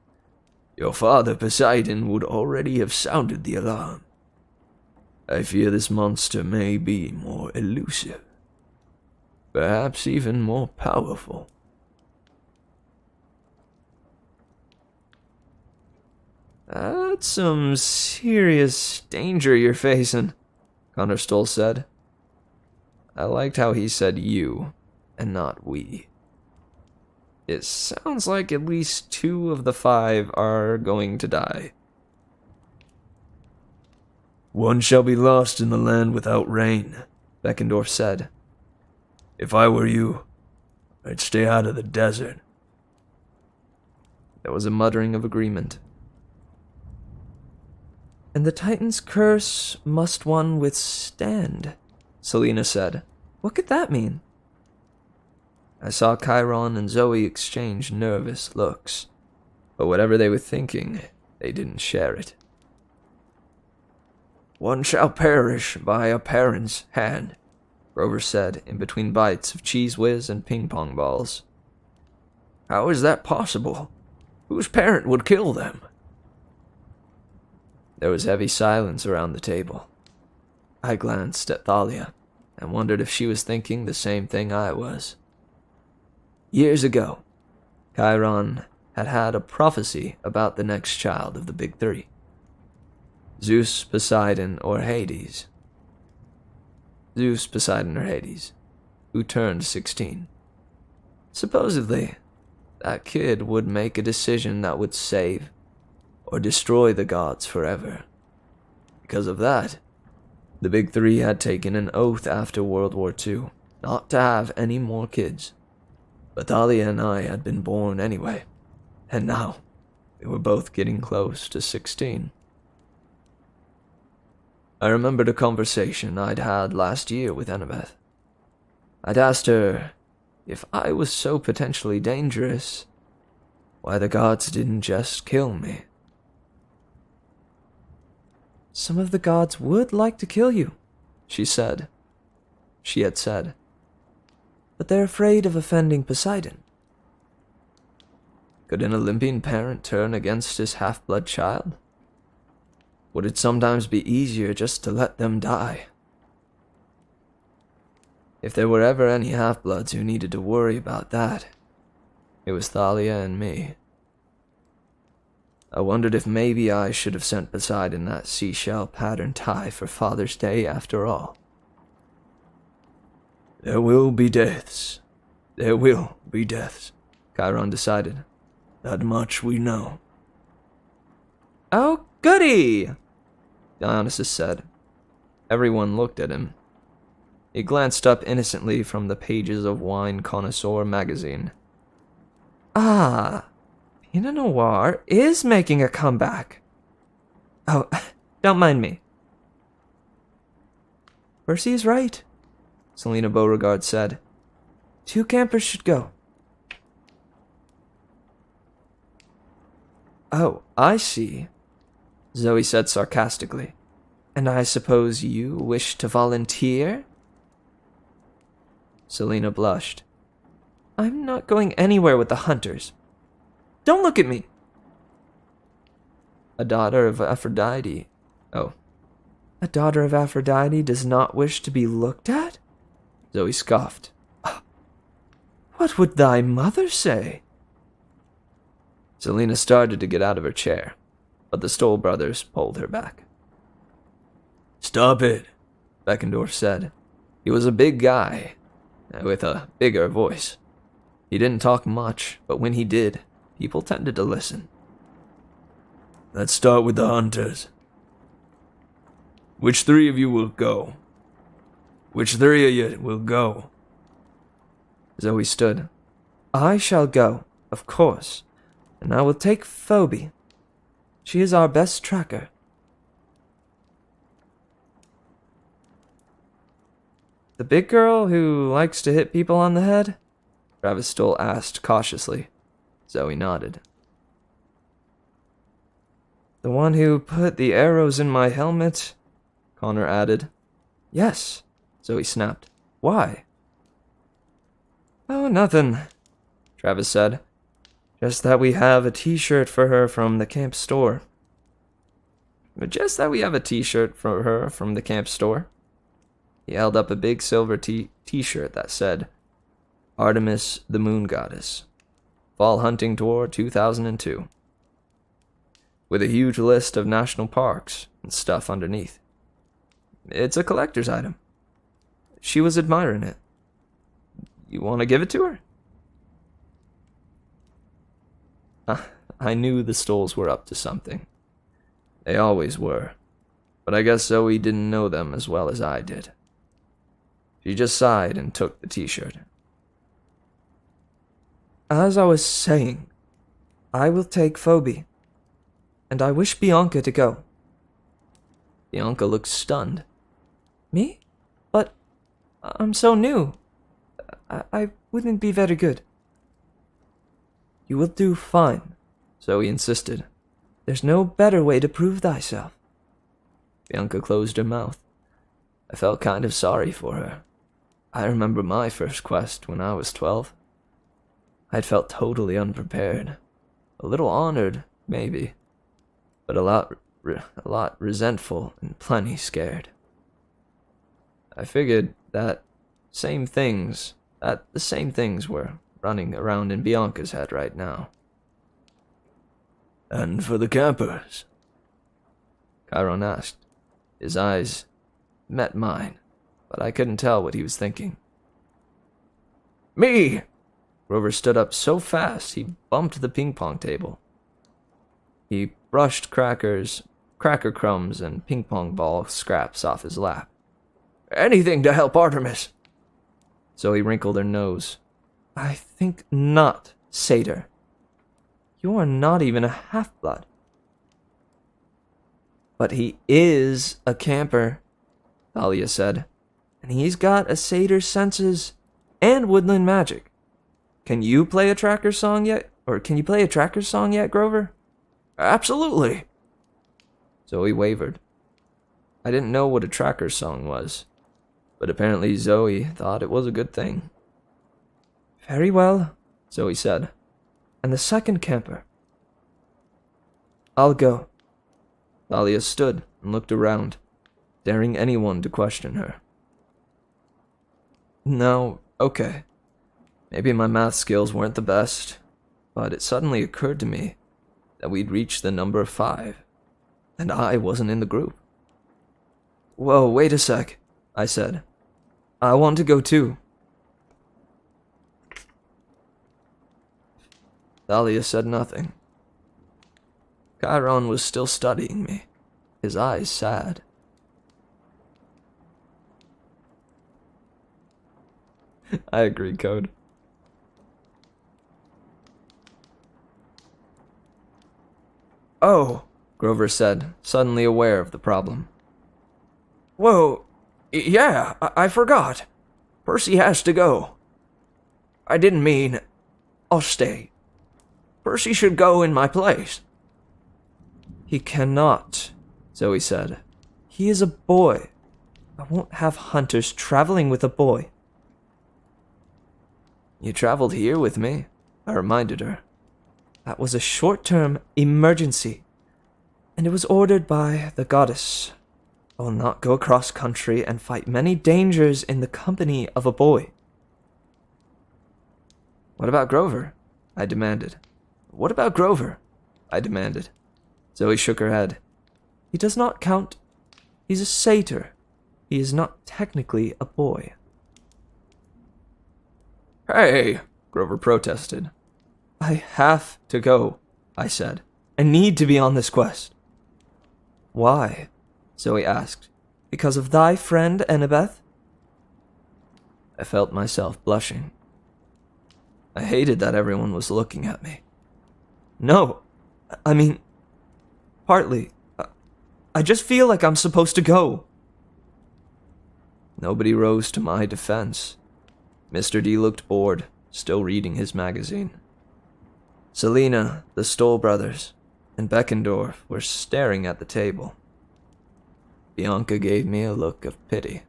Your father, Poseidon, would already have sounded the alarm. I fear this monster may be more elusive. Perhaps even more powerful. That's some serious danger you're facing, Connor Stoll said. I liked how he said you, and not we. It sounds like at least 2 of the 5 are going to die. One shall be lost in the land without rain, Beckendorf said. If I were you, I'd stay out of the desert. There was a muttering of agreement. And the Titan's curse must one withstand, Selena said. What could that mean? I saw Chiron and Zoe exchange nervous looks, but whatever they were thinking, they didn't share it. One shall perish by a parent's hand, Grover said in between bites of Cheese Whiz and ping pong balls. How is that possible? Whose parent would kill them? There was heavy silence around the table. I glanced at Thalia and wondered if she was thinking the same thing I was. Years ago, Chiron had had a prophecy about the next child of the Big Three. Zeus, Poseidon, or Hades. Zeus, Poseidon, or Hades, who turned 16. Supposedly, that kid would make a decision that would save or destroy the gods forever. Because of that, the Big Three had taken an oath after World War II not to have any more kids. But Thalia and I had been born anyway, and now we were both getting close to 16. I remembered a conversation I'd had last year with Annabeth. I'd asked her if I was so potentially dangerous, why the gods didn't just kill me. Some of the gods would like to kill you, she said. She had said. But they're afraid of offending Poseidon. Could an Olympian parent turn against his half-blood child? Would it sometimes be easier just to let them die? If there were ever any half-bloods who needed to worry about that, it was Thalia and me. I wondered if maybe I should have sent Poseidon that seashell pattern tie for Father's Day after all. There will be deaths. There will be deaths, Chiron decided. That much we know. Oh, goody! Dionysus said. Everyone looked at him. He glanced up innocently from the pages of Wine Connoisseur magazine. Ah, Pinot Noir is making a comeback. Oh, don't mind me. Percy is right, Selena Beauregard said. 2 campers should go. Oh, I see, Zoe said sarcastically. And I suppose you wish to volunteer? Selena blushed. I'm not going anywhere with the hunters. Don't look at me. A daughter of Aphrodite. Oh. A daughter of Aphrodite does not wish to be looked at? Zoe scoffed. What would thy mother say? Selena started to get out of her chair, but the Stoll brothers pulled her back. Stop it, Beckendorf said. He was a big guy, with a bigger voice. He didn't talk much, but when he did, people tended to listen. Let's start with the hunters. Which 3 of you will go? Which 3 of you will go? Zoe stood. I shall go, of course, and I will take Phoebe. She is our best tracker. The big girl who likes to hit people on the head? Travis Stoll asked cautiously. Zoe nodded. The one who put the arrows in my helmet? Connor added. Yes, Zoe snapped. Why? Oh, nothing, Travis said. Just that we have a t-shirt for her from the camp store. Just that we have a t-shirt for her from the camp store. He held up a big silver t-shirt that said, Artemis the Moon Goddess, Fall Hunting Tour 2002, with a huge list of national parks and stuff underneath. It's a collector's item. She was admiring it. You want to give it to her? I knew the Stolls were up to something. They always were, but I guess Zoe didn't know them as well as I did. She just sighed and took the t-shirt. As I was saying, I will take Phoebe, and I wish Bianca to go. Bianca looked stunned. Me? But I'm so new. I wouldn't be very good. You will do fine, Zoe insisted. There's no better way to prove thyself. Bianca closed her mouth. I felt kind of sorry for her. I remember my first quest when I was 12. I'd felt totally unprepared. A little honored, maybe, but a lot resentful and plenty scared. I figured that the same things were running around in Bianca's head right now. And for the campers? Chiron asked. His eyes met mine, but I couldn't tell what he was thinking. Me! Grover stood up so fast he bumped the ping-pong table. He brushed cracker crumbs and ping-pong ball scraps off his lap. Anything to help Artemis. Zoe wrinkled her nose. I think not, Satyr. You are not even a half-blood. But he is a camper, Thalia said, and he's got a satyr's senses and woodland magic. Can you play a tracker song yet? Or can you play a tracker song yet, Grover? Absolutely. Zoe wavered. I didn't know what a tracker song was, but apparently Zoe thought it was a good thing. Very well, Zoe said. And the second camper? I'll go. Thalia stood and looked around, daring anyone to question her. No, okay. Maybe my math skills weren't the best, but it suddenly occurred to me that we'd reached the number 5, and I wasn't in the group. Whoa, wait a sec, I said. I want to go too. Thalia said nothing. Chiron was still studying me, his eyes sad. I agree, Code. Oh, Grover said, suddenly aware of the problem. Whoa, yeah, I forgot. Percy has to go. I didn't mean I'll stay. Percy should go in my place. He cannot, Zoe said. He is a boy. I won't have hunters traveling with a boy. You traveled here with me, I reminded her. That was a short-term emergency, and it was ordered by the goddess. I will not go across country and fight many dangers in the company of a boy. What about Grover? I demanded. What about Grover? I demanded. Zoe shook her head. He does not count. He's a satyr. He is not technically a boy. Hey, Grover protested. I have to go, I said. I need to be on this quest. Why? Zoe asked. Because of thy friend Annabeth? I felt myself blushing. I hated that everyone was looking at me. No, I mean, partly. I just feel like I'm supposed to go. Nobody rose to my defense. Mr. D looked bored, still reading his magazine. Selena, the Stoll brothers, and Beckendorf were staring at the table. Bianca gave me a look of pity.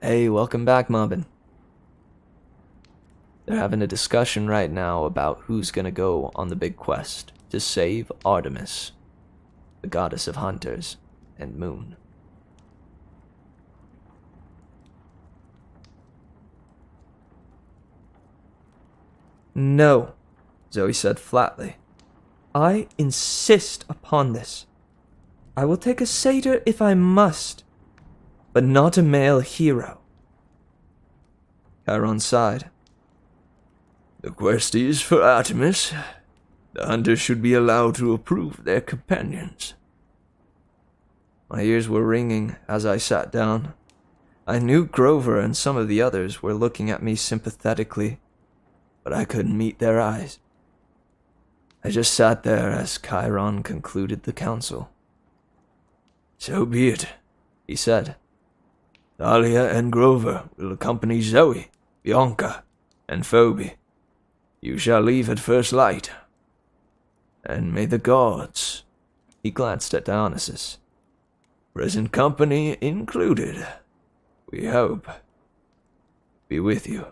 Hey, welcome back, Mobbin. They're having a discussion right now about who's gonna go on the big quest to save Artemis, the goddess of hunters and moon. No, Zoe said flatly. I insist upon this. I will take a satyr if I must, but not a male hero. Chiron sighed. The quest is for Artemis. The hunters should be allowed to approve their companions. My ears were ringing as I sat down. I knew Grover and some of the others were looking at me sympathetically, but I couldn't meet their eyes. I just sat there as Chiron concluded the council. So be it, He said, Thalia and Grover will accompany Zoe, Bianca, and Phoebe. You shall leave at first light. And may the gods, he glanced at Dionysus, present company included, we hope, be with you.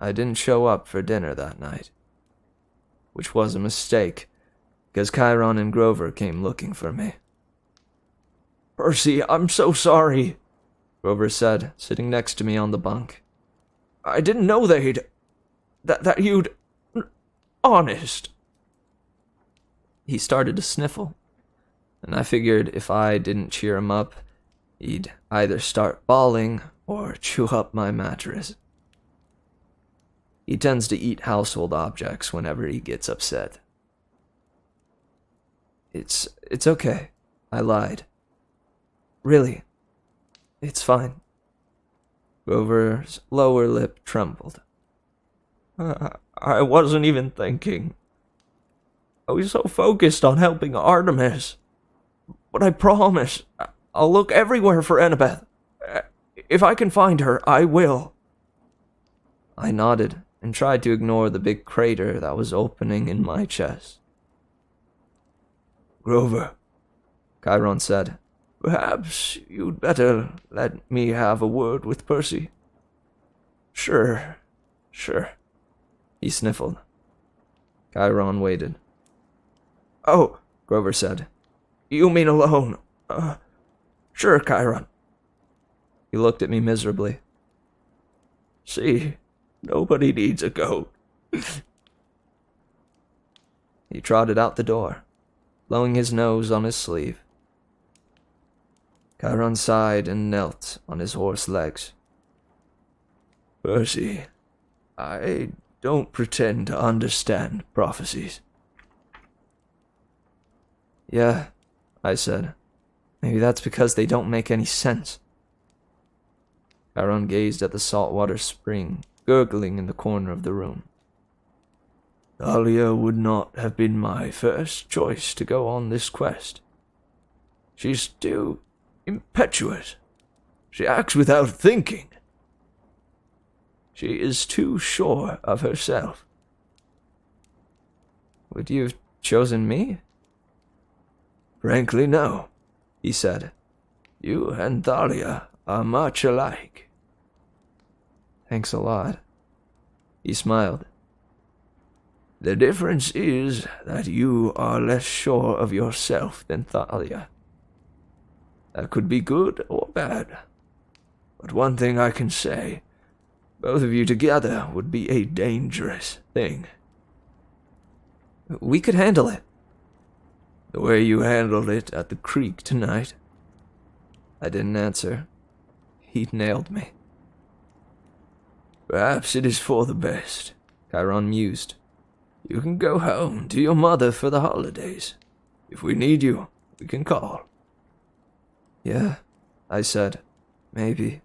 I didn't show up for dinner that night, which was a mistake, because Chiron and Grover came looking for me. Percy, I'm so sorry, Grover said, sitting next to me on the bunk. I didn't know that you'd... honest. He started to sniffle, and I figured if I didn't cheer him up, he'd either start bawling or chew up my mattress. He tends to eat household objects whenever he gets upset. It's okay, I lied. Really, it's fine. Grover's lower lip trembled. I wasn't even thinking. I was so focused on helping Artemis. But I promise, I'll look everywhere for Annabeth. If I can find her, I will. I nodded and tried to ignore the big crater that was opening in my chest. Grover, Chiron said, perhaps you'd better let me have a word with Percy. Sure. He sniffled. Chiron waited. Oh, Grover said. You mean alone? Sure, Chiron. He looked at me miserably. See, nobody needs a goat. He trotted out the door, blowing his nose on his sleeve. Chiron sighed and knelt on his horse legs. Percy, I don't pretend to understand prophecies. Yeah, I said. Maybe that's because they don't make any sense. Chiron gazed at the saltwater spring gurgling in the corner of the room. Thalia would not have been my first choice to go on this quest. She's too impetuous. She acts without thinking. She is too sure of herself. Would you have chosen me? Frankly, no, he said. You and Thalia are much alike. Thanks a lot. He smiled. The difference is that you are less sure of yourself than Thalia. That could be good or bad. But one thing I can say, both of you together would be a dangerous thing. We could handle it. The way you handled it at the creek tonight. I didn't answer. He nailed me. Perhaps it is for the best, Chiron mused. You can go home to your mother for the holidays. If we need you, we can call. Yeah, I said. Maybe.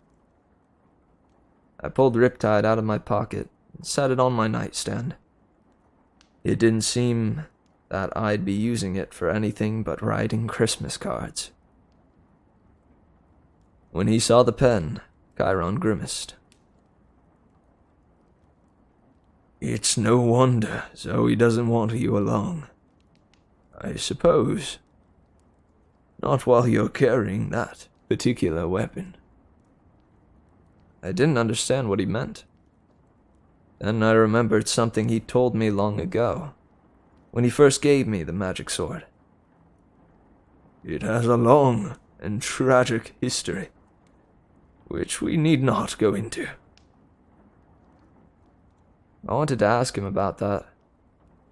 I pulled Riptide out of my pocket and set it on my nightstand. It didn't seem that I'd be using it for anything but writing Christmas cards. When he saw the pen, Chiron grimaced. It's no wonder Zoe doesn't want you along. I suppose. Not while you're carrying that particular weapon. I didn't understand what he meant. Then I remembered something he told me long ago, when he first gave me the magic sword. It has a long and tragic history, which we need not go into. I wanted to ask him about that,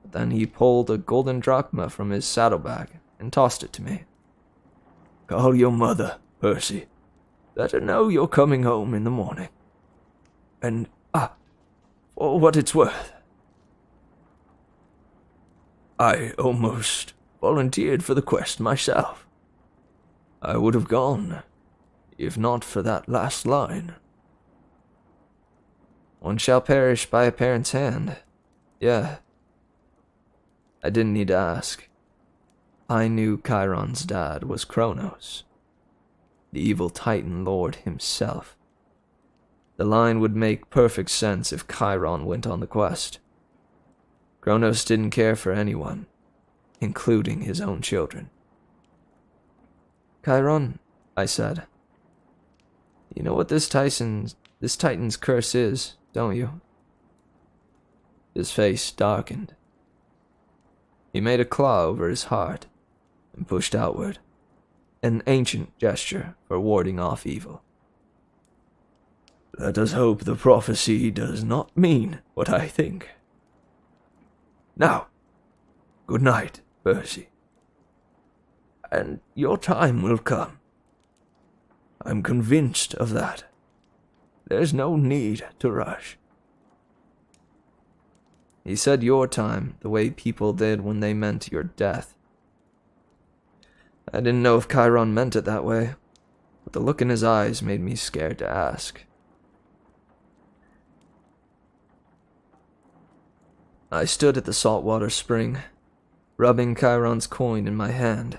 but then he pulled a golden drachma from his saddlebag and tossed it to me. Call your mother, Percy. Let her know you're coming home in the morning. And, for what it's worth, I almost volunteered for the quest myself. I would have gone, if not for that last line. One shall perish by a parent's hand. Yeah. I didn't need to ask. I knew Chiron's dad was Kronos, the evil Titan Lord himself. The line would make perfect sense if Chiron went on the quest. Kronos didn't care for anyone, including his own children. Chiron, I said, you know what this Titan's curse is, don't you? His face darkened. He made a claw over his heart and pushed outward, an ancient gesture for warding off evil. Let us hope the prophecy does not mean what I think. Now, good night, Percy. And your time will come. I'm convinced of that. There's no need to rush. He said your time the way people did when they meant your death. I didn't know if Chiron meant it that way, but the look in his eyes made me scared to ask. I stood at the saltwater spring, rubbing Chiron's coin in my hand,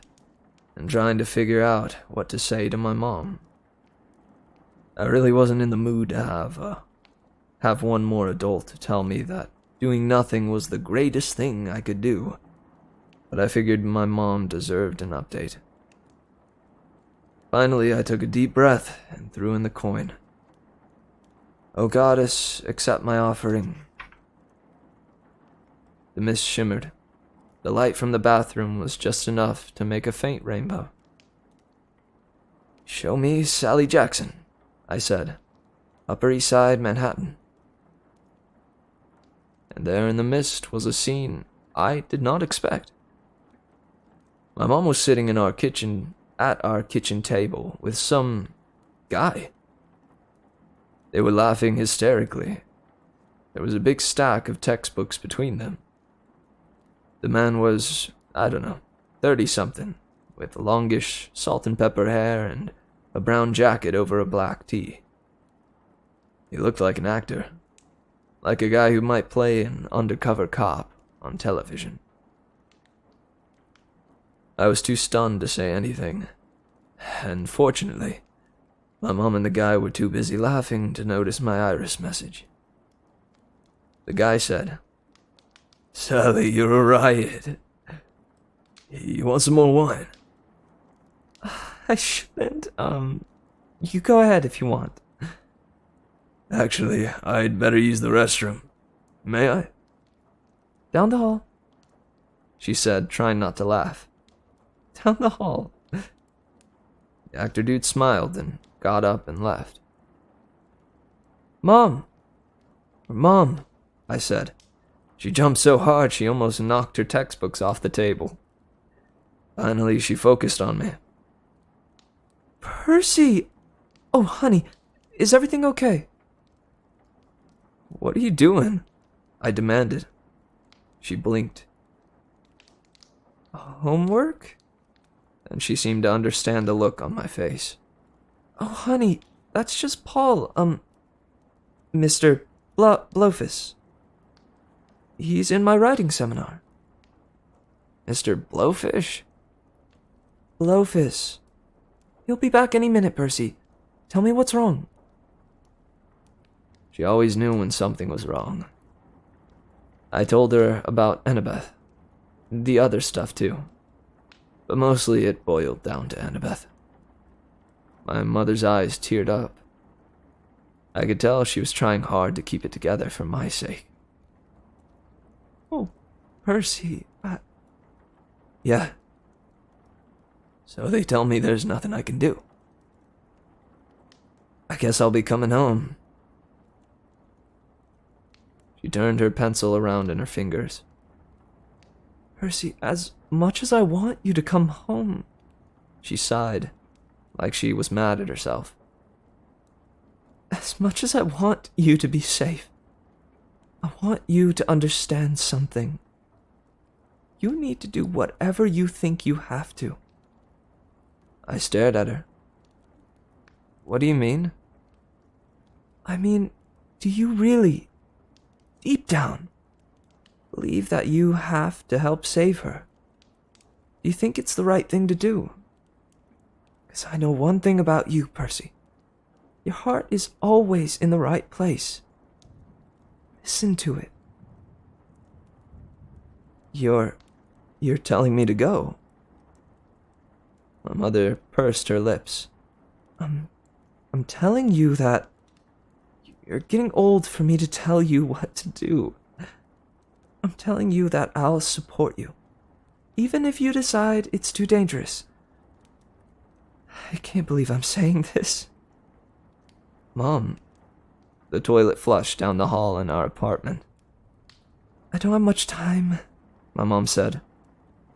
and trying to figure out what to say to my mom. I really wasn't in the mood to have one more adult tell me that doing nothing was the greatest thing I could do, but I figured my mom deserved an update. Finally, I took a deep breath and threw in the coin. O goddess, accept my offering. The mist shimmered. The light from the bathroom was just enough to make a faint rainbow. Show me Sally Jackson, I said. Upper East Side, Manhattan. And there in the mist was a scene I did not expect. My mom was sitting at our kitchen table with some guy. They were laughing hysterically. There was a big stack of textbooks between them. The man was, 30-something, with longish salt and pepper hair and a brown jacket over a black tee. He looked like an actor, like a guy who might play an undercover cop on television. I was too stunned to say anything, and fortunately, my mom and the guy were too busy laughing to notice my iris message. The guy said, Sally, you're a riot. You want some more wine? I shouldn't. You go ahead if you want. Actually, I'd better use the restroom. May I? Down the hall, she said, trying not to laugh. Down the hall. The actor dude smiled and got up and left. Mom, I said. She jumped so hard she almost knocked her textbooks off the table. Finally, she focused on me. Percy! Oh, honey, is everything okay? What are you doing? I demanded. She blinked. Homework? And she seemed to understand the look on my face. Oh, honey, that's just Paul, Mr. Blowfish. He's in my writing seminar. Mr. Blowfish? Blowfish. He'll be back any minute, Percy. Tell me what's wrong. She always knew when something was wrong. I told her about Annabeth. The other stuff, too. But mostly it boiled down to Annabeth. My mother's eyes teared up. I could tell she was trying hard to keep it together for my sake. Oh, Percy, Yeah. So they tell me there's nothing I can do. I guess I'll be coming home. She turned her pencil around in her fingers. Percy, as much as I want you to come home, she sighed, like she was mad at herself. As much as I want you to be safe, I want you to understand something. You need to do whatever you think you have to. I stared at her. What do you mean? I mean, Do you really, deep down, believe that you have to help save her? Do you think it's the right thing to do? Because I know one thing about you, Percy. Your heart is always in the right place. Listen to it. You're telling me to go. My mother pursed her lips. I'm telling you that you're getting old for me to tell you what to do. I'm telling you that I'll support you, even if you decide it's too dangerous. I can't believe I'm saying this. Mom, the toilet flushed down the hall in our apartment. I don't have much time, my mom said.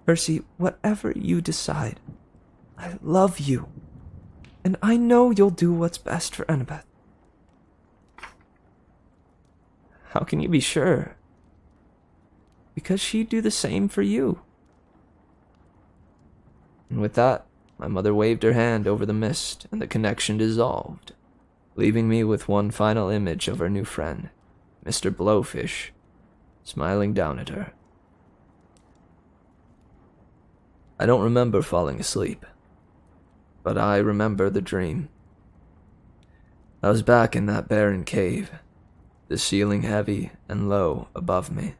Percy, whatever you decide, I love you. And I know you'll do what's best for Annabeth. How can you be sure? Because she'd do the same for you. And with that, my mother waved her hand over the mist, and the connection dissolved, leaving me with one final image of her new friend, Mr. Blowfish, smiling down at her. I don't remember falling asleep, but I remember the dream. I was back in that barren cave, the ceiling heavy and low above me.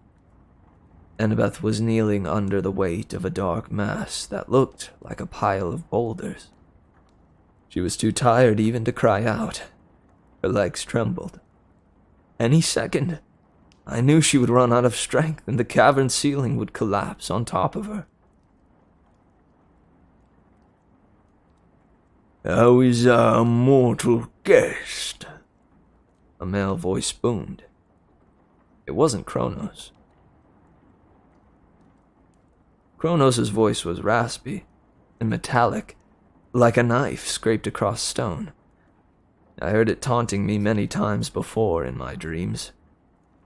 Annabeth was kneeling under the weight of a dark mass that looked like a pile of boulders. She was too tired even to cry out. Her legs trembled. Any second, I knew she would run out of strength and the cavern ceiling would collapse on top of her. How is our mortal guest? A male voice boomed. It wasn't Kronos. Kronos' voice was raspy and metallic, like a knife scraped across stone. I heard it taunting me many times before in my dreams,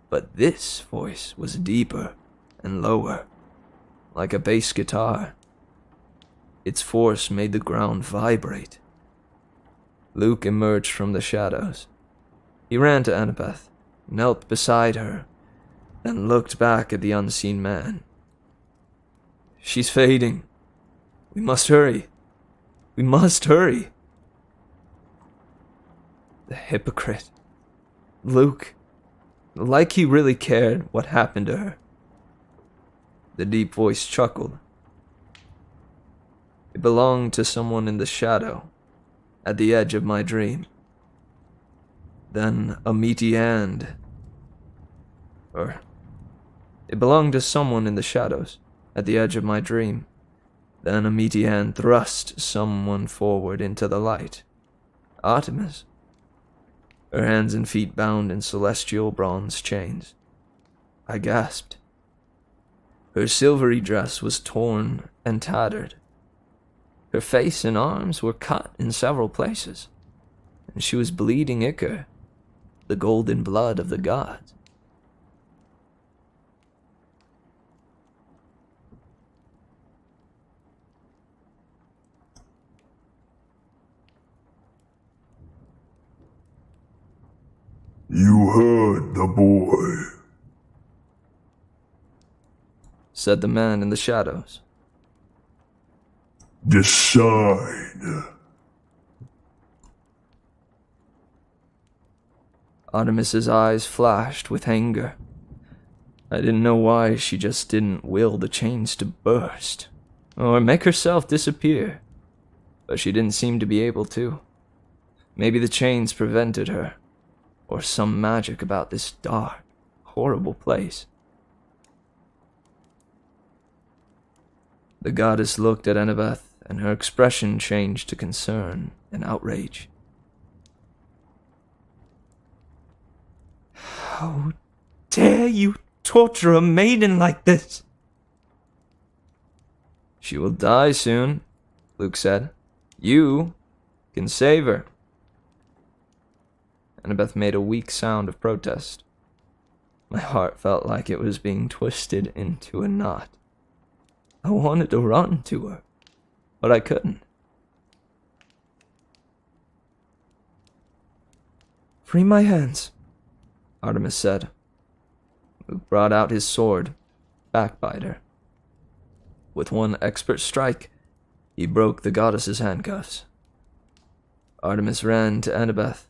but this voice was deeper and lower, like a bass guitar. Its force made the ground vibrate. Luke emerged from the shadows. He ran to Annabeth, knelt beside her, then looked back at the unseen man. She's fading. We must hurry. We must hurry. The hypocrite. Luke. Like he really cared what happened to her. The deep voice chuckled. It belonged to someone in the shadow, at the edge of my dream. Then a meaty hand. It belonged to someone in the shadows, at the edge of my dream. Then a meaty hand thrust someone forward into the light. Artemis. Her hands and feet bound in celestial bronze chains. I gasped. Her silvery dress was torn and tattered. Her face and arms were cut in several places, and she was bleeding ichor, the golden blood of the gods. You heard the boy, said the man in the shadows. Decide. Artemis's eyes flashed with anger. I didn't know why she just didn't will the chains to burst, or make herself disappear, but she didn't seem to be able to. Maybe the chains prevented her, or some magic about this dark, horrible place. The goddess looked at Annabeth, and her expression changed to concern and outrage. How dare you torture a maiden like this? She will die soon, Luke said. You can save her. Annabeth made a weak sound of protest. My heart felt like it was being twisted into a knot. I wanted to run to her, but I couldn't. Free my hands, Artemis said. Luke brought out his sword, Backbiter. With one expert strike, he broke the goddess's handcuffs. Artemis ran to Annabeth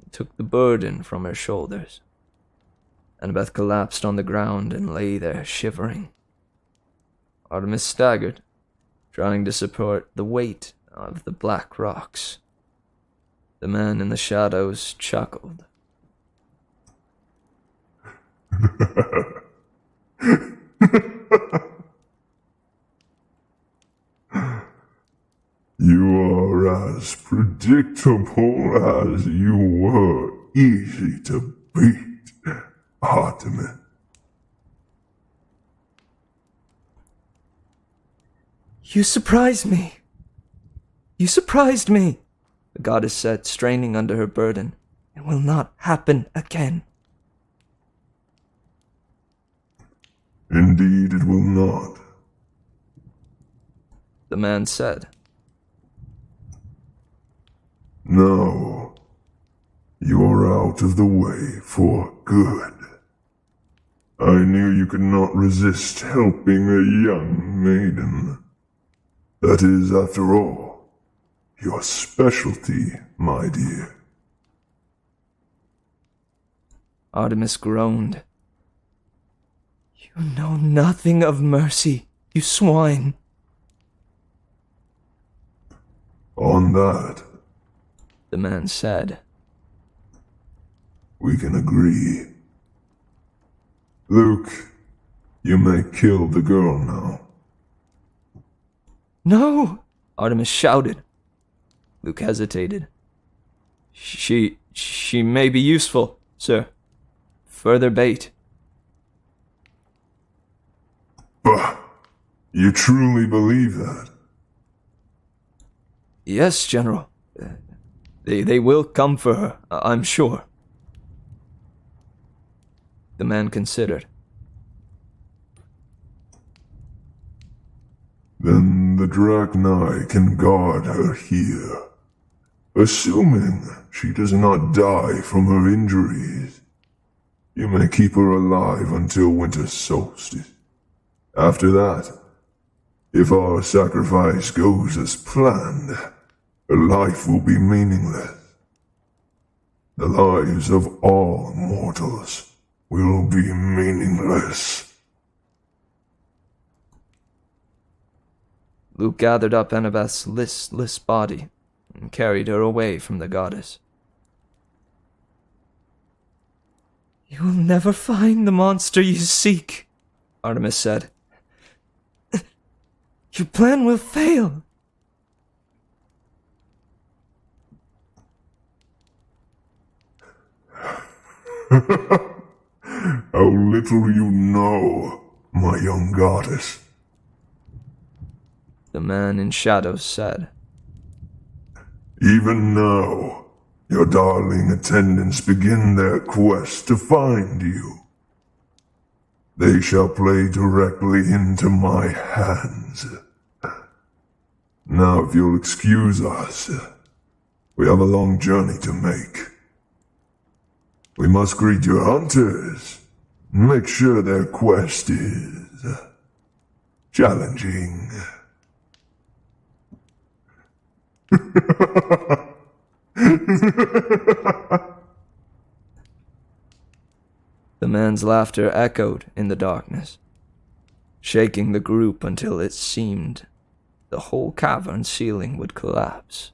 and took the burden from her shoulders. Annabeth collapsed on the ground and lay there shivering. Artemis staggered, trying to support the weight of the black rocks. The man in the shadows chuckled. You are as predictable as you were easy to beat, Artemis. You surprised me. You surprised me, the goddess said, straining under her burden. It will not happen again. Indeed it will not. The man said. No, you are out of the way for good. I knew you could not resist helping a young maiden. That is, after all, your specialty, my dear. Artemis groaned. You know nothing of mercy, you swine. On that, The man said. we can agree. Luke, you may kill the girl now. No! Artemis shouted. Luke hesitated. She may be useful, sir. Further bait. Bah! You truly believe that? Yes, General. They will come for her, I'm sure. The man considered. Then the Drachnai can guard her here. Assuming she does not die from her injuries, you may keep her alive until winter solstice. After that, if our sacrifice goes as planned, her life will be meaningless. The lives of all mortals will be meaningless. Luke gathered up Annabeth's listless body and carried her away from the goddess. You will never find the monster you seek, Artemis said. Your plan will fail. How little you know, my young goddess. The man in shadows said. Even now, your darling attendants begin their quest to find you. They shall play directly into my hands. Now, if you'll excuse us, we have a long journey to make. We must greet your hunters and make sure their quest is challenging. The man's laughter echoed in the darkness, shaking the group until it seemed the whole cavern ceiling would collapse.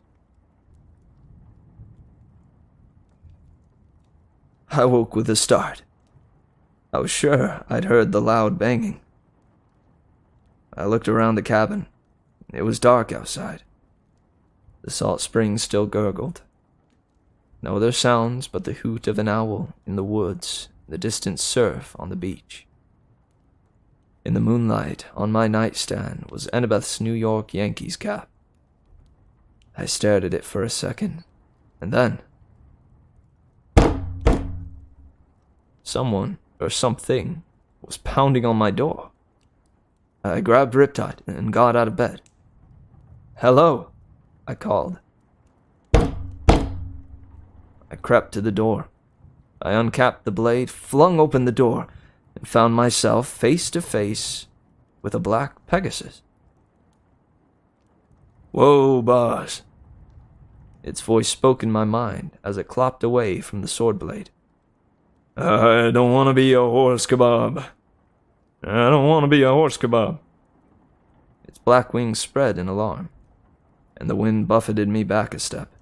I woke with a start. I was sure I'd heard the loud banging. I looked around the cabin. It was dark outside. The salt spring still gurgled. No other sounds but the hoot of an owl in the woods, the distant surf on the beach. In the moonlight, on my nightstand, was Annabeth's New York Yankees cap. I stared at it for a second, and then someone, or something, was pounding on my door. I grabbed Riptide and got out of bed. Hello, I called. I crept to the door. I uncapped the blade, flung open the door, and found myself face to face with a black Pegasus. Whoa, boss. Its voice spoke in my mind as it clopped away from the sword blade. I don't want to be a horse kebab. I don't want to be a horse kebab. Its black wings spread in alarm, and the wind buffeted me back a step.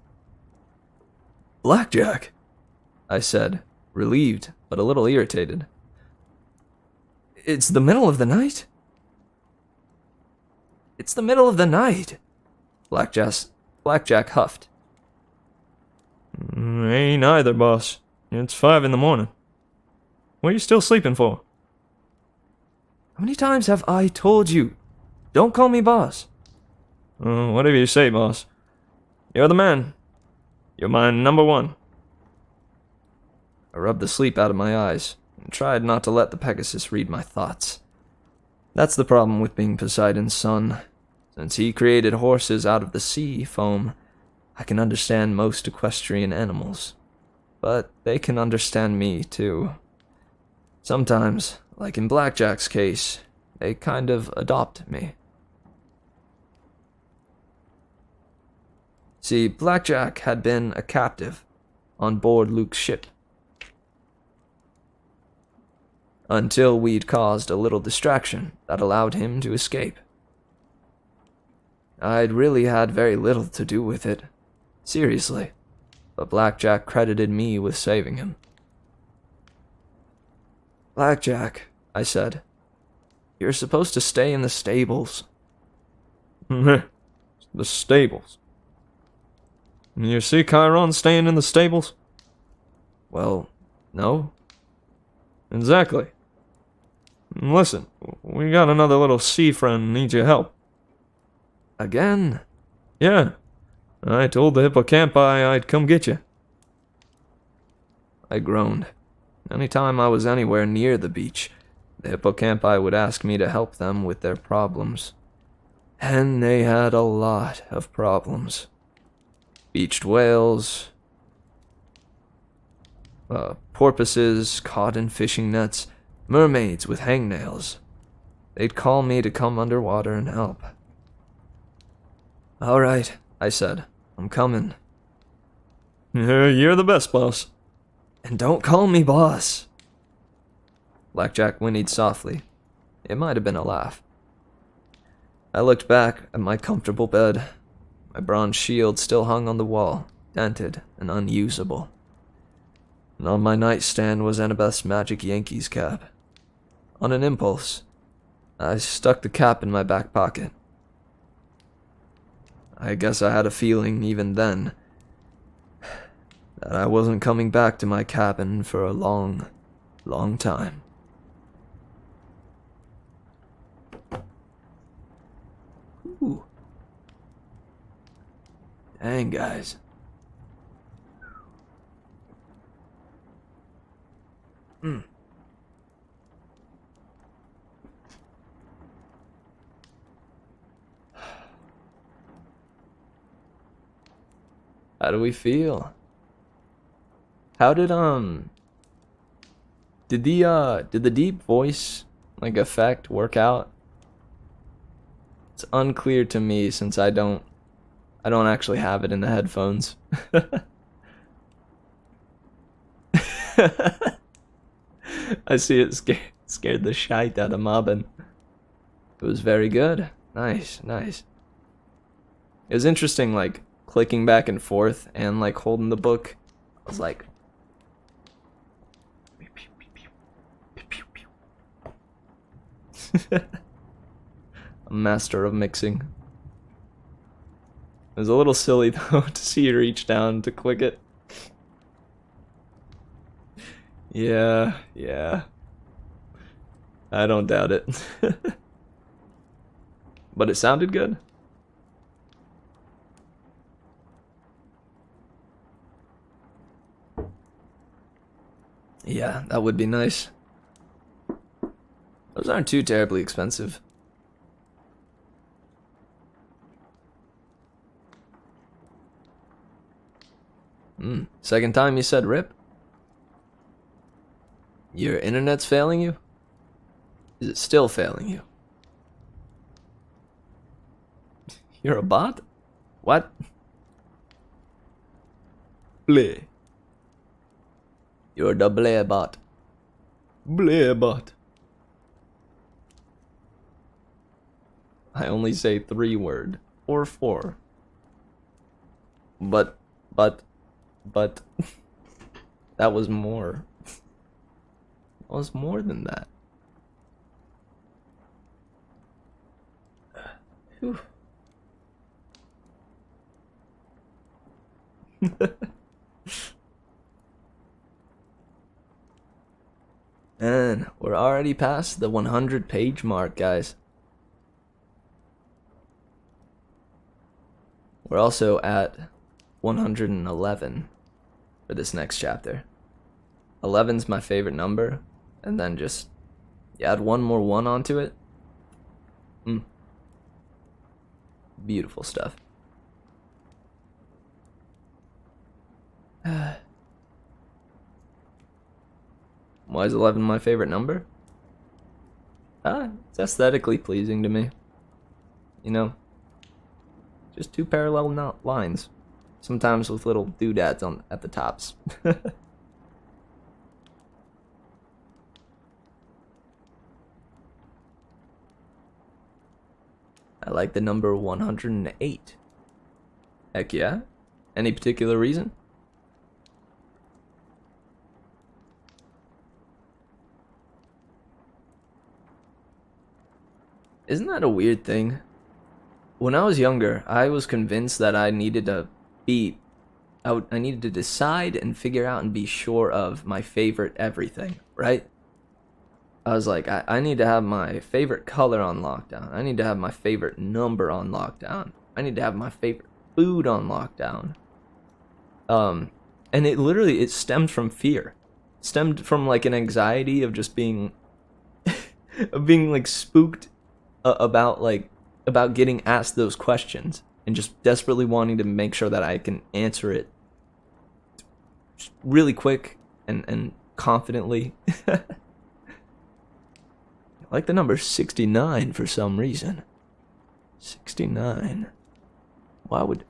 Blackjack, I said, relieved but a little irritated. It's the middle of the night? It's the middle of the night, Blackjack huffed. Ain't either, boss. It's 5 a.m. What are you still sleeping for? How many times have I told you? Don't call me boss. Whatever you say, boss. You're the man. You're my number one. I rubbed the sleep out of my eyes and tried not to let the Pegasus read my thoughts. That's the problem with being Poseidon's son. Since he created horses out of the sea foam, I can understand most equestrian animals. But they can understand me, too. Sometimes, like in Blackjack's case, they kind of adopt me. See, Blackjack had been a captive on board Luke's ship. Until we'd caused a little distraction that allowed him to escape. I'd really had very little to do with it. Seriously. But Blackjack credited me with saving him. Blackjack, I said. You're supposed to stay in the stables. The stables. You see Chiron staying in the stables? Well, no. Exactly. Listen, we got another little sea friend needs your help. Again? Yeah. I told the hippocampi I'd come get you. I groaned. Anytime I was anywhere near the beach, the hippocampi would ask me to help them with their problems. And they had a lot of problems. Beached whales, porpoises caught in fishing nets, mermaids with hangnails. They'd call me to come underwater and help. All right, I said. I'm coming. You're the best, boss. And don't call me boss. Blackjack whinnied softly. It might have been a laugh. I looked back at my comfortable bed. My bronze shield still hung on the wall, dented and unusable. And on my nightstand was Annabeth's magic Yankees cap. On an impulse, I stuck the cap in my back pocket. I guess I had a feeling even then that I wasn't coming back to my cabin for a long, long time. Ooh. Dang, guys. How do we feel? How did the deep voice like effect work out? It's unclear to me since I don't actually have it in the headphones. I see it scared the shite out of Mobbin. It was very good. Nice. It was interesting, like, clicking back and forth and, like, holding the book. I was like... a master of mixing. It was a little silly, though, to see you reach down to click it. Yeah. I don't doubt it. But it sounded good. Yeah, that would be nice. Those aren't too terribly expensive. Second time you said rip? Your internet's failing you? Is it still failing you? You're a bot? What? Bleh. You're the Blair bot. Blair bot. I only say 3 word. Or 4. But. That was more. That was more than that. Whew. And we're already past the 100-page mark, guys. We're also at 111 for this next chapter. 11's my favorite number, and then just you add one more 1 onto it. Beautiful stuff. Why is 11 my favorite number? It's aesthetically pleasing to me. You know, just 2 parallel lines, sometimes with little doodads at the tops. I like the number 108. Heck yeah. Any particular reason? Isn't that a weird thing? When I was younger, I was convinced that I needed to I needed to decide and figure out and be sure of my favorite everything, right? I was like, I need to have my favorite color on lockdown. I need to have my favorite number on lockdown. I need to have my favorite food on lockdown. And it stemmed from fear. It stemmed from like an anxiety of just being, of being like spooked about getting asked those questions and just desperately wanting to make sure that I can answer it really quick and confidently. I like the number 69 for some reason. 69. Why would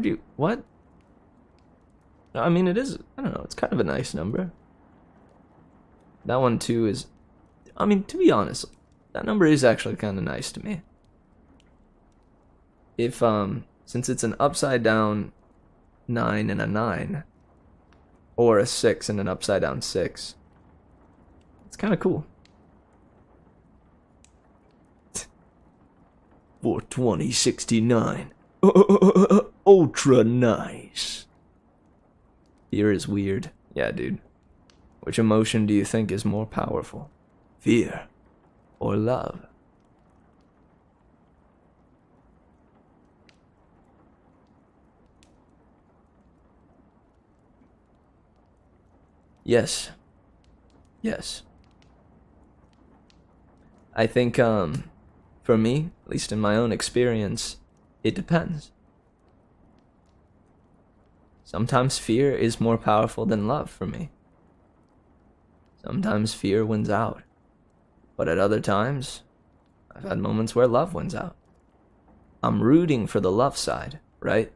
you, what? I mean, it is, I don't know, it's kind of a nice number. That one too is, I mean, to be honest, that number is actually kind of nice to me. If, since it's an upside down 9 and a 9, or a 6 and an upside down 6, it's kind of cool. 42069. Ultra nice. Fear is weird. Yeah, dude. Which emotion do you think is more powerful? Fear or love? Yes. Yes. I think, for me, at least in my own experience, it depends. Sometimes fear is more powerful than love for me. Sometimes fear wins out. But at other times, I've had moments where love wins out. I'm rooting for the love side, right?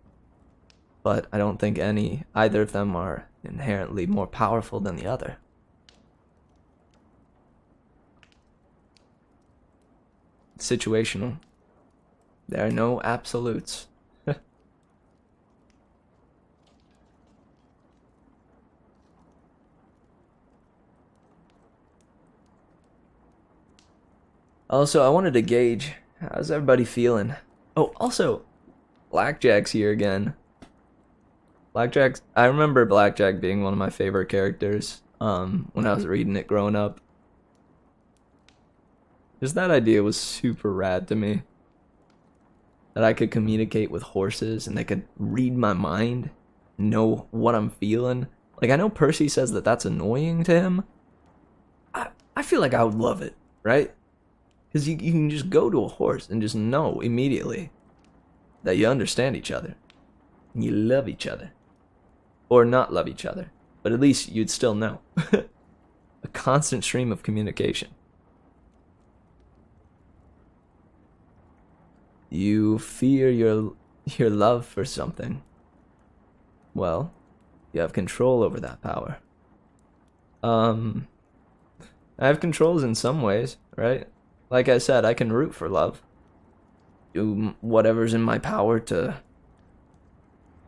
But I don't think either of them are inherently more powerful than the other. It's situational. There are no absolutes. Also, I wanted to gauge, how's everybody feeling? Oh, also, Blackjack's here again. I remember Blackjack being one of my favorite characters, when I was reading it growing up. Just that idea was super rad to me. That I could communicate with horses and they could read my mind, know what I'm feeling. Like, I know Percy says that that's annoying to him. I feel like I would love it, right? Because you can just go to a horse and just know immediately that you understand each other. And you love each other. Or not love each other. but at least you'd still know. A constant stream of communication. You fear your love for something. Well, you have control over that power. I have controls in some ways, right? Like I said, I can root for love. Do whatever's in my power to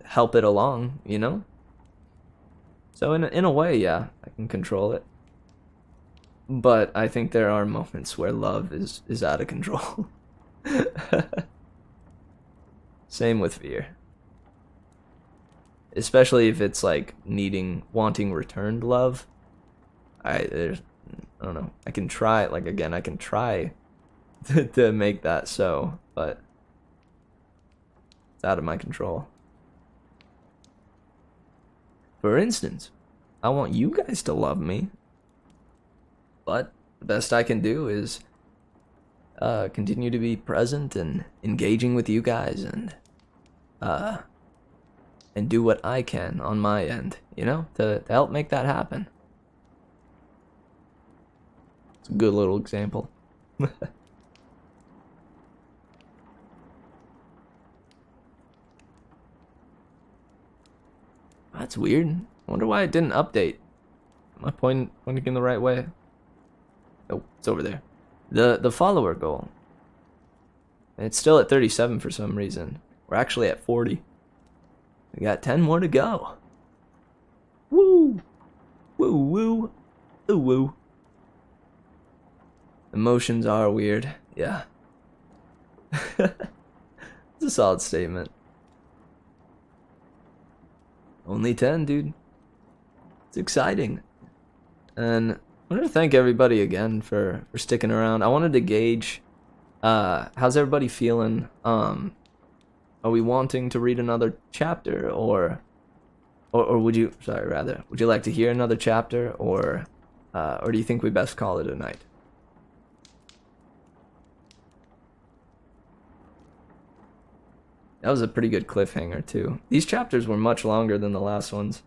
help it along, you know? So in a way, yeah, I can control it. But I think there are moments where love is out of control. Same with fear. Especially if it's like wanting returned love. I don't know. I can try, like, again, I can try to make that so, but it's out of my control. For instance, I want you guys to love me, but the best I can do is continue to be present and engaging with you guys and do what I can on my end, you know, to help make that happen. It's a good little example. That's weird. I wonder why it didn't update. Am I pointing in the right way? Oh, it's over there. The follower goal. It's still at 37 for some reason. We're actually at 40. We got 10 more to go. Woo! Woo woo! Ooh woo. Emotions are weird. Yeah. It's a solid statement. Only 10, dude. It's exciting. And I wanted to thank everybody again for sticking around. I wanted to gauge how's everybody feeling? Are we wanting to read another chapter or would you would you like to hear another chapter or do you think we best call it a night? That was a pretty good cliffhanger too. These chapters were much longer than the last ones.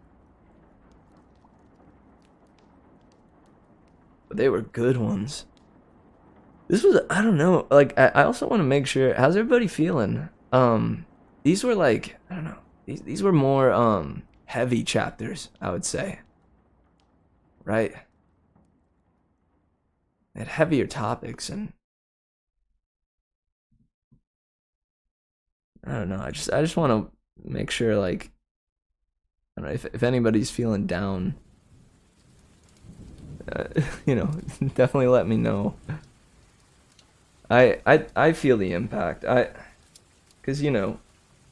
But they were good ones. This was, I don't know, like, I also want to make sure, how's everybody feeling? These were like, I don't know, these were more, heavy chapters, I would say. Right? They had heavier topics, and I don't know, I just want to make sure, like, I don't know, if anybody's feeling down, you know, definitely let me know. I feel the impact. Because, you know,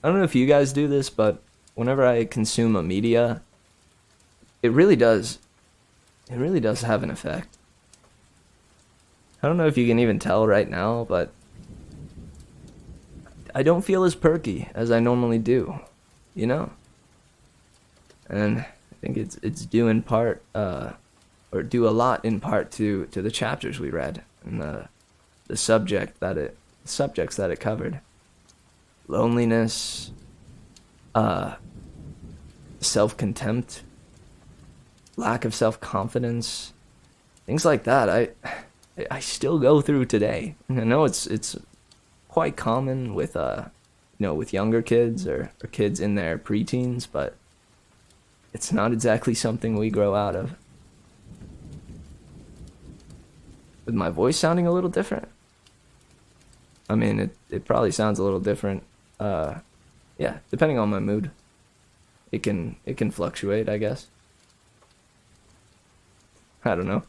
I don't know if you guys do this, but whenever I consume a media, it really does have an effect. I don't know if you can even tell right now, but I don't feel as perky as I normally do, you know? And I think it's due in part, or due a lot in part to the chapters we read and the subjects that it covered. Loneliness, self-contempt, lack of self-confidence, things like that. I still go through today. And I know it's quite common with you know, with younger kids or kids in their preteens, but it's not exactly something we grow out of. With my voice sounding a little different? I mean, it probably sounds a little different. Yeah, depending on my mood. It can fluctuate, I guess. I don't know.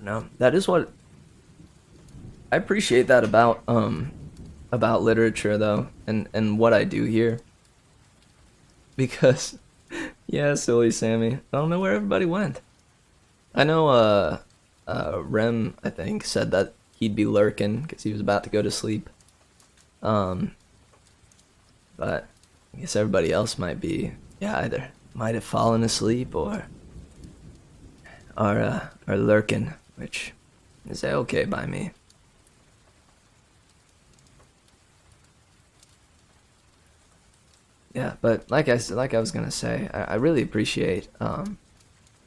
No, that is what I appreciate that about literature though, and what I do here. Because yeah, silly Sammy. I don't know where everybody went. I know Rem, I think, said that he'd be lurking because he was about to go to sleep. But I guess everybody else might be, yeah, either might have fallen asleep or are lurking, which is okay by me. Yeah, but like I said, like I was gonna say, I really appreciate I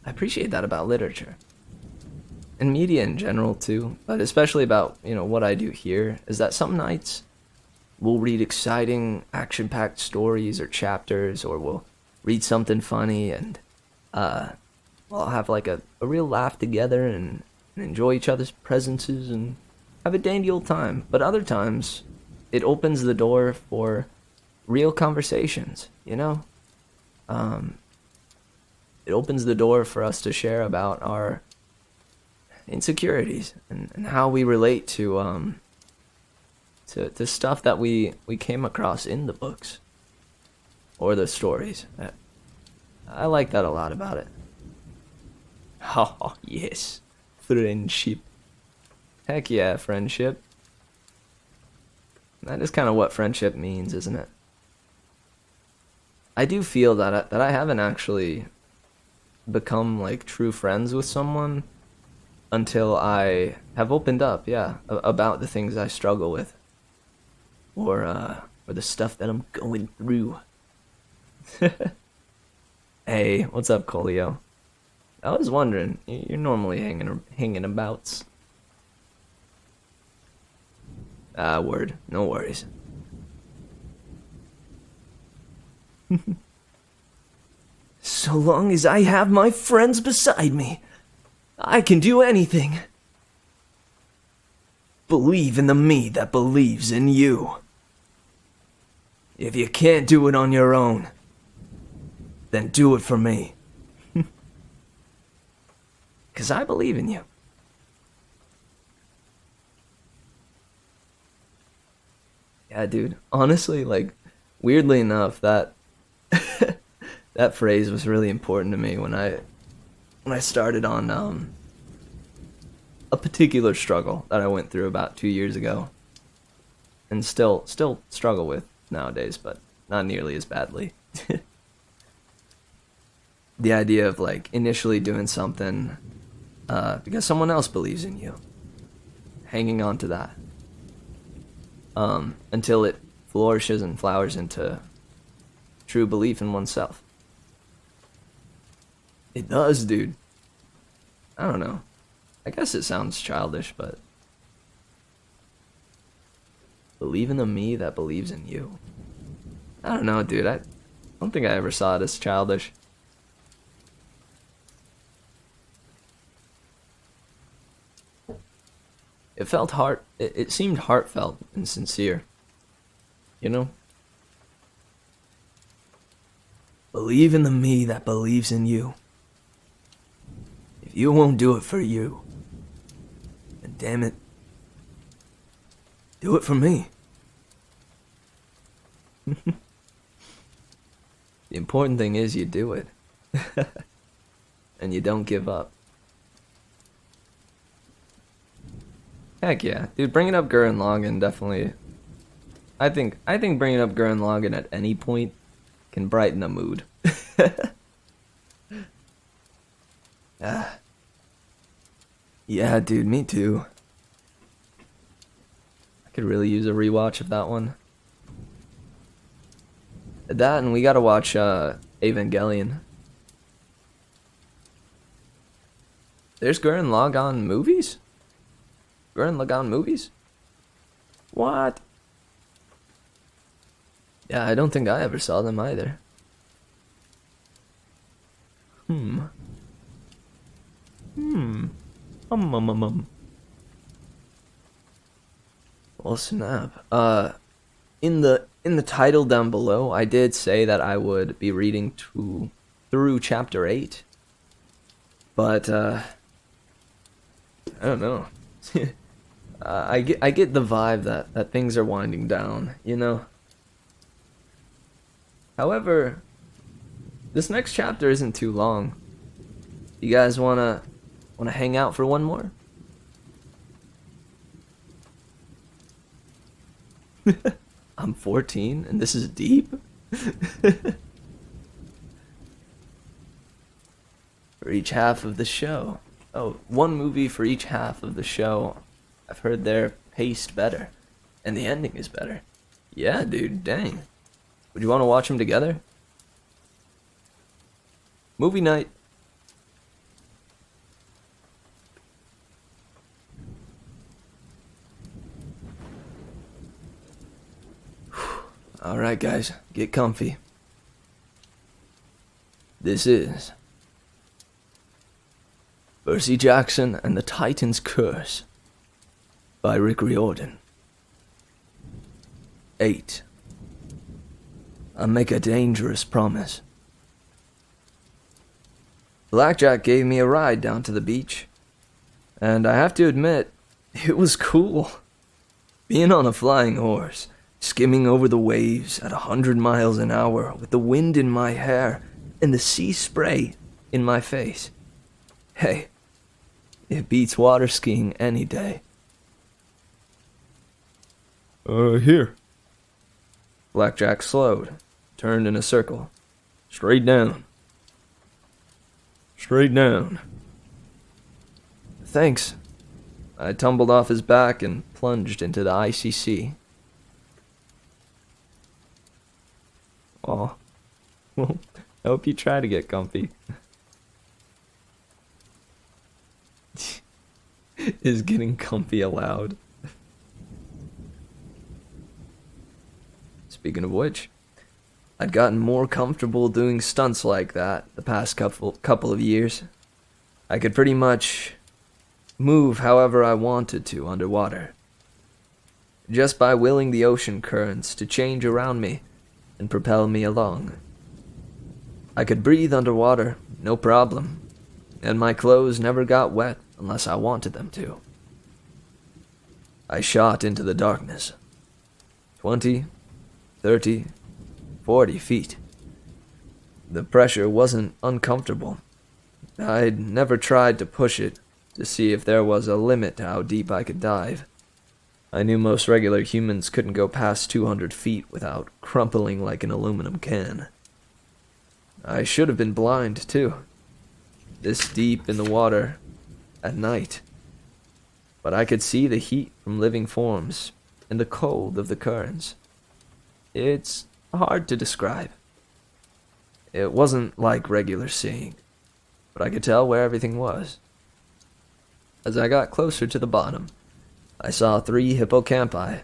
appreciate that about literature and media in general too, but especially about what I do here is that some nights we'll read exciting, action-packed stories or chapters, or we'll read something funny and we'll have like a real laugh together and enjoy each other's presences and have a dandy old time. But other times, it opens the door for real conversations, it opens the door for us to share about our insecurities and how we relate to stuff that we came across in the books or the stories. I like that a lot about it. Oh, yes. Friendship. Heck yeah, friendship. That is kind of what friendship means, isn't it? I do feel that I haven't actually become like true friends with someone until I have opened up, yeah, about the things I struggle with, or the stuff that I'm going through. Hey, what's up, Colio? I was wondering, you're normally hanging abouts. Word, no worries. So long as I have my friends beside me, I can do anything. Believe in the me that believes in you. If you can't do it on your own, then do it for me. 'Cause I believe in you. Yeah, dude. Honestly, like, weirdly enough, that that phrase was really important to me when I started on a particular struggle that I went through about 2 years ago, and still struggle with nowadays, but not nearly as badly. The idea of like initially doing something because someone else believes in you, hanging on to that until it flourishes and flowers into true belief in oneself. It does, dude. I don't know. I guess it sounds childish, but believe in the me that believes in you. I don't know, dude. I don't think I ever saw it as childish. It felt it seemed heartfelt and sincere. Believe in the me that believes in you. If you won't do it for you, then damn it, do it for me. The important thing is you do it. And you don't give up. Heck yeah. Dude, bringing up Gurren Lagann definitely... I think bringing up Gurren Lagann at any point can brighten a mood. Yeah, dude, me too. I could really use a rewatch of that one. That, and we gotta watch Evangelion. There's Gurren Lagann movies? Gurren Lagann movies? What? Yeah, I don't think I ever saw them either. Well, snap. In the title down below, I did say that I would be reading through chapter 8. But I don't know. I get the vibe that things are winding down, However, this next chapter isn't too long. You guys wanna hang out for one more? I'm 14 and this is deep? For each half of the show. Oh, one movie for each half of the show. I've heard they're paced better. And the ending is better. Yeah, dude, dang. Would you want to watch them together? Movie night. Alright, guys, get comfy. This is Percy Jackson and the Titan's Curse by Rick Riordan. 8. I make a dangerous promise. Blackjack gave me a ride down to the beach, and I have to admit, it was cool. Being on a flying horse, skimming over the waves at 100 miles an hour with the wind in my hair and the sea spray in my face. Hey, it beats water skiing any day. Here. Blackjack slowed, turned in a circle. Straight down. Straight down. Thanks. I tumbled off his back and plunged into the icy sea. Aw. Well, I hope you try to get comfy. Is getting comfy allowed? Speaking of which, I'd gotten more comfortable doing stunts like that the past couple of years. I could pretty much move however I wanted to underwater, just by willing the ocean currents to change around me and propel me along. I could breathe underwater, no problem, and my clothes never got wet unless I wanted them to. I shot into the darkness. 20, 30, 40 feet. The pressure wasn't uncomfortable. I'd never tried to push it to see if there was a limit to how deep I could dive. I knew most regular humans couldn't go past 200 feet without crumpling like an aluminum can. I should have been blind, too. This deep in the water at night. But I could see the heat from living forms and the cold of the currents. It's hard to describe. It wasn't like regular seeing, but I could tell where everything was. As I got closer to the bottom, I saw 3 hippocampi,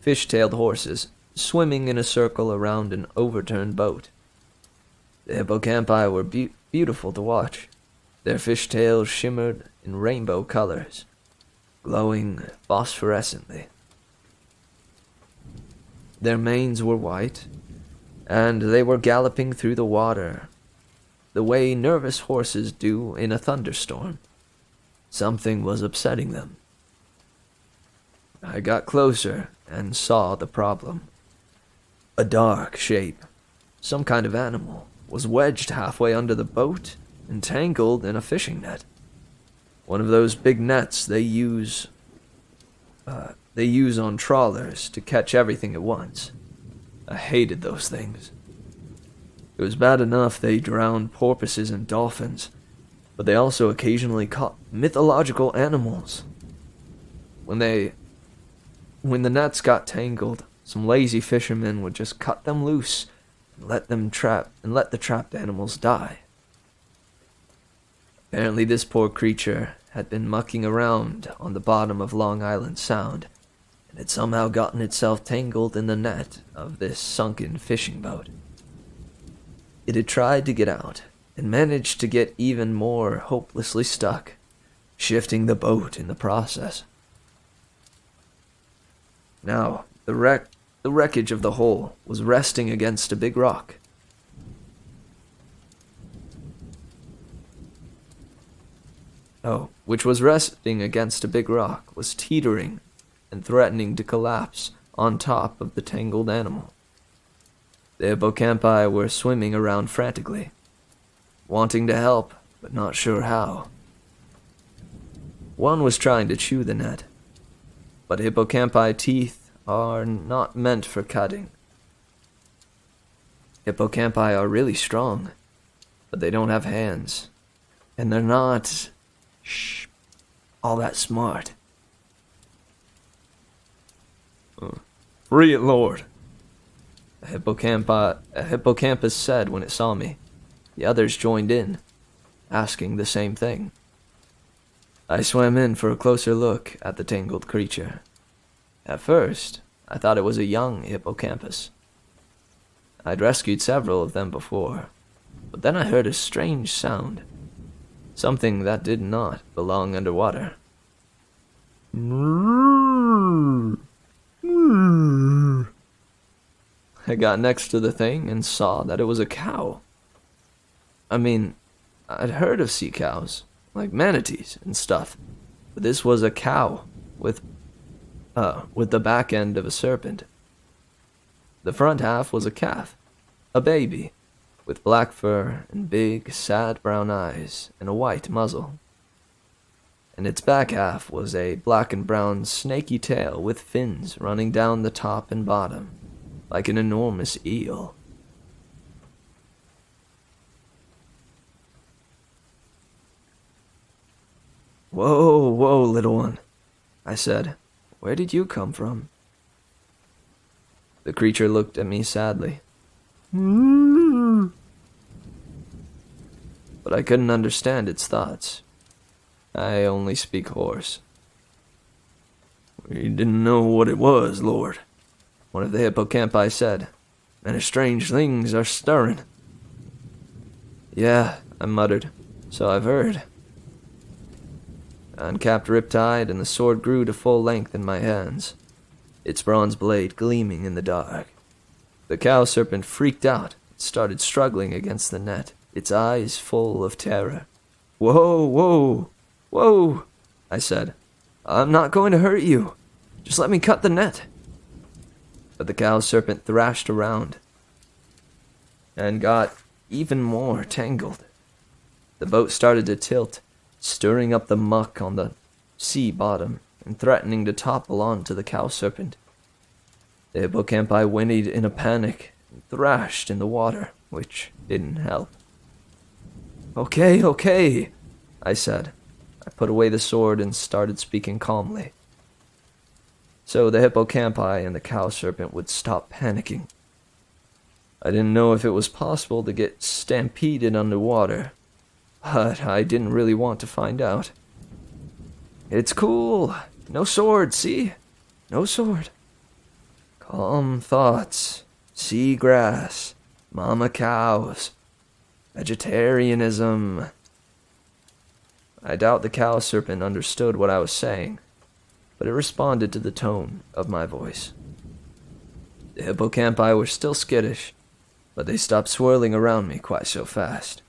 fish-tailed horses, swimming in a circle around an overturned boat. The hippocampi were beautiful to watch. Their fishtails shimmered in rainbow colors, glowing phosphorescently. Their manes were white, and they were galloping through the water, the way nervous horses do in a thunderstorm. Something was upsetting them. I got closer and saw the problem. A dark shape, some kind of animal, was wedged halfway under the boat and tangled in a fishing net. One of those big nets they use on trawlers to catch everything at once. I hated those things. It was bad enough they drowned porpoises and dolphins, but they also occasionally caught mythological animals. When the nets got tangled, some lazy fishermen would just cut them loose and let the trapped animals die. Apparently this poor creature had been mucking around on the bottom of Long Island Sound and had somehow gotten itself tangled in the net of this sunken fishing boat. It had tried to get out and managed to get even more hopelessly stuck, shifting the boat in the process. Now, the wreckage of the hull was resting against a big rock. Which was resting against a big rock, was teetering and threatening to collapse on top of the tangled animal. The hippocampi were swimming around frantically, wanting to help, but not sure how. One was trying to chew the net, but hippocampi teeth are not meant for cutting. Hippocampi are really strong, but they don't have hands. And they're not all that smart. Free it, Lord. A hippocampus said when it saw me. The others joined in, asking the same thing. I swam in for a closer look at the tangled creature. At first, I thought it was a young hippocampus. I'd rescued several of them before, but then I heard a strange sound. Something that did not belong underwater. I got next to the thing and saw that it was a cow. I mean, I'd heard of sea cows, like manatees and stuff, but this was a cow with the back end of a serpent. The front half was a calf, a baby, with black fur and big, sad brown eyes and a white muzzle. And its back half was a black and brown snaky tail with fins running down the top and bottom, like an enormous eel. "Whoa, whoa, little one," I said. "Where did you come from?" The creature looked at me sadly. But I couldn't understand its thoughts. I only speak Horse. "We didn't know what it was, Lord," one of the hippocampi said. "Many strange things are stirring." "Yeah," I muttered. "So I've heard." I uncapped Riptide, and the sword grew to full length in my hands, its bronze blade gleaming in the dark. The cow serpent freaked out and started struggling against the net, its eyes full of terror. "Whoa, whoa, whoa," I said. "I'm not going to hurt you. Just let me cut the net." But the cow serpent thrashed around and got even more tangled. The boat started to tilt, stirring up the muck on the sea bottom and threatening to topple onto the cow serpent. The hippocampi whinnied in a panic and thrashed in the water, which didn't help. Okay, I said. I put away the sword and started speaking calmly, so the hippocampi and the cow serpent would stop panicking. I didn't know if it was possible to get stampeded underwater, but I didn't really want to find out. "It's cool. No sword, see? No sword. Calm thoughts, sea grass, mama cows, vegetarianism." I doubt the cow serpent understood what I was saying, but it responded to the tone of my voice. The hippocampi were still skittish, but they stopped swirling around me quite so fast.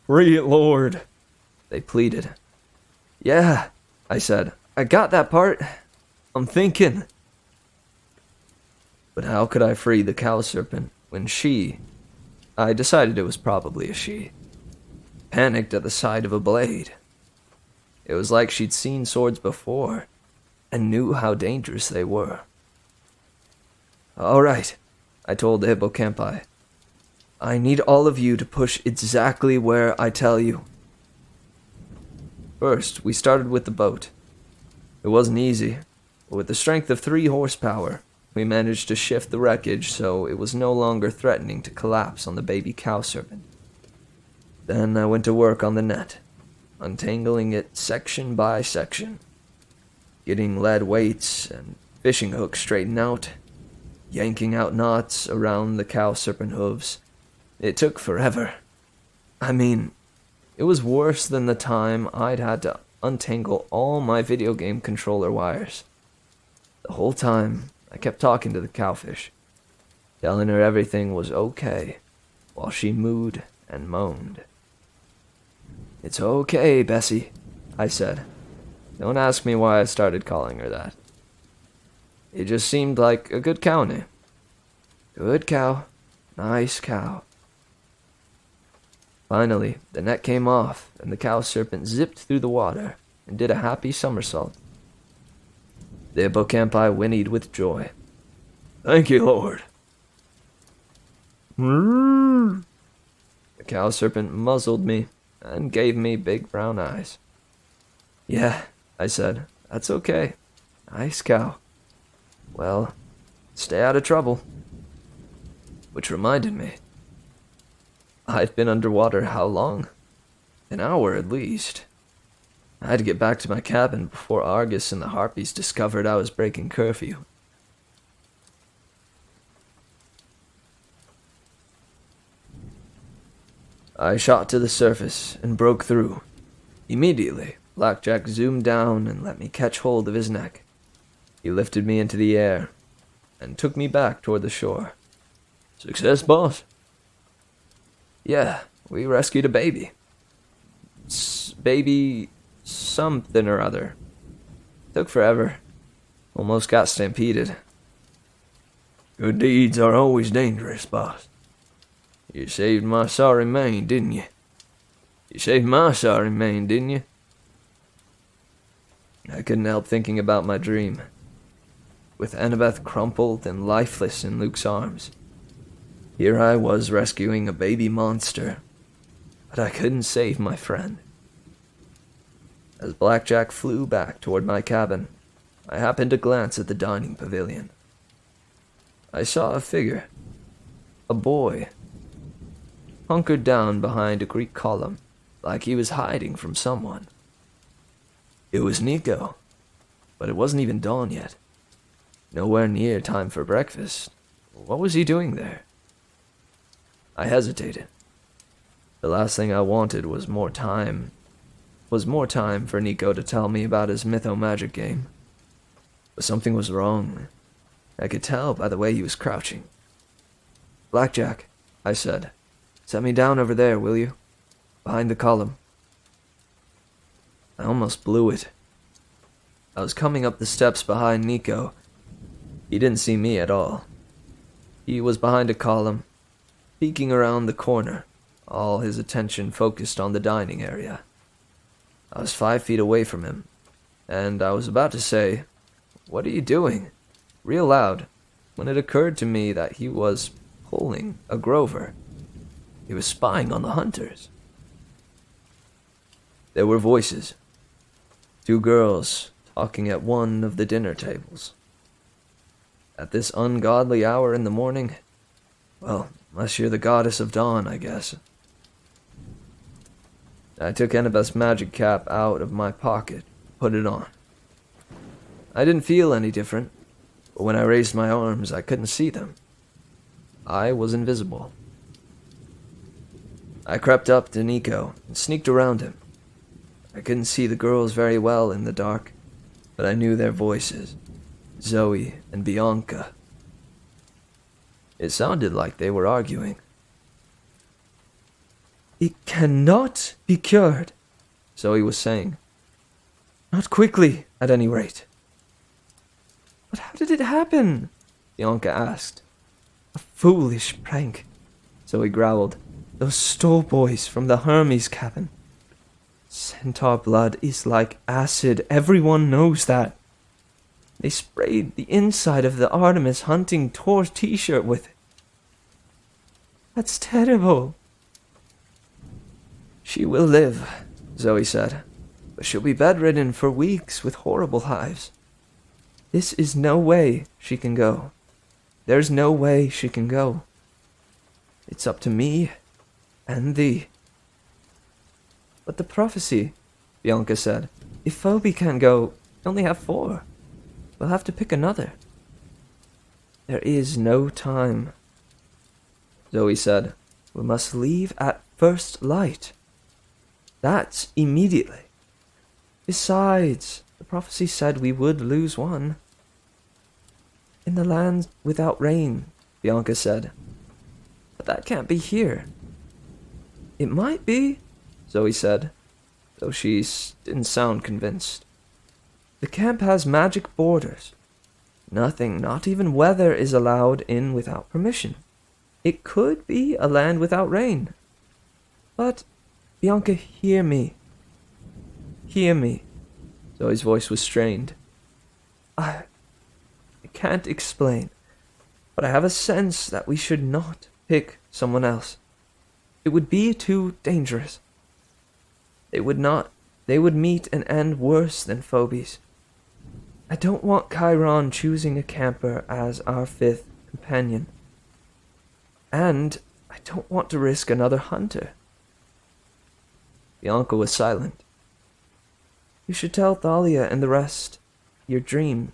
"Free it, Lord," they pleaded. "Yeah," I said. "I got that part. I'm thinking." But how could I free the cow serpent when I decided it was probably a she, panicked at the sight of a blade? It was like she'd seen swords before and knew how dangerous they were. "All right," I told the hippocampi. "I need all of you to push exactly where I tell you." First, we started with the boat. It wasn't easy, but with the strength of 3 horsepower, we managed to shift the wreckage so it was no longer threatening to collapse on the baby cow serpent. Then I went to work on the net, untangling it section by section, getting lead weights and fishing hooks straightened out, yanking out knots around the cow serpent hooves. It took forever. I mean, it was worse than the time I'd had to untangle all my video game controller wires. The whole time, I kept talking to the cowfish, telling her everything was okay, while she mooed and moaned. "It's okay, Bessie," I said. Don't ask me why I started calling her that. It just seemed like a good cow name. Good cow. Nice cow. Finally, the net came off, and the cow serpent zipped through the water and did a happy somersault. The hippocampi whinnied with joy. "Thank you, Lord." The cow serpent muzzled me and gave me big brown eyes. Yeah, I said, that's okay. Nice cow. Well, stay out of trouble. Which reminded me, I've been underwater how long? An hour at least. I had to get back to my cabin before Argus and the Harpies discovered I was breaking curfew. I shot to the surface and broke through. Immediately, Blackjack zoomed down and let me catch hold of his neck. He lifted me into the air and took me back toward the shore. Success, boss? Yeah, we rescued a baby. Baby something or other. Took forever. Almost got stampeded. Good deeds are always dangerous, boss. You saved my sorry mane, didn't you? You saved my sorry mane, didn't you? I couldn't help thinking about my dream. With Annabeth crumpled and lifeless in Luke's arms. Here I was rescuing a baby monster, but I couldn't save my friend. As Blackjack flew back toward my cabin, I happened to glance at the dining pavilion. I saw a figure, a boy, hunkered down behind a Greek column, like he was hiding from someone. It was Nico, but it wasn't even dawn yet. Nowhere near time for breakfast. What was he doing there? I hesitated. The last thing I wanted was more time for Nico to tell me about his mytho-magic game. But something was wrong. I could tell by the way he was crouching. Blackjack, I said, set me down over there, will you? Behind the column. I almost blew it. I was coming up the steps behind Nico. He didn't see me at all. He was behind a column, peeking around the corner, all his attention focused on the dining area. I was 5 feet away from him, and I was about to say, "What are you doing?" real loud, when it occurred to me that he was pulling a Grover. He was spying on the hunters. There were voices. 2 girls talking at one of the dinner tables. At this ungodly hour in the morning? Well, unless you're the goddess of dawn, I guess. I took Annabeth's magic cap out of my pocket, put it on. I didn't feel any different, but when I raised my arms, I couldn't see them. I was invisible. I crept up to Nico and sneaked around him. I couldn't see the girls very well in the dark, but I knew their voices, Zoe and Bianca. It sounded like they were arguing. "It cannot be cured," Zoe was saying. "Not quickly, at any rate." "But how did it happen?" Bianca asked. "A foolish prank," Zoe growled. "Those Stoll boys from the Hermes cabin. Centaur blood is like acid, everyone knows that. They sprayed the inside of the Artemis hunting tour t-shirt with it. That's terrible." "She will live," Zoe said, "but she'll be bedridden for weeks with horrible hives. This is no way she can go. There's no way she can go. It's up to me and thee." "But the prophecy," Bianca said. "If Phoebe can't go, we only have 4. We'll have to pick another." "There is no time," Zoe said. "We must leave at first light. That's immediately. Besides, the prophecy said we would lose one." "In the land without rain," Bianca said. "But that can't be here." "It might be," Zoe said, though she didn't sound convinced. "The camp has magic borders. Nothing, not even weather, is allowed in without permission. It could be a land without rain. But, Bianca, hear me. Hear me." Zoe's voice was strained. I can't explain, but I have a sense that we should not pick someone else. It would be too dangerous. They would meet and end worse than Phoebes. I don't want Chiron choosing a camper as our 5th companion. And I don't want to risk another hunter. Bianca was silent. You should tell Thalia and the rest your dream.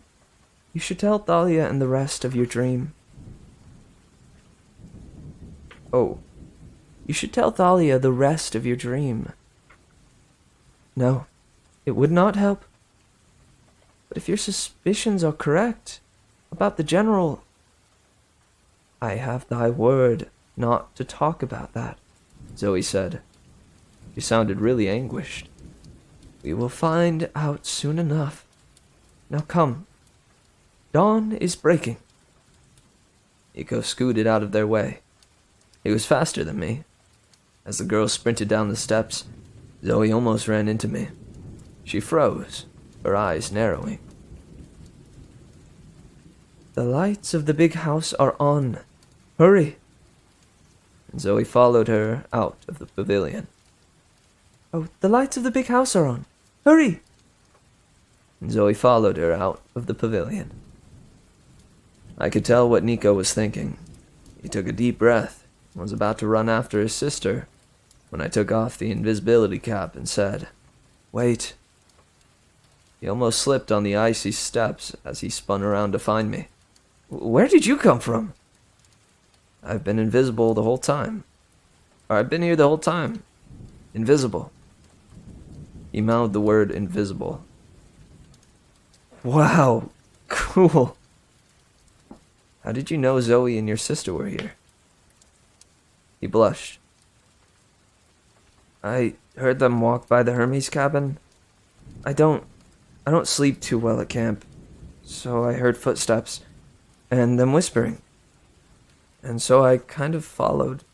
You should tell Thalia and the rest of your dream. Oh, you should tell Thalia the rest of your dream. No, it would not help. But if your suspicions are correct about the general, I have thy word not to talk about that, Zoe said. She sounded really anguished. We will find out soon enough. Now come. Dawn is breaking. Nico scooted out of their way. He was faster than me. As the girl sprinted down the steps, Zoe almost ran into me. She froze, her eyes narrowing. The lights of the big house are on. Hurry! And Zoe followed her out of the pavilion. Oh, the lights of the big house are on. Hurry! And Zoe followed her out of the pavilion. I could tell what Nico was thinking. He took a deep breath and was about to run after his sister when I took off the invisibility cap and said, Wait. He almost slipped on the icy steps as he spun around to find me. Where did you come from? I've been invisible the whole time. Or I've been here the whole time. Invisible. He mouthed the word invisible. Wow, cool. How did you know Zoe and your sister were here? He blushed. I heard them walk by the Hermes cabin. I don't sleep too well at camp, so I heard footsteps and them whispering. And so I kind of followed.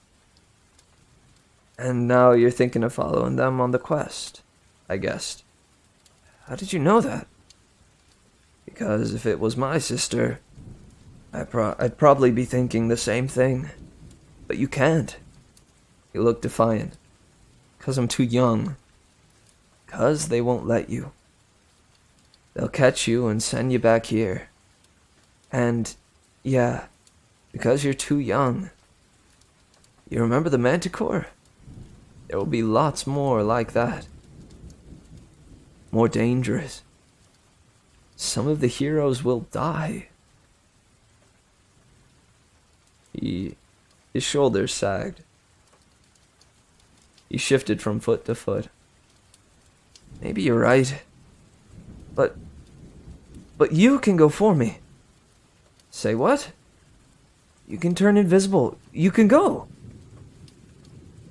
And now you're thinking of following them on the quest, I guessed. How did you know that? Because if it was my sister, I'd probably be thinking the same thing. But you can't. He looked defiant. 'Cause I'm too young. 'Cause they won't let you. They'll catch you and send you back here. And, yeah, because you're too young. You remember the Manticore? There will be lots more like that. More dangerous. Some of the heroes will die. His shoulders sagged. He shifted from foot to foot. Maybe you're right. But you can go for me. Say what? You can turn invisible. You can go.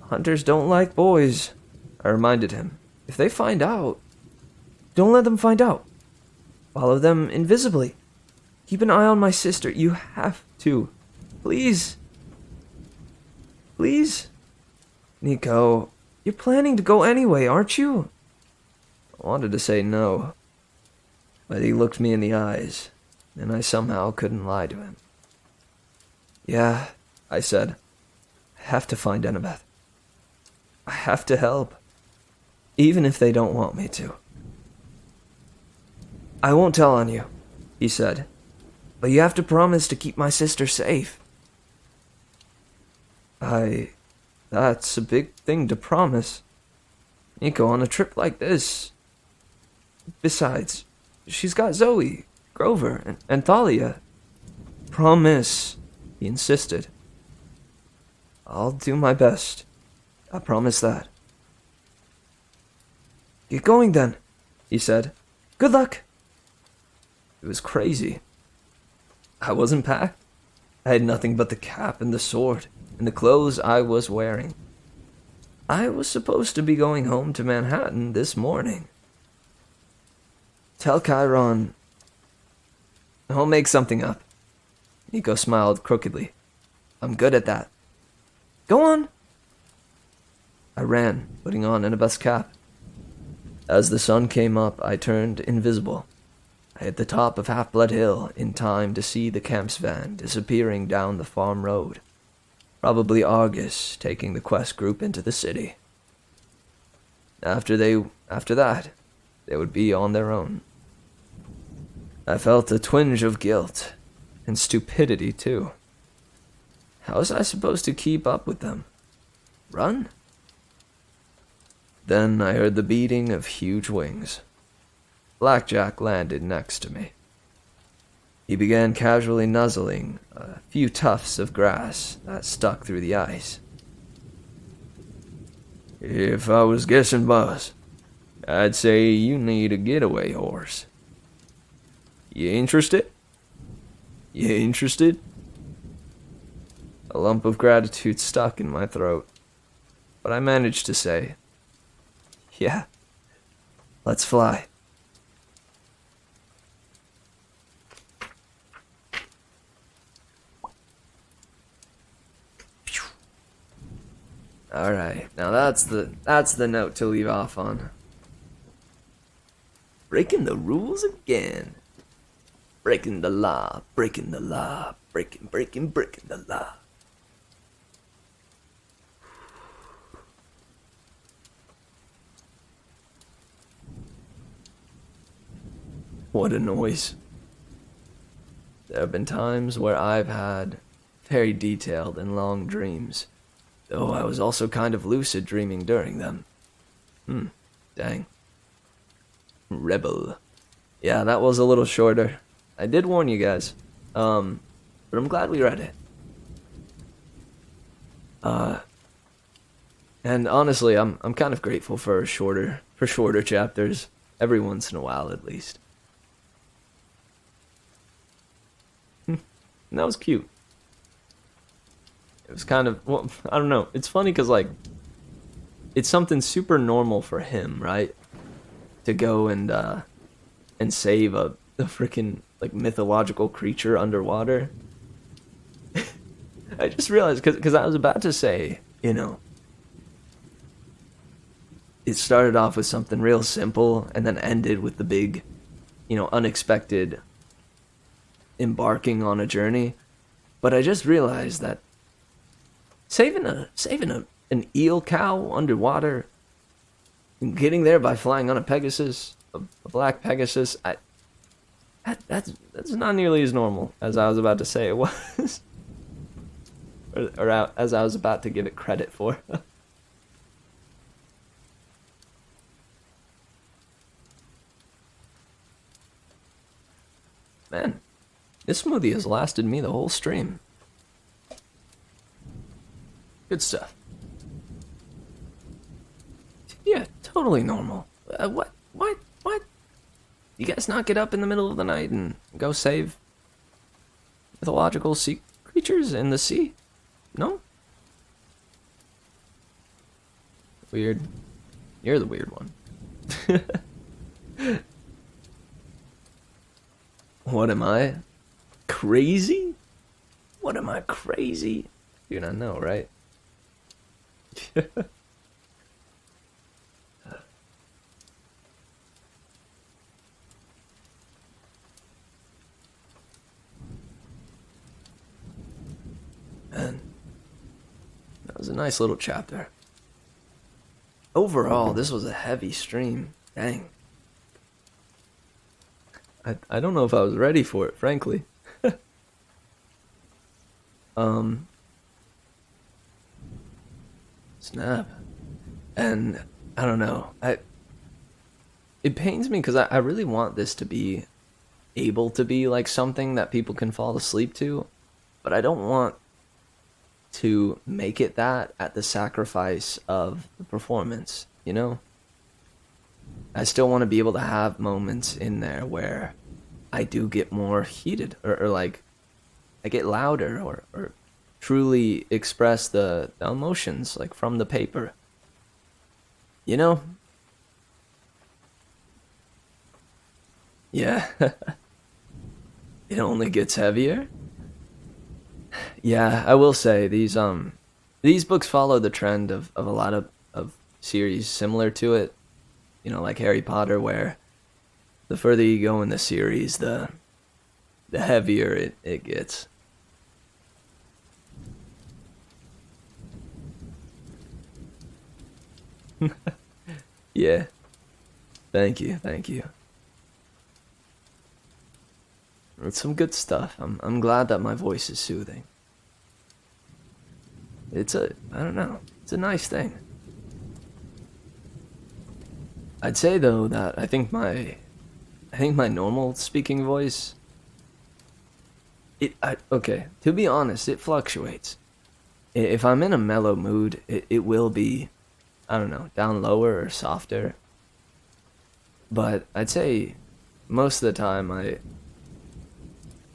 Hunters don't like boys, I reminded him. If they find out, don't let them find out. Follow them invisibly. Keep an eye on my sister. You have to. Please. Please? Nico, you're planning to go anyway, aren't you? I wanted to say no, but he looked me in the eyes, and I somehow couldn't lie to him. Yeah, I said. I have to find Annabeth. I have to help, even if they don't want me to. I won't tell on you, he said, but you have to promise to keep my sister safe. That's a big thing to promise. Nico, on a trip like this. Besides, she's got Zoe, Grover, and Thalia. Promise, he insisted. I'll do my best. I promise that. Get going then, he said. Good luck. It was crazy. I wasn't packed. I had nothing but the cap and the sword, and the clothes I was wearing. I was supposed to be going home to Manhattan this morning. Tell Chiron. I'll make something up. Nico smiled crookedly. I'm good at that. Go on. I ran, putting on Annabeth's cap. As the sun came up, I turned invisible. I hit the top of Half-Blood Hill in time to see the camp's van disappearing down the farm road. Probably Argus taking the quest group into the city. After that, they would be on their own. I felt a twinge of guilt, and stupidity too. How was I supposed to keep up with them? Run? Then I heard the beating of huge wings. Blackjack landed next to me. He began casually nuzzling a few tufts of grass that stuck through the ice. If I was guessing, boss, I'd say you need a getaway horse. You interested? You interested? A lump of gratitude stuck in my throat, but I managed to say, "Yeah, let's fly." Alright, now that's the note to leave off on. Breaking the rules again. Breaking the law, breaking the law, breaking the law. What a noise. There have been times where I've had very detailed and long dreams, though I was also kind of lucid dreaming during them. Dang. Rebel. Yeah, that was a little shorter. I did warn you guys. But I'm glad we read it. And honestly, I'm kind of grateful for shorter chapters, every once in a while at least. And that was cute. It was kind of, well, I don't know. It's funny because, like, it's something super normal for him, right? To go and save a freaking, like, mythological creature underwater. I just realized, because I was about to say, you know, it started off with something real simple and then ended with the big, you know, unexpected embarking on a journey. But I just realized that saving an eel cow underwater and getting there by flying on a Pegasus, a black Pegasus, that's not nearly as normal as I was about to say it was. or as I was about to give it credit for. Man, this smoothie has lasted me the whole stream. Good stuff. Yeah, totally normal. What? You guys not get up in the middle of the night and go save mythological sea creatures in the sea? No? Weird. You're the weird one. What am I? Crazy? What am I, crazy? Dude, I know, right? Man, that was a nice little chapter. Overall, this was a heavy stream. Dang. I don't know if I was ready for it, frankly. Snap. And I don't know. It pains me because I really want this to be able to be like something that people can fall asleep to, but I don't want to make it that at the sacrifice of the performance, you know? I still want to be able to have moments in there where I do get more heated or like I get louder or truly express the emotions like from the paper. You know? Yeah. It only gets heavier. Yeah, I will say these books follow the trend of a lot of series similar to it. You know, like Harry Potter, where the further you go in the series, the heavier it gets. Yeah. Thank you, thank you. It's some good stuff. I'm glad that my voice is soothing. I don't know, it's a nice thing. I'd say though that I think my normal speaking voice, okay, to be honest, it fluctuates. If I'm in a mellow mood, it will be, I don't know, down lower or softer. But I'd say most of the time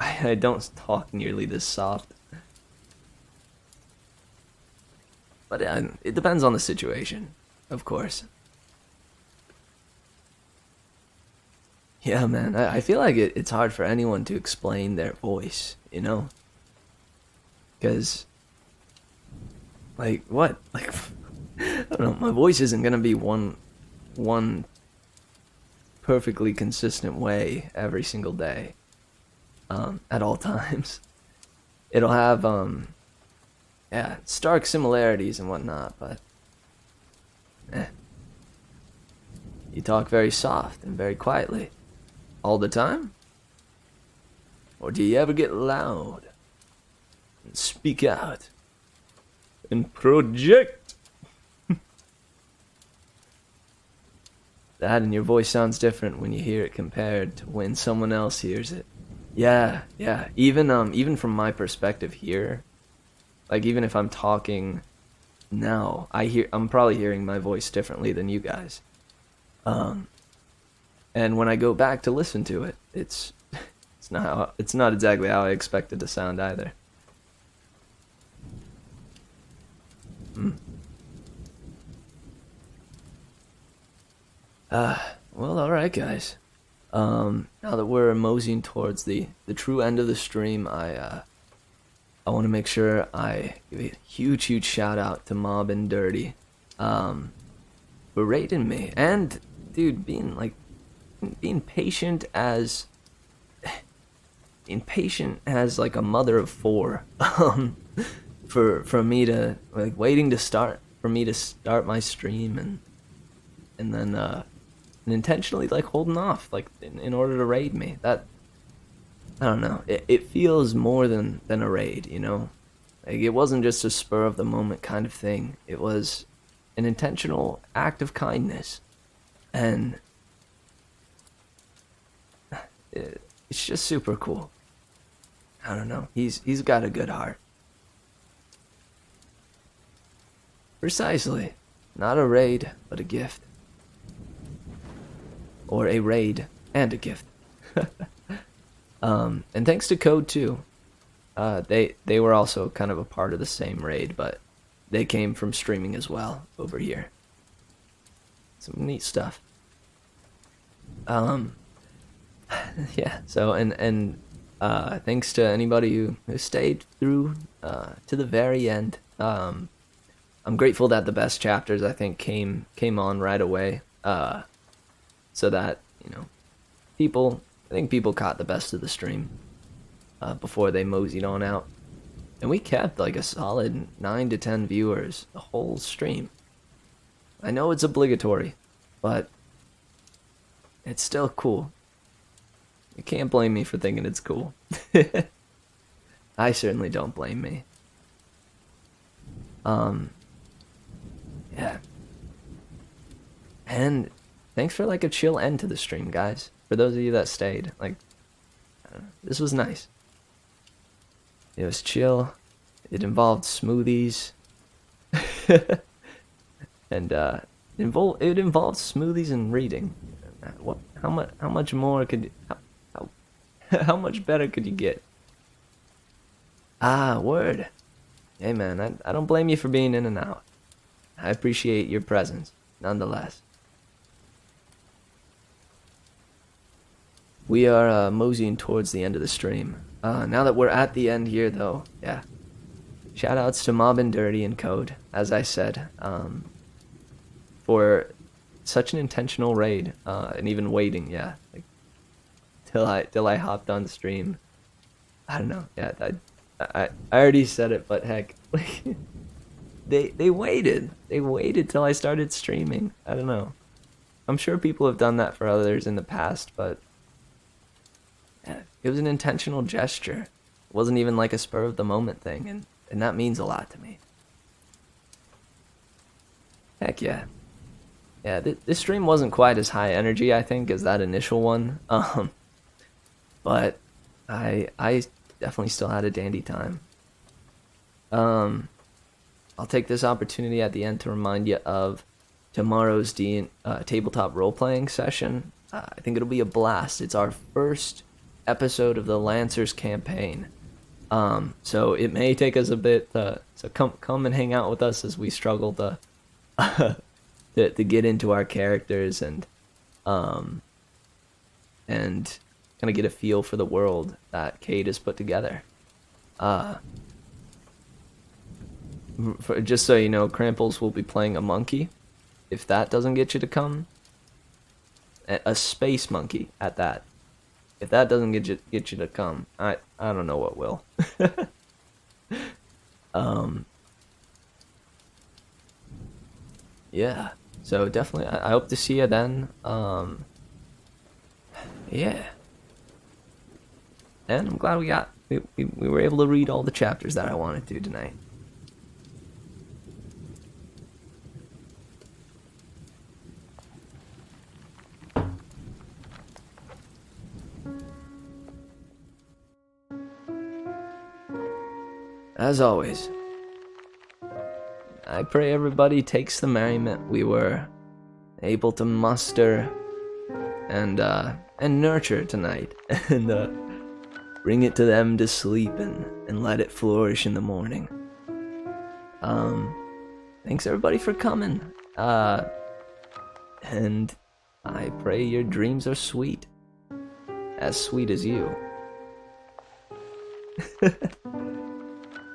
I don't talk nearly this soft. But it depends on the situation, of course. Yeah, man, I feel like it's hard for anyone to explain their voice, you know? Because, like, what? Like, I don't know, my voice isn't gonna be one perfectly consistent way every single day, at all times. It'll have, yeah, stark similarities and whatnot, but, you talk very soft and very quietly. All the time? Or do you ever get loud and speak out and project? That and your voice sounds different when you hear it compared to when someone else hears it. Yeah, yeah. Even from my perspective here, like even if I'm talking now, I'm probably hearing my voice differently than you guys. And when I go back to listen to it, it's not exactly how I expect it to sound either. Well, all right, guys. Now that we're moseying towards the true end of the stream, I want to make sure I give a huge shout out to Mob and Dirty, for rating me, and dude, being patient as like a mother of four, for me to like waiting to start for me to start my stream and then and intentionally like holding off like in order to raid me. That, I don't know, it feels more than a raid, you know? Like it wasn't just a spur of the moment kind of thing. It was an intentional act of kindness, and it's just super cool. I don't know. He's got a good heart. Precisely. Not a raid, but a gift. Or a raid and a gift. And thanks to Code too. They were also kind of a part of the same raid, but they came from streaming as well over here. Some neat stuff. Yeah, so and thanks to anybody who stayed through to the very end. I'm grateful that the best chapters I think came on right away, so that, you know, I think people caught the best of the stream before they moseyed on out, and we kept like a solid 9 to 10 viewers the whole stream. I know it's obligatory, but it's still cool. You can't blame me for thinking it's cool. I certainly don't blame me. Yeah. And thanks for like a chill end to the stream, guys. For those of you that stayed, like, I don't know, this was nice. It was chill. It involved smoothies. And it involved smoothies and reading. What? How much more could how much better could you get? Ah, word. Hey man, I don't blame you for being in and out. I appreciate your presence, nonetheless. We are moseying towards the end of the stream. Now that we're at the end here, though, yeah. Shoutouts to Mob and Dirty and Code, as I said, for such an intentional raid, and even waiting, yeah, like till I hopped on stream. I don't know, yeah, I already said it, but heck, they waited. They waited till I started streaming. I don't know. I'm sure people have done that for others in the past, but yeah, it was an intentional gesture. It wasn't even like a spur of the moment thing, and that means a lot to me. Heck yeah. Yeah, this stream wasn't quite as high energy, I think, as that initial one. But I definitely still had a dandy time. I'll take this opportunity at the end to remind you of tomorrow's tabletop role-playing session. I think it'll be a blast. It's our first episode of the Lancers campaign. So it may take us a bit, so come and hang out with us as we struggle to to get into our characters and kind of get a feel for the world that Cade has put together. Just so you know, Kramples will be playing a monkey. If that doesn't get you to come, a space monkey at that. If that doesn't get you to come, I don't know what will. Yeah. So definitely, I hope to see you then. Yeah. And I'm glad we were able to read all the chapters that I wanted to tonight. As always, I pray everybody takes the merriment we were able to muster and nurture tonight, and bring it to them to sleep and let it flourish in the morning. Thanks everybody for coming, and I pray your dreams are sweet as you.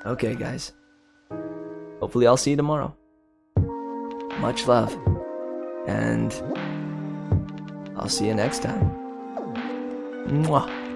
Okay, guys. Hopefully I'll see you tomorrow. Much love. And I'll see you next time. Mwah.